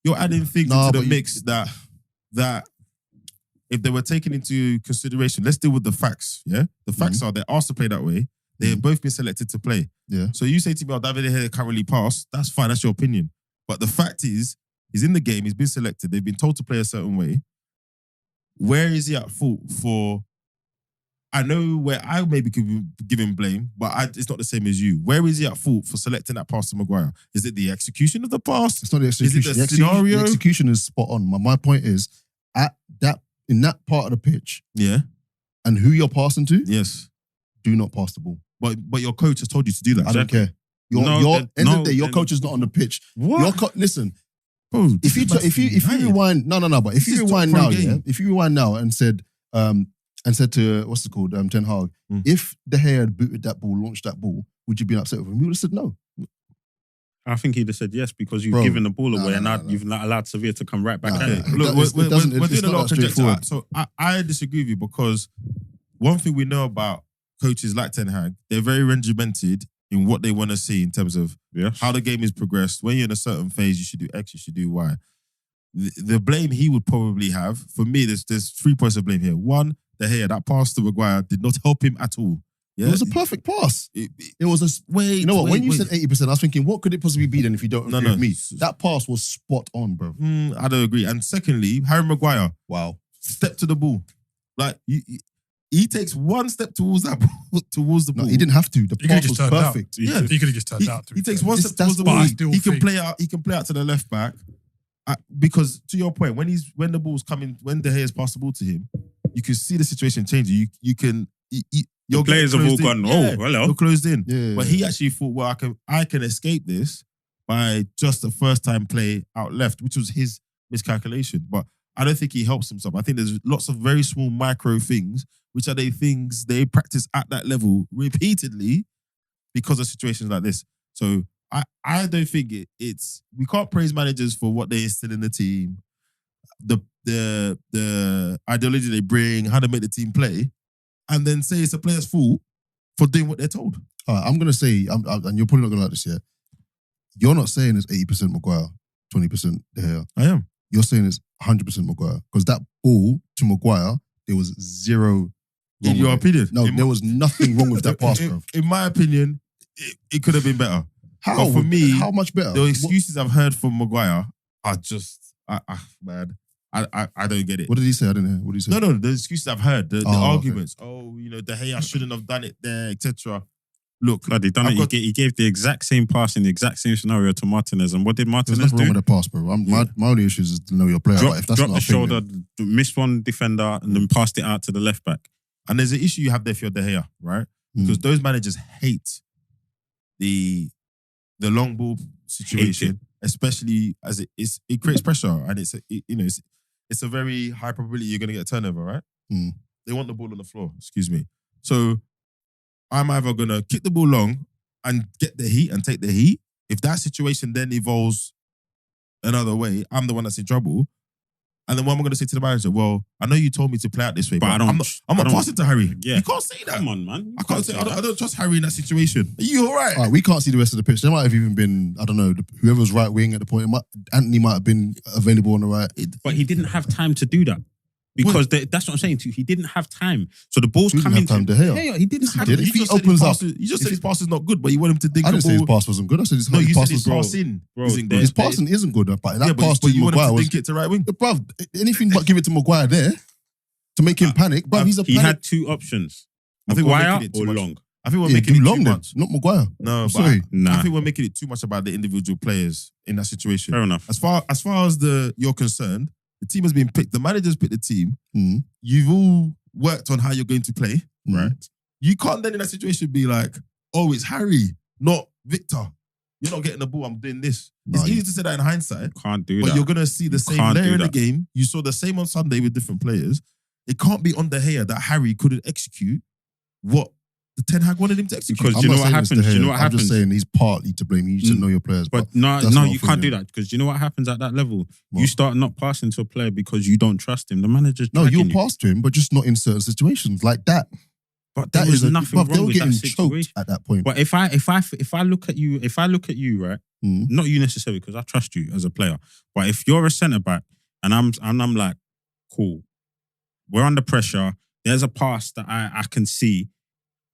A: you're adding things
C: Nah,
A: into the
C: but
A: mix that if they were taken into consideration, let's deal with the facts. Yeah, the facts are they're asked to play that way. They have both been selected to play.
C: Yeah.
A: So you say to me, "Oh, David De Gea can't really pass." That's fine. That's your opinion. But the fact is, he's in the game. He's been selected. They've been told to play a certain way. Where is he at fault for? I know where I maybe could give him blame, but it's not the same as you. Where is he at fault for selecting that pass to Maguire? Is it the execution of the pass?
C: It's not the execution.
A: Is it the scenario?
C: The execution is spot on. My point is, in that part of the pitch,
A: Yeah.
C: and who you're passing to,
A: Yes.
C: do not pass the ball.
A: But your coach has told you to do that.
C: I don't care. End of the day, your coach is not on the pitch.
A: What?
C: Listen,
A: Bro,
C: if you rewind, but if you rewind now, if you rewind now and said to what's it called, Ten Hag, if De Gea had booted that ball, launched that ball, would you be upset with him? We would have said no.
B: I think he'd have said yes because you've given the ball away and now you've not allowed Sevilla to come right back at it.
A: Look, we're doing a lot of conjecture. So I disagree with you because one thing we know about coaches like Ten Hag, they're very regimented in what they want to see in terms of how the game is progressed. When you're in a certain phase, you should do X, you should do Y. The blame he would probably have, for me, there's 3 points of blame here. One, De Gea, that pass to Maguire did not help him at all. Yeah?
C: It was a perfect pass. It was a wait. You know what? When you said 80%, I was thinking, what could it possibly be then if you don't agree with me? That pass was spot on, bro.
A: I don't agree. And secondly, Harry Maguire.
C: Wow.
A: Step to the ball. Like he takes one step towards that ball, towards the ball.
C: No, he didn't have to. The pass was perfect.
A: Yeah,
D: he could have just turned out.
A: He takes one step towards the ball. He can play out. He can play out to the left back. Because to your point, when the ball's coming, when De Gea's passed the ball to him, you can see the situation changing. You can. Your
B: players have all gone. Oh, hello.
A: You're closed in.
C: Yeah,
A: but he actually thought, well, I can escape this by just the first time play out left, which was his miscalculation. But I don't think he helps himself. I think there's lots of very small micro things, which are the things they practice at that level repeatedly because of situations like this. So I don't think it's we can't praise managers for what they instill in the team, the ideology they bring, how they make the team play, and then say it's a player's fault for doing what they're told.
C: All right, I'm going to say, and you're probably not going to like this yet, you're not saying it's 80% Maguire, 20% De Gea.
A: I am.
C: You're saying it's 100% Maguire. Because that ball to Maguire, there was zero
A: In your opinion?
C: No, there was nothing wrong with that pass, bro.
A: In my opinion, it could have been better.
C: How?
A: But for me,
C: how much better?
A: The excuses I've heard from Maguire are just, man, I don't get it.
C: What did he say? I didn't hear. What did he say?
A: No, the excuses I've heard, the arguments. Okay. Oh, De Gea shouldn't have done it there, etc. Look,
B: Blood, he done it. He gave the exact same pass in the exact same scenario to Martinez, and what did Martinez do?
C: There's nothing wrong with the pass, bro. My only issue is to know your player.
B: Drop the shoulder, missed one defender, and then passed it out to the left back.
A: And there's an issue you have there for your De Gea, right? Because those managers hate the long ball situation, especially as it creates pressure, and it's a very high probability you're going to get a turnover, right? They want the ball on the floor. Excuse me. So I'm either going to kick the ball long and get the heat and take the heat. If that situation then evolves another way, I'm the one that's in trouble. And then what am I going to say to the manager? Well, I know you told me to play out this way, but I'm not passing to Harry. Yeah. You can't say that.
B: Come on, man.
A: I don't trust Harry in that situation. Are you all right?
C: All right, we can't see the rest of the pitch. There might have even been, I don't know, whoever was right wing at the point. Anthony might have been available on the right.
B: But he didn't have time to do that. Because that's what I'm saying to you. He didn't have time. So the ball's coming to him.
C: He
B: didn't have
C: time. If he opens up.
A: You just said his pass is not good, but you want him to think
C: I didn't say his pass wasn't good. I said his pass
A: his passing isn't good.
C: His passing isn't good, but that pass to
A: you want
C: Maguire
A: him to
C: was...
A: think it to right wing?
C: Bruv, anything but give it to Maguire there to make him panic. Bruv, he's a panic.
B: He had two options. Maguire or Long.
A: I think we're making it too much.
C: Not Maguire.
A: No,
C: sorry.
A: I think we're making it too much about the individual players in that situation.
B: Fair enough.
A: As far as you're concerned, The team has been picked. The manager's picked the team.
C: Mm.
A: You've all worked on how you're going to play,
C: Mm.
A: right? You can't then in that situation be like, oh, it's Harry, not Victor. You're not getting the ball, I'm doing this.
C: No,
A: It's easy to say that in hindsight,
B: Can't do
A: but
B: that.
A: you're going to see the same
B: can't
A: layer
B: do
A: in the
B: that.
A: game. You saw the same on Sunday with different players. It can't be on the hair that Harry couldn't execute what the Ten Hag wanted him to execute.
B: Because
C: I'm
B: do you
C: not
B: know what
C: saying it's
B: happens?
C: De
B: Do you
C: Gea.
B: know what
C: I'm
B: happens?
C: just saying he's partly to blame. You should know your players.
B: But no,
C: that's
B: no,
C: not
B: you
C: for
B: can't
C: you.
B: do that because you know what happens at that level.
C: What?
B: You start not passing to a player because you don't trust him. The manager's
C: No,
B: dragging
C: you'll
B: you.
C: pass to him, but just not in certain situations like that.
B: But there
C: That
B: was
C: is
B: nothing
C: bruv, they
B: wrong
C: were
B: with that
C: getting
B: situation.
C: choked at that point.
B: But if I look at you, right?
C: Mm.
B: Not you necessarily because I trust you as a player. But if you're a centre back and I'm like, cool, we're under pressure. There's a pass that I can see.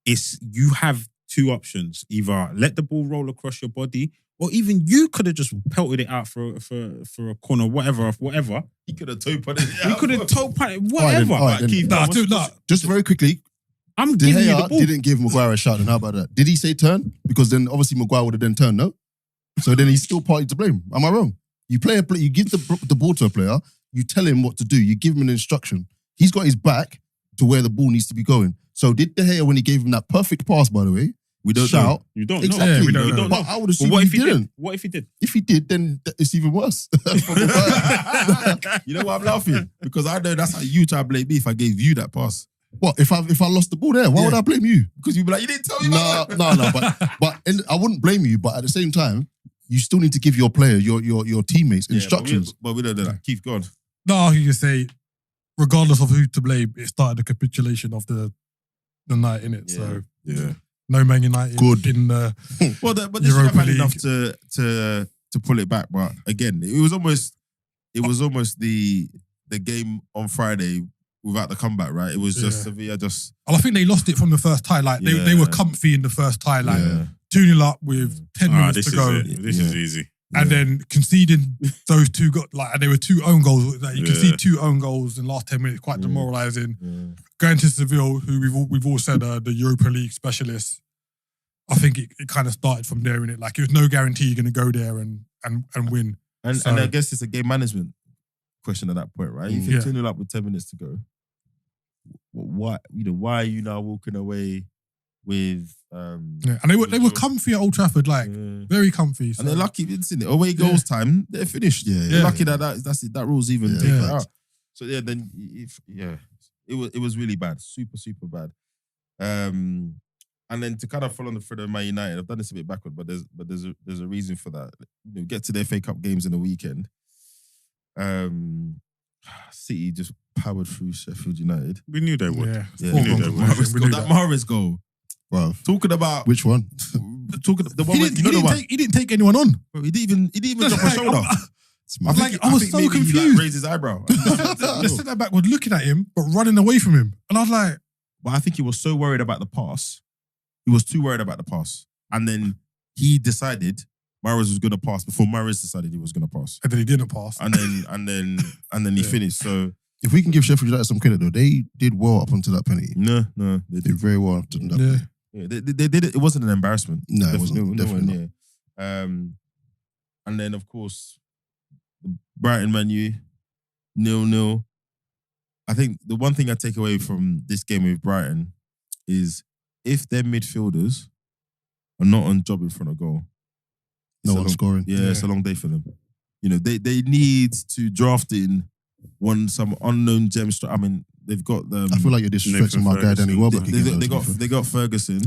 B: It's you have two options: either let the ball roll across your body, or even you could have just pelted it out for a corner, whatever.
A: He could have toe punted it.
B: We could have toe punted
C: then,
B: whatever.
C: all right then.
A: Keith,
D: Nah,
A: what's-
D: dude, nah.
C: Just very quickly,
B: I'm
C: De
B: giving you the
C: Gea
B: ball.
C: didn't give Maguire a shot. And how about that? Did he say turn? Because then obviously Maguire would have then turned, no? So then he's still partly to blame. Am I wrong? You give the ball to a player, you tell him what to do, you give him an instruction. He's got his back to where the ball needs to be going. So did De Gea, when he gave him that perfect pass, by the way,
A: We don't
C: shout?
A: know.
B: You don't
C: Exactly.
B: know.
D: Yeah, we don't
B: You
D: know.
C: But I would
B: But
C: assume
B: what
C: he
B: if he
C: didn't.
B: did? What if he did?
C: If he did, then it's even worse.
A: You know why I'm laughing? Because I know that's how you try to blame me if I gave you that pass.
C: What if I lost the ball there? Why
A: Yeah.
C: would I blame you?
A: Because you'd be like, you didn't tell me
C: No,
A: about that.
C: but I wouldn't blame you. But at the same time, you still need to give your player, your teammates
A: Yeah,
C: instructions.
A: but we don't do that. Keith, go on.
D: No, you can say, regardless of who to blame, it started the capitulation of the night, innit?
A: Yeah.
D: So
A: Yeah.
D: no Man United
C: Good.
D: in the
A: But they should have
D: Europa
A: had
D: League.
A: enough to pull it back. But again, it was almost the game on Friday without the comeback, right? It was just
D: Yeah.
A: Sevilla just
D: And I think they lost it from the first tie. Like they were comfy in the first tie, like
A: Yeah.
D: 2-0 up with 10 minutes
B: This
D: to
B: is
D: go.
B: it. This is easy.
D: And then conceding those two and they were two own goals. Like you can
B: Yeah.
D: see two own goals in the last 10 minutes, quite demoralising. Going to Seville, who we've all said are the Europa League specialists. I think it kind of started from there, innit? Like it was no guarantee you're going to go there and win.
A: And
D: So-
A: and I guess it's a game management question at that point, right? If you're
D: Yeah.
A: 2-0 up with 10 minutes to go, why are you now walking away with
D: Yeah. And they were comfy at Old Trafford, like very comfy. So.
A: and they're lucky, it's in it. Away goals time, they're finished.
C: Yeah,
A: They're
C: yeah.
A: lucky that rule's even
C: Yeah.
A: taken
C: Yeah.
A: out. So yeah, then it was really bad, super bad. And then to kind of follow on the thread of Man United, I've done this a bit backward, but there's a reason for that. You know, get to their FA Cup games in the weekend. City just powered through Sheffield United.
B: We knew they would.
D: Yeah.
A: Yeah,
D: Four
B: we knew
D: goals.
B: they would.
A: Mahrez
D: We
A: goal,
D: knew
A: that
D: that.
A: Mahrez goal.
C: Bro,
A: Talking about
C: which one?
A: the one
D: He
A: where,
D: didn't,
A: you know the one.
D: he didn't take anyone on.
A: Bro, he didn't even drop a
D: Like,
A: shoulder.
D: I'm like, I was
A: think
D: so
A: maybe he,
D: confused.
A: raised his eyebrow.
D: The centre back was looking at him, but running away from him. And I was like,
A: But I think he was so worried about the pass. He was too worried about the pass. And then he decided Mahrez was going to pass before Mahrez decided he was going to pass.
D: and then he didn't pass.
A: And then he
D: Yeah.
A: finised. So
C: If we can give Sheffield United some credit though, they did well up until that penalty.
A: no,
C: They
A: they
C: did very well up until that
D: Yeah.
C: penalty.
A: Yeah, they did it. It wasn't an embarrassment.
C: No, it wasn't.
A: Nowhere
C: Definitely
A: near. And then of course, Brighton Man U 0-0. I think the one thing I take away from this game with Brighton is if their midfielders are not on job in front of goal,
C: No
A: it's a
C: one
A: long-
C: scoring.
A: Yeah, it's a long day for them. You know, they need to draft in some unknown gem. I mean, they've got the.
C: I feel like you're disrespecting
B: Nathan
C: my guy Danny
B: Ferguson.
C: Welbeck again.
A: they got Ferguson.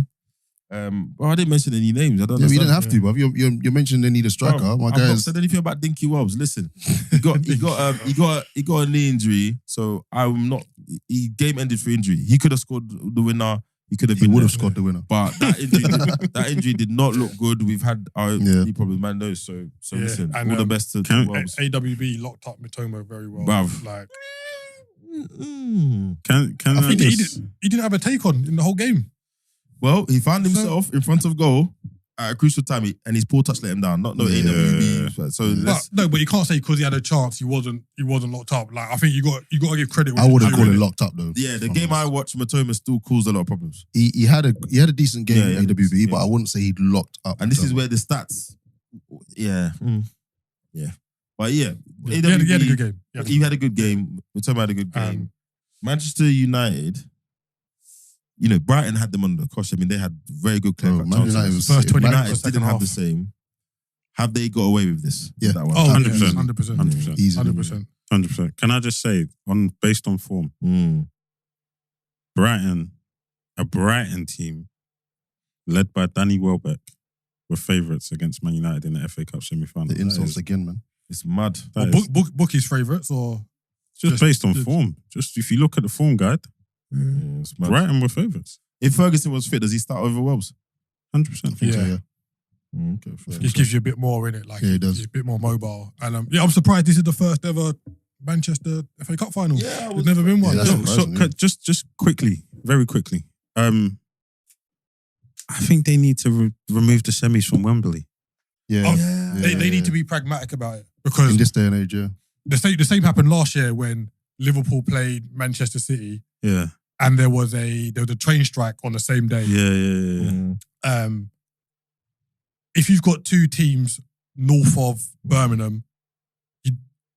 A: Well, I didn't mention any names. I don't.
C: Yeah, but you didn't
A: understand.
C: have to, bruv. You're mentioning they need a striker.
A: Bro,
C: My
A: I've
C: guy
A: not
C: is.
A: said anything about Dinky Wobbs. Listen, he got a knee injury, so I'm not. He game ended for injury. He could have scored the winner. He could have
C: He
A: been.
C: would
A: there.
C: have scored the winner.
A: But that injury did not look good. We've had our
C: Yeah.
A: problems, man. Knows. So
D: Yeah,
A: listen,
D: and,
A: all the best to
B: can-
A: Wobbs.
D: AWB locked up Mitoma very well.
A: Bruv.
D: Like
B: Can
D: I
B: I
D: think
B: just...
D: he didn't have a take on in the whole game.
A: Well, he found himself in front of goal at a crucial time, and his poor touch let him down. Not AWB. So let's.
D: But you can't say because he had a chance he wasn't locked up. Like I think you got to give credit.
C: I wouldn't call it locked up though.
A: Yeah, the game I watched, Matoma still caused a lot of problems.
C: He had a decent game
A: Yeah,
C: in AWB,
A: yeah.
C: but I wouldn't say he'd locked up.
A: And this is where the stats, yeah. But yeah,
D: He had a good game.
A: He had a good game. Mitoma had a good game. Manchester United, you know, Brighton had them on the cosh. I mean, they had very good clear cut chances.
C: United was
D: First 20
A: United
D: minutes,
A: didn't
D: second
A: have
D: half.
A: the same. Have they got away with this?
C: Yeah.
A: That one?
D: Oh,
B: 100%.
D: 100%.
B: 100%.
C: Easy.
D: 100%.
B: 100%. Can I just say, based on form, Brighton, a Brighton team led by Danny Welbeck, were favourites against Man United in the FA Cup semi-final.
C: The insults again, man.
A: It's mad.
D: Bookies favourites or
B: Just based on form. Just if you look at the form guide,
A: Yeah, it's mad.
B: Brighton were favourites.
A: If Ferguson was fit, does he start over Wells?
B: 100%.
C: I think so,
D: Yeah.
C: yeah.
A: Okay, fair.
D: just gives you a bit more in it. Like
C: Yeah, it does.
D: He's a bit more mobile. And I'm surprised this is the first ever Manchester FA Cup final.
A: Yeah,
D: There's never been one.
C: Yeah, that's
B: So,
C: surprising,
B: just quickly, very quickly. I think they need to remove the semis from Wembley.
C: Yeah.
D: Oh, they need to be pragmatic about it because
C: In this day and age, yeah.
D: the same happened last year when Liverpool played Manchester City
B: Yeah.
D: and there was a train strike on the same day.
B: Yeah.
D: If you've got two teams north of Birmingham,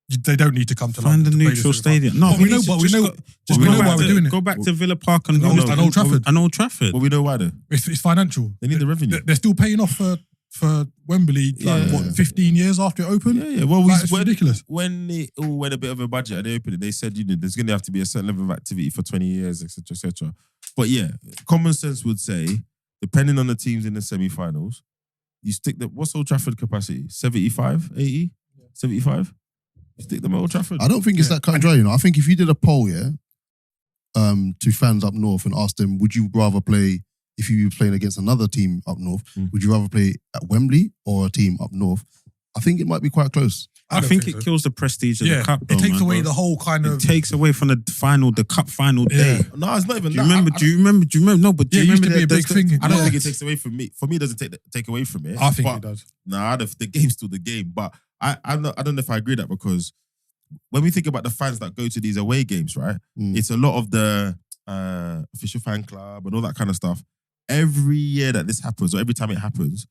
D: they don't need to come to
B: Find
D: London
B: a
D: to play
B: neutral
D: this FA Cup.
B: stadium. No,
D: But we know why we're doing it.
B: Go back to Villa Park and
D: Old Trafford.
B: And Old Trafford.
A: But we know why though.
D: It's financial.
A: They need the revenue.
D: They're still paying off for Wembley,
A: Yeah.
D: 15 years after it opened?
A: Yeah. Well,
D: It's ridiculous.
A: When it all went a bit of a budget and they opened it, they said, you know, there's going to have to be a certain level of activity for 20 years, etc., etc. But yeah, common sense would say, depending on the teams in the semi-finals, you stick what's Old Trafford capacity? 75, 80, 75? You stick them at Old Trafford.
C: I don't think it's that cut and dry, you know. I think if you did a poll, yeah, to fans up north and asked them, would you rather play, if you were playing against another team up north, would you rather play at Wembley or a team up north? I think it might be quite close.
B: I think it kills the prestige of the cup.
D: It takes away the whole kind of.
B: It takes away from the cup final day.
A: No, it's not even
B: Do you remember? Do you remember? No, but do you
D: it used
B: remember
D: to be a big thing.
A: I don't think it takes away from me. For me, it doesn't take away from it.
D: I think
A: But
D: it does.
A: Nah, the game's still the game. But I don't know if I agree with that because when we think about the fans that go to these away games, right? It's a lot of the official fan club and all that kind of stuff. Every year that this happens, or every time it happens,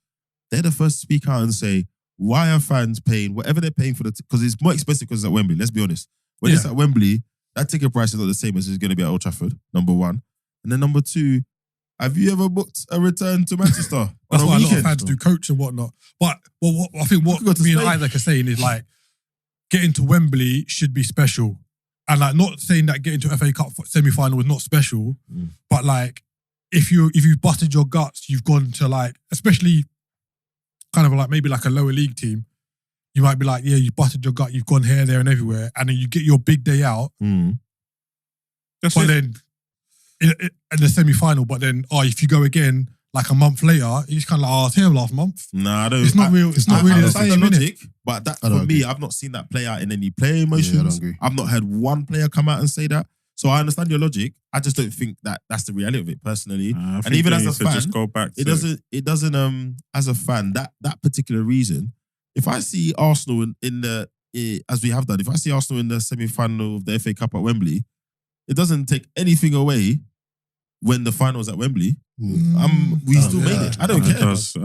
A: they're the first to speak out and say, why are fans paying whatever they're paying for because it's more expensive because it's at Wembley, let's be honest. When it's at Wembley, that ticket price is not the same as it's going to be at Old Trafford, number one. And then number two, have you ever booked a return to Manchester?
D: That's
A: on
D: why a lot
A: weekend?
D: of fans do coach and whatnot. But I think what
A: Go to
D: me and
A: Spain.
D: Isaac are saying is like, getting to Wembley should be special. And like, not saying that getting to FA Cup semi-final is not special, but like, if you've busted your guts, you've gone to like, especially kind of like maybe like a lower league team, you might be like, yeah, you busted your gut, you've gone here, there, and everywhere, and then you get your big day out. But then in the semi-final, but then if you go again like a month later, it's kind of like, I was here last month.
A: Nah, I don't.
D: It's not real. It's not really the
A: understand
D: same,
A: your
D: innit?
A: logic, but that for me, I've not seen that play out in any player emotions.
C: Yeah, I don't agree.
A: I've not heard one player come out and say that. So I understand your logic. I just don't think that that's the reality of it personally. And even as a fan,
B: just go back.
A: it doesn't. As a fan, that particular reason. If I see Arsenal in the as we have done, if I see Arsenal in the semi-final of the FA Cup at Wembley, it doesn't take anything away when the final's at Wembley. We still made it. I don't care.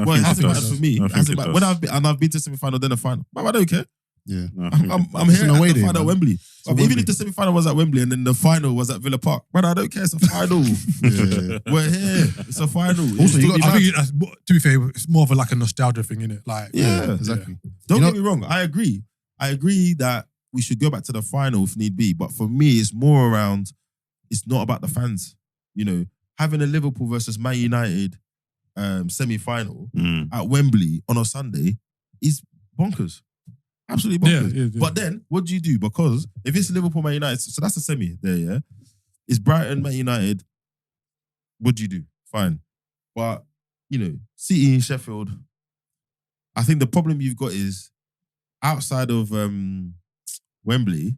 A: Well, it hasn't mattered for me. It hasn't mattered. When I've been to semi-final, then a final. But I don't care.
C: Yeah.
A: I'm here at the final at Wembley. Even if the semi-final was at Wembley and then the final was at Villa Park, brother, I don't care. It's a final. We're here. It's a final.
C: Also,
D: I think to be fair, it's more of like a nostalgia thing, innit? Like,
A: yeah,
C: exactly.
A: Don't get me wrong. I agree that we should go back to the final if need be. But for me, it's more around. It's not about the fans. You know, having a Liverpool versus Man United semi-final at Wembley on a Sunday is bonkers. Absolutely bonkers.
D: Yeah.
A: But then, what do you do? Because if it's Liverpool, Man United, so that's a semi there, yeah? It's Brighton, Man United. What do you do? Fine. But, you know, City and Sheffield, I think the problem you've got is outside of Wembley,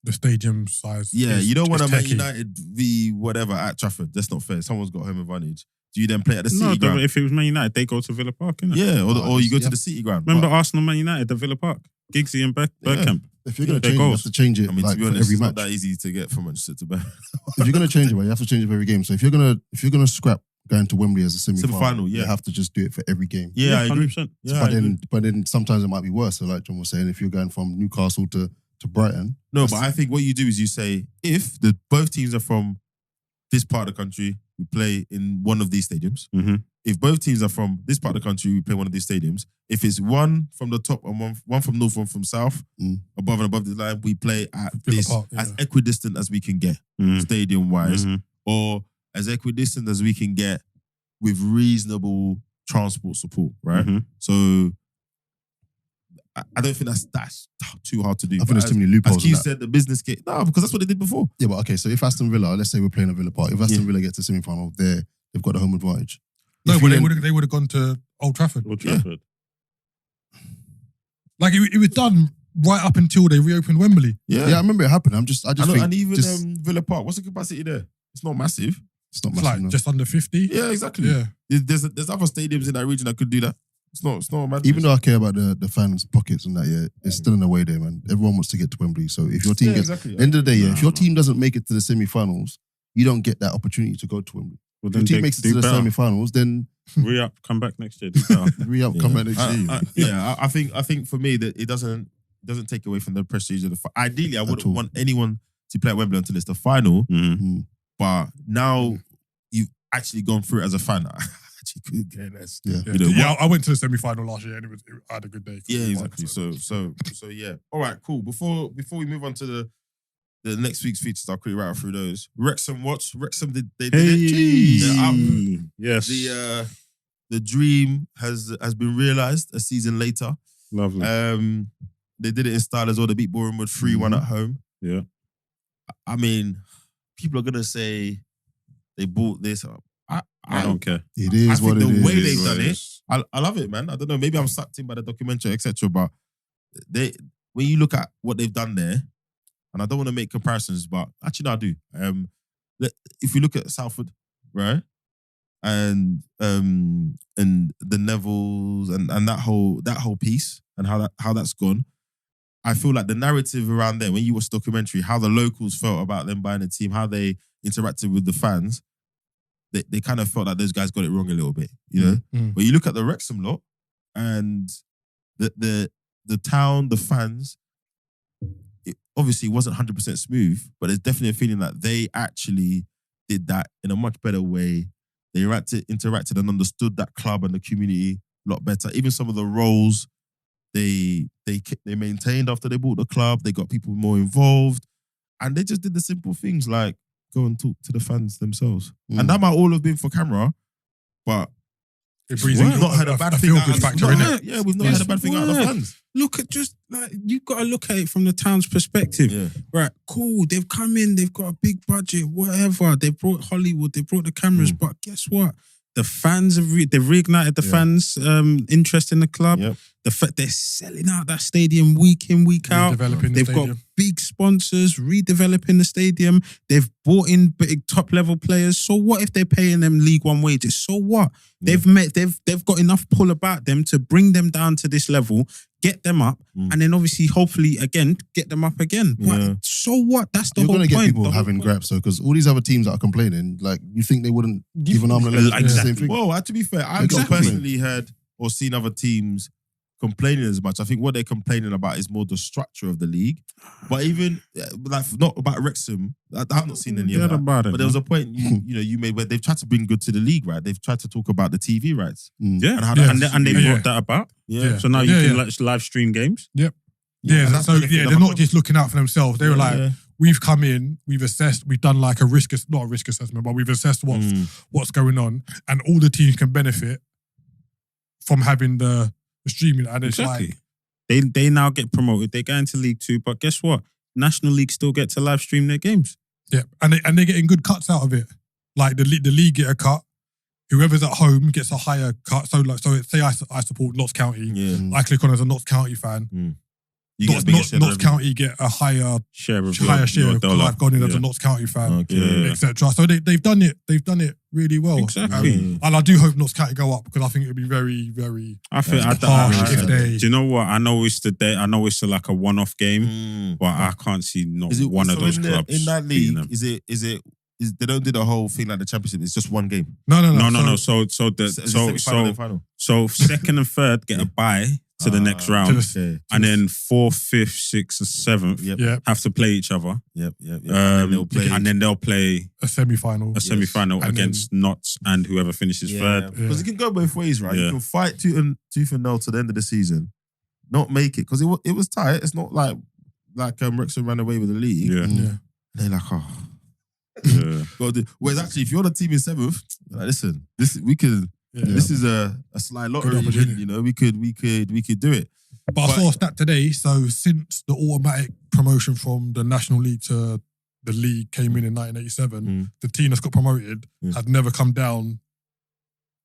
D: the stadium size.
A: yeah, you don't want to Man
D: techie.
A: United v whatever at Trafford. That's not fair. Someone's got home advantage. Do you then play at the City
B: No,
A: ground?
B: if it was Man United, they go to Villa Park, innit?
A: Yeah, or you go to the City ground.
B: Remember
A: But,
B: Arsenal, Man United, the Villa Park, Giggsy and Bergkamp.
C: If you're going to
B: They
C: change it,
B: go.
C: you have to change it
A: I mean,
C: like
A: to be
C: for
A: honest,
C: every
A: it's
C: match.
A: not that easy to get from Manchester to Burnley.
C: If you're going to change it, you have to change it for every game. So if you're going to scrap going to Wembley as a semi-final.
A: Semi-final, yeah.
C: They have to just do it for every game.
A: Yeah, I agree.
B: 100%.
A: Yeah,
C: But then sometimes it might be worse. So like John was saying, if you're going from Newcastle to Brighton.
A: No, but I think what you do is you say, if both teams are from this part of the country, we play in one of these stadiums.
B: Mm-hmm.
A: If both teams are from this part of the country, we play one of these stadiums. If it's one from the top and one from north, one from south, above and above the line, we play at
D: Villa
A: this
D: Park,
A: as equidistant as we can get, stadium-wise, or as equidistant as we can get with reasonable transport support, right? So I don't think that's too hard to do.
C: I think there's too many loopholes.
A: As Keith said, the business case. No, because that's what they did before.
C: Yeah, but okay, so if Aston Villa, let's say we're playing at Villa Park, if Aston Villa gets to semi-final, they've got the home advantage.
D: No,
C: If
D: but
C: you
D: they would have gone to Old Trafford.
B: Old Trafford.
D: Like it was done right up until they reopened Wembley.
C: Yeah, I remember it happened. I just think
A: and even Villa Park, what's the capacity there? It's not massive.
C: it's not
D: It's
C: massive.
D: like
C: No.
D: just under 50.
A: Yeah, exactly.
D: Yeah.
A: There's other stadiums in that region that could do that. It's not a madness.
C: Even though I care about the fans' pockets and that, yeah, it's still in a way there, man. Everyone wants to get to Wembley. So if your team gets,
A: exactly.
C: end of the day, if your team doesn't make it to the semi-finals, you don't get that opportunity to go to Wembley.
B: Well,
C: If your team makes it to the semi-finals, then
B: Re-up, come back next year. Do better.
C: re-up, come back next year.
A: I think for me that it doesn't take away from the prestige of the. Ideally, I wouldn't
C: all.
A: want anyone to play at Wembley until it's the final. But now you've actually gone through it as a fan. I actually couldn't care less.
C: Yeah.
A: You know,
D: I went to the semi-final last year and I had a good day.
A: Yeah, exactly. So yeah. All right, cool. Before we move on to the next week's features, I'll quickly rattle through those. Wrexham did it. They're up.
B: Yes.
A: The dream has been realised a season later.
B: Lovely.
A: They did it in style as well. They beat Bournemouth 3-1 at home.
B: Yeah.
A: I mean, people are gonna say they bought this.
B: I don't care.
C: It is
A: I think
C: what it
A: the
C: is.
A: way they've done it, I love it, man. I don't know. Maybe I'm sucked in by the documentary, etc. But when you look at what they've done there, and I don't want to make comparisons, but actually, no, I do. If you look at Salford, right, and the Nevilles and that whole piece and how that's gone, I feel like the narrative around there, when you watch the documentary, how the locals felt about them buying a team, how they interacted with the fans, they kind of felt like those guys got it wrong a little bit, you know. But you look at the Wrexham lot and the town, the fans. It obviously wasn't 100% smooth, but there's definitely a feeling that they actually did that in a much better way. They interacted and understood that club and the community a lot better. Even some of the roles they maintained after they bought the club. They got people more involved, and they just did the simple things like go and talk to the fans themselves. And that might all have been for camera, but
D: We've
A: not had a bad thing out of
D: factor in it.
A: Yeah, we've not had a bad thing out of the fans.
B: Look at just like you've got to look at it from the town's perspective.
A: Yeah.
B: Right, cool. They've come in, they've got a big budget, whatever. They brought Hollywood, they brought the cameras, but guess what? The fans have they've reignited the fans' interest in the club.
A: Yep.
B: The fact they're selling out that stadium week in, week out. They've got big sponsors redeveloping the stadium. They've brought in big top level players. So what if they're paying them League One wages? So what? They've got enough pull about them to bring them down to this level, get them up, and then obviously, hopefully, again, get them up again. But so what? That's the
C: You're
B: whole
C: going
B: point.
C: to get people
B: The whole
C: having
B: point.
C: grabs, though, because all these other teams that are complaining, like, you think they wouldn't give an arm and a leg to the same thing?
A: Well, to be fair, I've not personally heard or seen other teams complaining as much. I think what they're complaining about is more the structure of the league. But even like not about Wrexham, I've not seen any of that. But there was a point you made where they've tried to bring good to the league, right? They've tried to talk about the TV rights.
B: Yeah,
A: and how
B: and they brought that about.
A: Yeah.
B: So now you can live stream games.
D: Yep.
A: Yeah,
D: so they're not just looking out for themselves. They were like, we've come in, we've assessed, we've done like not a risk assessment, but we've assessed what's going on, and all the teams can benefit from having the streaming. And it's like
B: they now get promoted. They go into League 2, but guess what? National League still get to live stream their games.
D: Yeah, and they're getting good cuts out of it. Like the league get a cut. Whoever's at home gets a higher cut. So say I support Notts County.
A: Yeah.
D: I click on as a Notts County fan. Notts County get a higher share of because I've gone in as a Notts County fan, etc. So they've done it. They've done it really well.
B: Exactly.
D: And I do hope Notts County go up because I think it would be very, very harsh if they.
B: Do you know what? I know it's the day. I know it's like a one-off game, but I can't see not one of those clubs
A: in that league. Is they don't do the whole thing like the Championship. It's just one game.
D: No.
B: No.
A: So semi-final and final.
B: So second and third get a bye to the next round,
A: Okay.
B: and then 4th, 5th, 6th, and 7th
D: Yeah.
B: have to play each other.
A: Yep.
B: And then they'll play
D: A semi-final.
B: a semi-final
D: And
B: against Notts and whoever finishes third.
A: Because it can go both ways, right?
B: Yeah.
A: You can fight tooth and nail to the end of the season, not make it because it was tight. It's not like Wrexham ran away with the league.
B: Yeah.
D: Yeah.
A: They're like,
B: Yeah.
A: whereas actually, if you're the team in 7th, like, listen, we could.
D: Yeah.
A: This is a slight lottery.
D: Good opportunity.
A: You know, we could do it.
D: But I saw a stat today. So since the automatic promotion from the National League to the league came in 1987, the team that's got promoted had never come down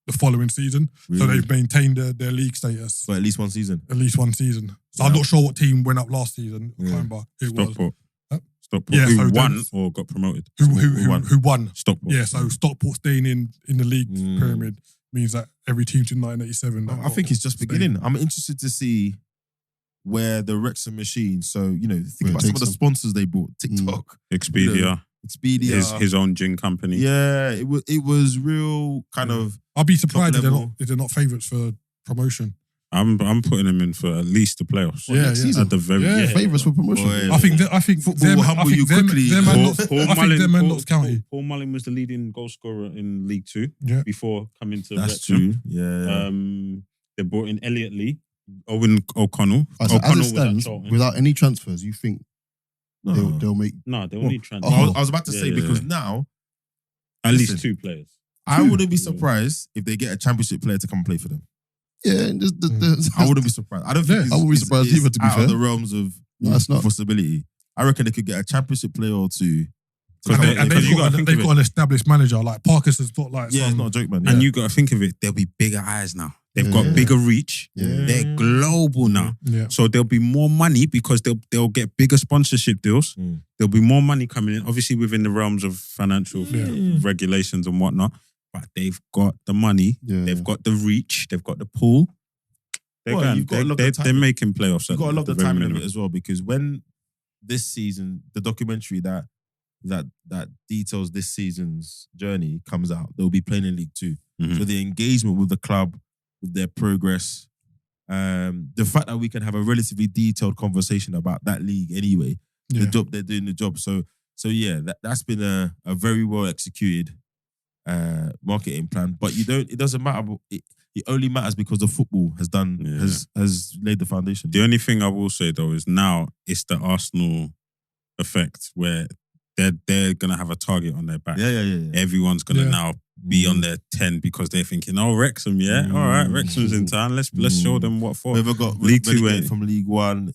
D: the following season. So
A: Really?
D: they've maintained their league status
A: For at least one season.
D: at least one season. So I'm not sure what team went up last season. I can't remember who it was.
B: Stockport.
D: Huh?
B: Stockport.
D: Yeah,
B: Who
D: so
B: won
D: then-
B: or got promoted?
D: Who won?
B: Stockport.
D: Yeah, so Stockport staying in the league pyramid means that every team to 1987.
A: I think it's just beginning. I'm interested to see where the Wrexham machine. So think
C: Where it
A: about some of
C: takes
A: the
C: them.
A: sponsors they bought. TikTok,
B: Expedia.
A: Expedia,
B: His own gin company.
A: Yeah, it was real kind of.
D: I'd be surprised
A: level.
D: if they're not favourites for promotion.
B: I'm putting him in for at least the playoffs.
D: Yeah,
C: next
D: yeah.
C: season.
B: At the very
D: Yeah.
C: Favourites for promotion.
A: Boy.
D: I think
A: Football
D: them,
A: will humble
D: I think
A: you
D: them,
A: quickly.
D: them
A: Paul-
D: and Notts, I think them and Notts County.
B: Paul Mullin was the leading goal scorer in League Two
D: Yeah.
B: before coming to
A: That's
B: Wrexham.
A: true. Yeah.
B: They brought in Elliot Lee, Owen O'Connell.
C: As it
B: O'Connell was at
C: stands,
B: Charlton.
C: without any transfers, you think
A: No.
C: they'll make?
B: No, they only transfer
A: I was about to
B: Yeah,
A: say
B: yeah,
A: because
B: yeah.
A: now
B: at
A: listen.
B: least 2 players.
A: I wouldn't be surprised if they get a Championship player to come play for them.
C: Yeah, and
A: I wouldn't be surprised. I don't think.
C: Yeah,
A: it's,
C: I wouldn't be surprised
A: it's
C: either, to be
A: out
C: fair.
A: of the realms of
C: No, it's not.
A: possibility. I reckon they could get a Championship player or two.
B: Because
D: And
B: you
D: they've
B: gotta
D: got,
B: think
D: they've
B: of
D: got an established manager. Like Parker's has got like
A: Yeah, it's
D: some,
A: not a joke, man.
B: And
A: Yeah.
B: you got to think of it, there'll be bigger eyes now. They've got
C: Yeah.
B: bigger reach.
C: Yeah.
B: They're global now.
D: yeah.
B: So there'll be more money because they'll get bigger sponsorship deals.
A: Mm.
B: There'll be more money coming in, obviously within the realms of financial
D: Yeah.
B: regulations and whatnot. But they've got the money,
C: Yeah.
B: they've got the reach, they've got the pool. They're,
A: Well,
B: going,
A: you've got to love the
B: they're
A: timing.
B: making playoffs.
A: You've got to love the
B: very
A: timing of
B: minimum.
A: it as well because when this season, the documentary that details this season's journey comes out, they'll be playing in League Two.
B: Mhm.
A: So the engagement with the club, with their progress, the fact that we can have a relatively detailed conversation about that league anyway, the job they're doing the job. So yeah, that's been a very well executed marketing plan. But it doesn't matter. It only matters because the football has done has laid the foundation.
B: The only thing I will say though is now it's the Arsenal effect where they're gonna have a target on their back.
A: Yeah.
B: Everyone's gonna
D: Yeah.
B: now be on their 10 because they're thinking, oh, Wrexham, yeah, all right, Wrexham's in town. Let's show them what for.
A: Whoever got
B: League Two
A: relegated from League One,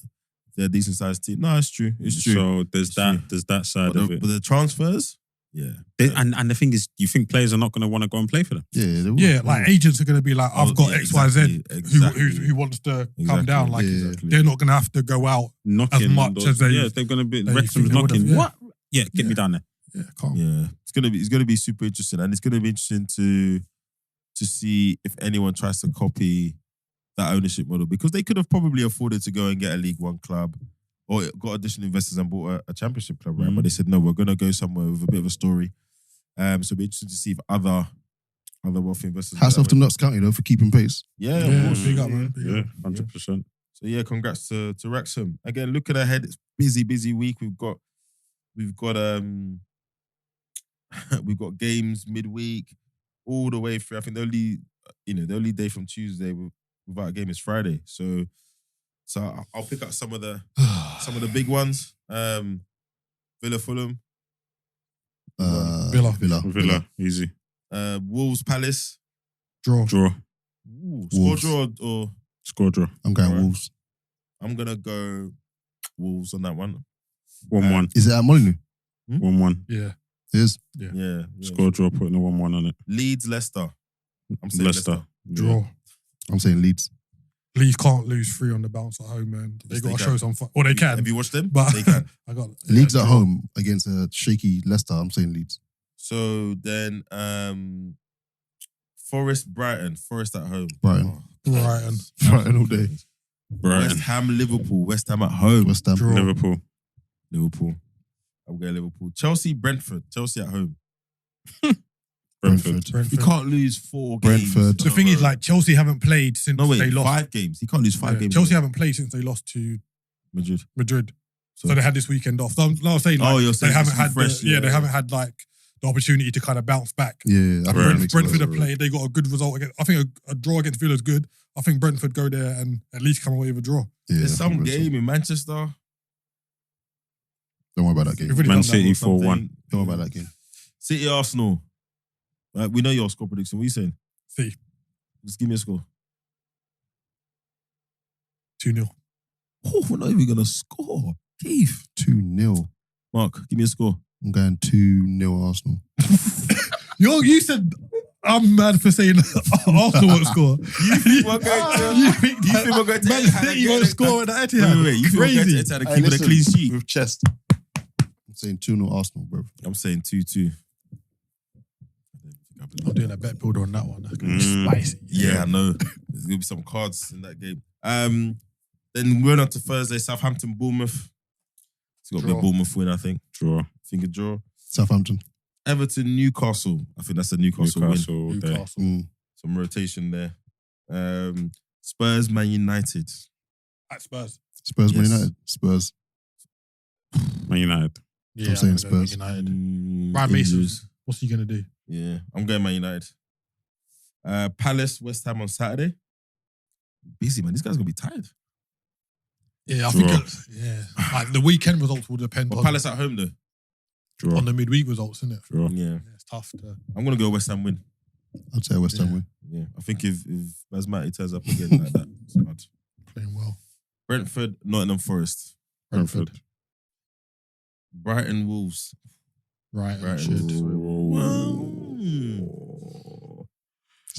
A: they're a decent sized team. No, it's true. It's true.
B: So there's
A: It's
B: that.
A: true.
B: There's that side
A: but
B: of it.
A: the transfers, yeah.
B: And the thing is, you think players are not going to want to go and play for them?
C: Yeah, they will.
D: Yeah, like agents are going to be like, I've got
A: yeah,
D: XYZ
A: exactly.
D: who wants to come down. Like
A: Exactly.
D: they're not going to have to go out.
B: Knocking
D: As much
B: on doors.
D: as they-
B: yeah, they're going to be
D: they
B: Wrexham's
D: think they would've,
B: knocking.
D: yeah.
B: What? Yeah, get me down there.
D: Yeah, calm.
A: Yeah, it's gonna be super interesting, and it's gonna be interesting to see if anyone tries to copy that ownership model because they could have probably afforded to go and get a League One club or got additional investors and bought a Championship club, right? But they said no, we're gonna go somewhere with a bit of a story. So it'll be interesting to see if other wealthy investors.
C: Hats off to Notts County though for keeping pace.
A: Yeah,
D: Yeah,
A: of course.
D: big up, man. Big
B: Yeah,
D: up.
B: 100%.
A: So yeah, congrats to Wrexham. Again, looking ahead, it's busy week. We've got we've got games midweek all the way through. I think the only day from Tuesday without a game is Friday. So I'll pick up some of the big ones. Villa, Fulham,
B: Villa, easy.
A: Wolves, Palace.
D: Draw.
B: Draw.
A: Ooh, score
C: Wolves.
A: draw or
B: Score draw.
C: I'm going
A: Alright.
C: Wolves.
A: I'm gonna go Wolves on that one.
B: 1-1.
C: Is it at Molyneux?
B: 1-1.
D: Yeah.
C: It is.
A: Yeah.
B: Score draw, putting a 1-1 on it.
A: Leeds, Leicester. I'm saying
B: Leicester.
D: Draw.
C: I'm saying Leeds.
D: Leeds can't lose 3 on the bounce at home, man. They
A: Yes,
D: got
A: they
D: to
A: can.
D: show some fun. Well, they can.
A: Have you watched them?
D: But
A: They can.
D: I got
C: Leeds at
D: draw.
C: home against a shaky Leicester. I'm saying Leeds.
A: So then, Forrest, Brighton. Forrest at home.
C: Brighton.
D: Brighton.
C: Brighton all day.
A: West
B: Brighton.
A: Ham, Liverpool. West Ham at home.
C: West Ham.
D: Draw.
B: Liverpool.
A: Liverpool. I'm going Liverpool. Chelsea, Brentford. Chelsea at home.
B: Brentford.
A: You can't lose 4 games.
C: Brentford.
D: The thing is, like, Chelsea haven't played since
A: No, wait,
D: they lost.
A: 5 games. He can't lose 5 games.
D: Chelsea haven't played since they lost to
A: Madrid.
D: So they had this weekend off. So I'm saying, like,
A: you're saying
D: they haven't had
A: fresh,
D: they haven't had like the opportunity to kind of bounce back.
C: Yeah, I think
D: Brentford have played. They got a good result against. I think a draw against Villa is good. I think Brentford go there and at least come away with a draw.
C: Yeah,
A: There's some
C: 100%.
A: game in Manchester.
C: Don't worry about that game.
D: We've really
B: Man
D: done that.
B: City 4-1.
C: Don't worry about that game.
A: City Arsenal. Right, we know your score prediction. What are you saying?
D: See,
A: Just give me a score.
D: 2-0.
A: Oh, we're not even gonna score. Keith.
C: 2-0.
A: Mark, give me a score.
C: I'm going 2-0 Arsenal.
D: You said I'm mad for saying Arsenal won't score.
A: You think we're going to
D: Man City won't score at the Etihad?
A: Wait. You think we're going to Etihad and keep it a clean sheet?
C: With chest. I'm saying 2-0 Arsenal, bro.
A: I'm saying 2-2.
D: I'm doing a bet builder on that one. That's gonna be spicy.
A: Yeah, I know. There's going to be some cards in that game. Then we're on to Thursday, Southampton, Bournemouth. It's got to be a Bournemouth win, I think.
B: Draw.
A: Think a draw.
C: Southampton.
A: Everton, Newcastle. I think that's a Newcastle win.
D: Newcastle.
A: Some rotation there. Spurs, Man United.
D: At Spurs.
C: Spurs, Man
A: Yes.
C: United. Spurs.
B: Man United.
D: Yeah,
C: I'm saying
D: I'm going
C: Spurs.
D: United. Ryan Mason. What's he gonna do?
A: Yeah, I'm going Man United. Palace, West Ham on Saturday. Busy, man. These guys are going to be tired.
D: Yeah, I
B: Draw.
D: think like the weekend results will depend
A: But
D: on,
A: Palace at home, though.
B: Draw.
D: on the midweek results, isn't it?
B: Draw.
A: Yeah.
D: Yeah, it's tough to
A: I'm going to go West Ham win.
C: I'd say West Ham
D: Yeah.
C: win.
A: Yeah. I think if Basmati turns up again like that, it's hard.
D: playing well.
A: Brentford, Nottingham Forest.
B: Brentford.
A: Brighton, Wolves.
D: Right.
A: Brighton.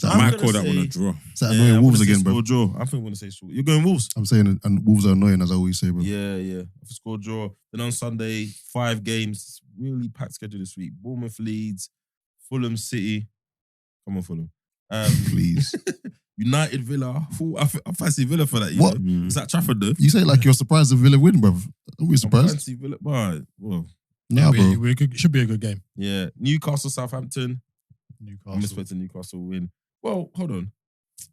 B: I might call that one a draw.
C: Is that annoying Wolves again, bro?
A: Score draw. I think I'm going to say score. You're going Wolves?
C: I'm saying, and Wolves are annoying, as I always say, bro.
A: Yeah. I think score draw. Then on Sunday, 5 games. Really packed schedule this week. Bournemouth, Leeds, Fulham, City. Come on, Fulham.
C: Please.
A: United, Villa. I fancy Villa for that.
C: What?
A: Know? It's at Trafford, though.
C: You say it like you're surprised if Villa win, bro. Don't be
A: I
C: surprised.
A: fancy Villa. Well,
C: Nah, bro.
D: It should be a good game.
A: yeah. Newcastle, Southampton. I'm
D: Newcastle.
A: expecting Newcastle win. Well, hold on.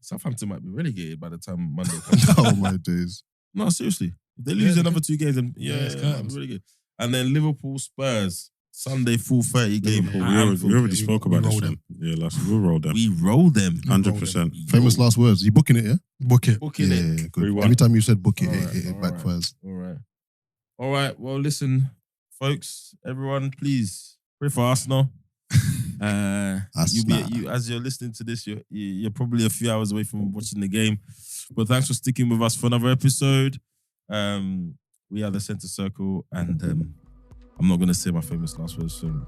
A: Southampton might be relegated by the time Monday comes.
C: Oh, my days.
A: No, seriously. If they lose
D: Yeah,
A: another 2 games, then
D: it's
A: might
D: curtains.
A: be really good. And then Liverpool, Spurs. Sunday, 4:30 game.
B: Liverpool,
A: at
B: we
A: Anfield.
B: already spoke
D: we
B: about this
D: rolled
B: one. Yeah, we'll roll them.
A: We roll them.
B: 100%.
C: Famous last words. You booking it, yeah?
D: Book it.
A: Booking
C: Yeah,
A: it.
C: good.
B: 3-1.
C: Every time you said book it,
A: Alright,
C: it
A: alright.
C: backfires.
A: All right. Well, listen, folks, everyone, please pray for Arsenal.
C: Arsenal.
A: As you're listening to this, you're probably a few hours away from watching the game. But thanks for sticking with us for another episode. We are the Centre Circle, and I'm not going to say my famous last words from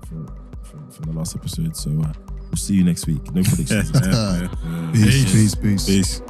A: the last episode. So we'll see you next week. No predictions.
C: Peace.
B: Peace.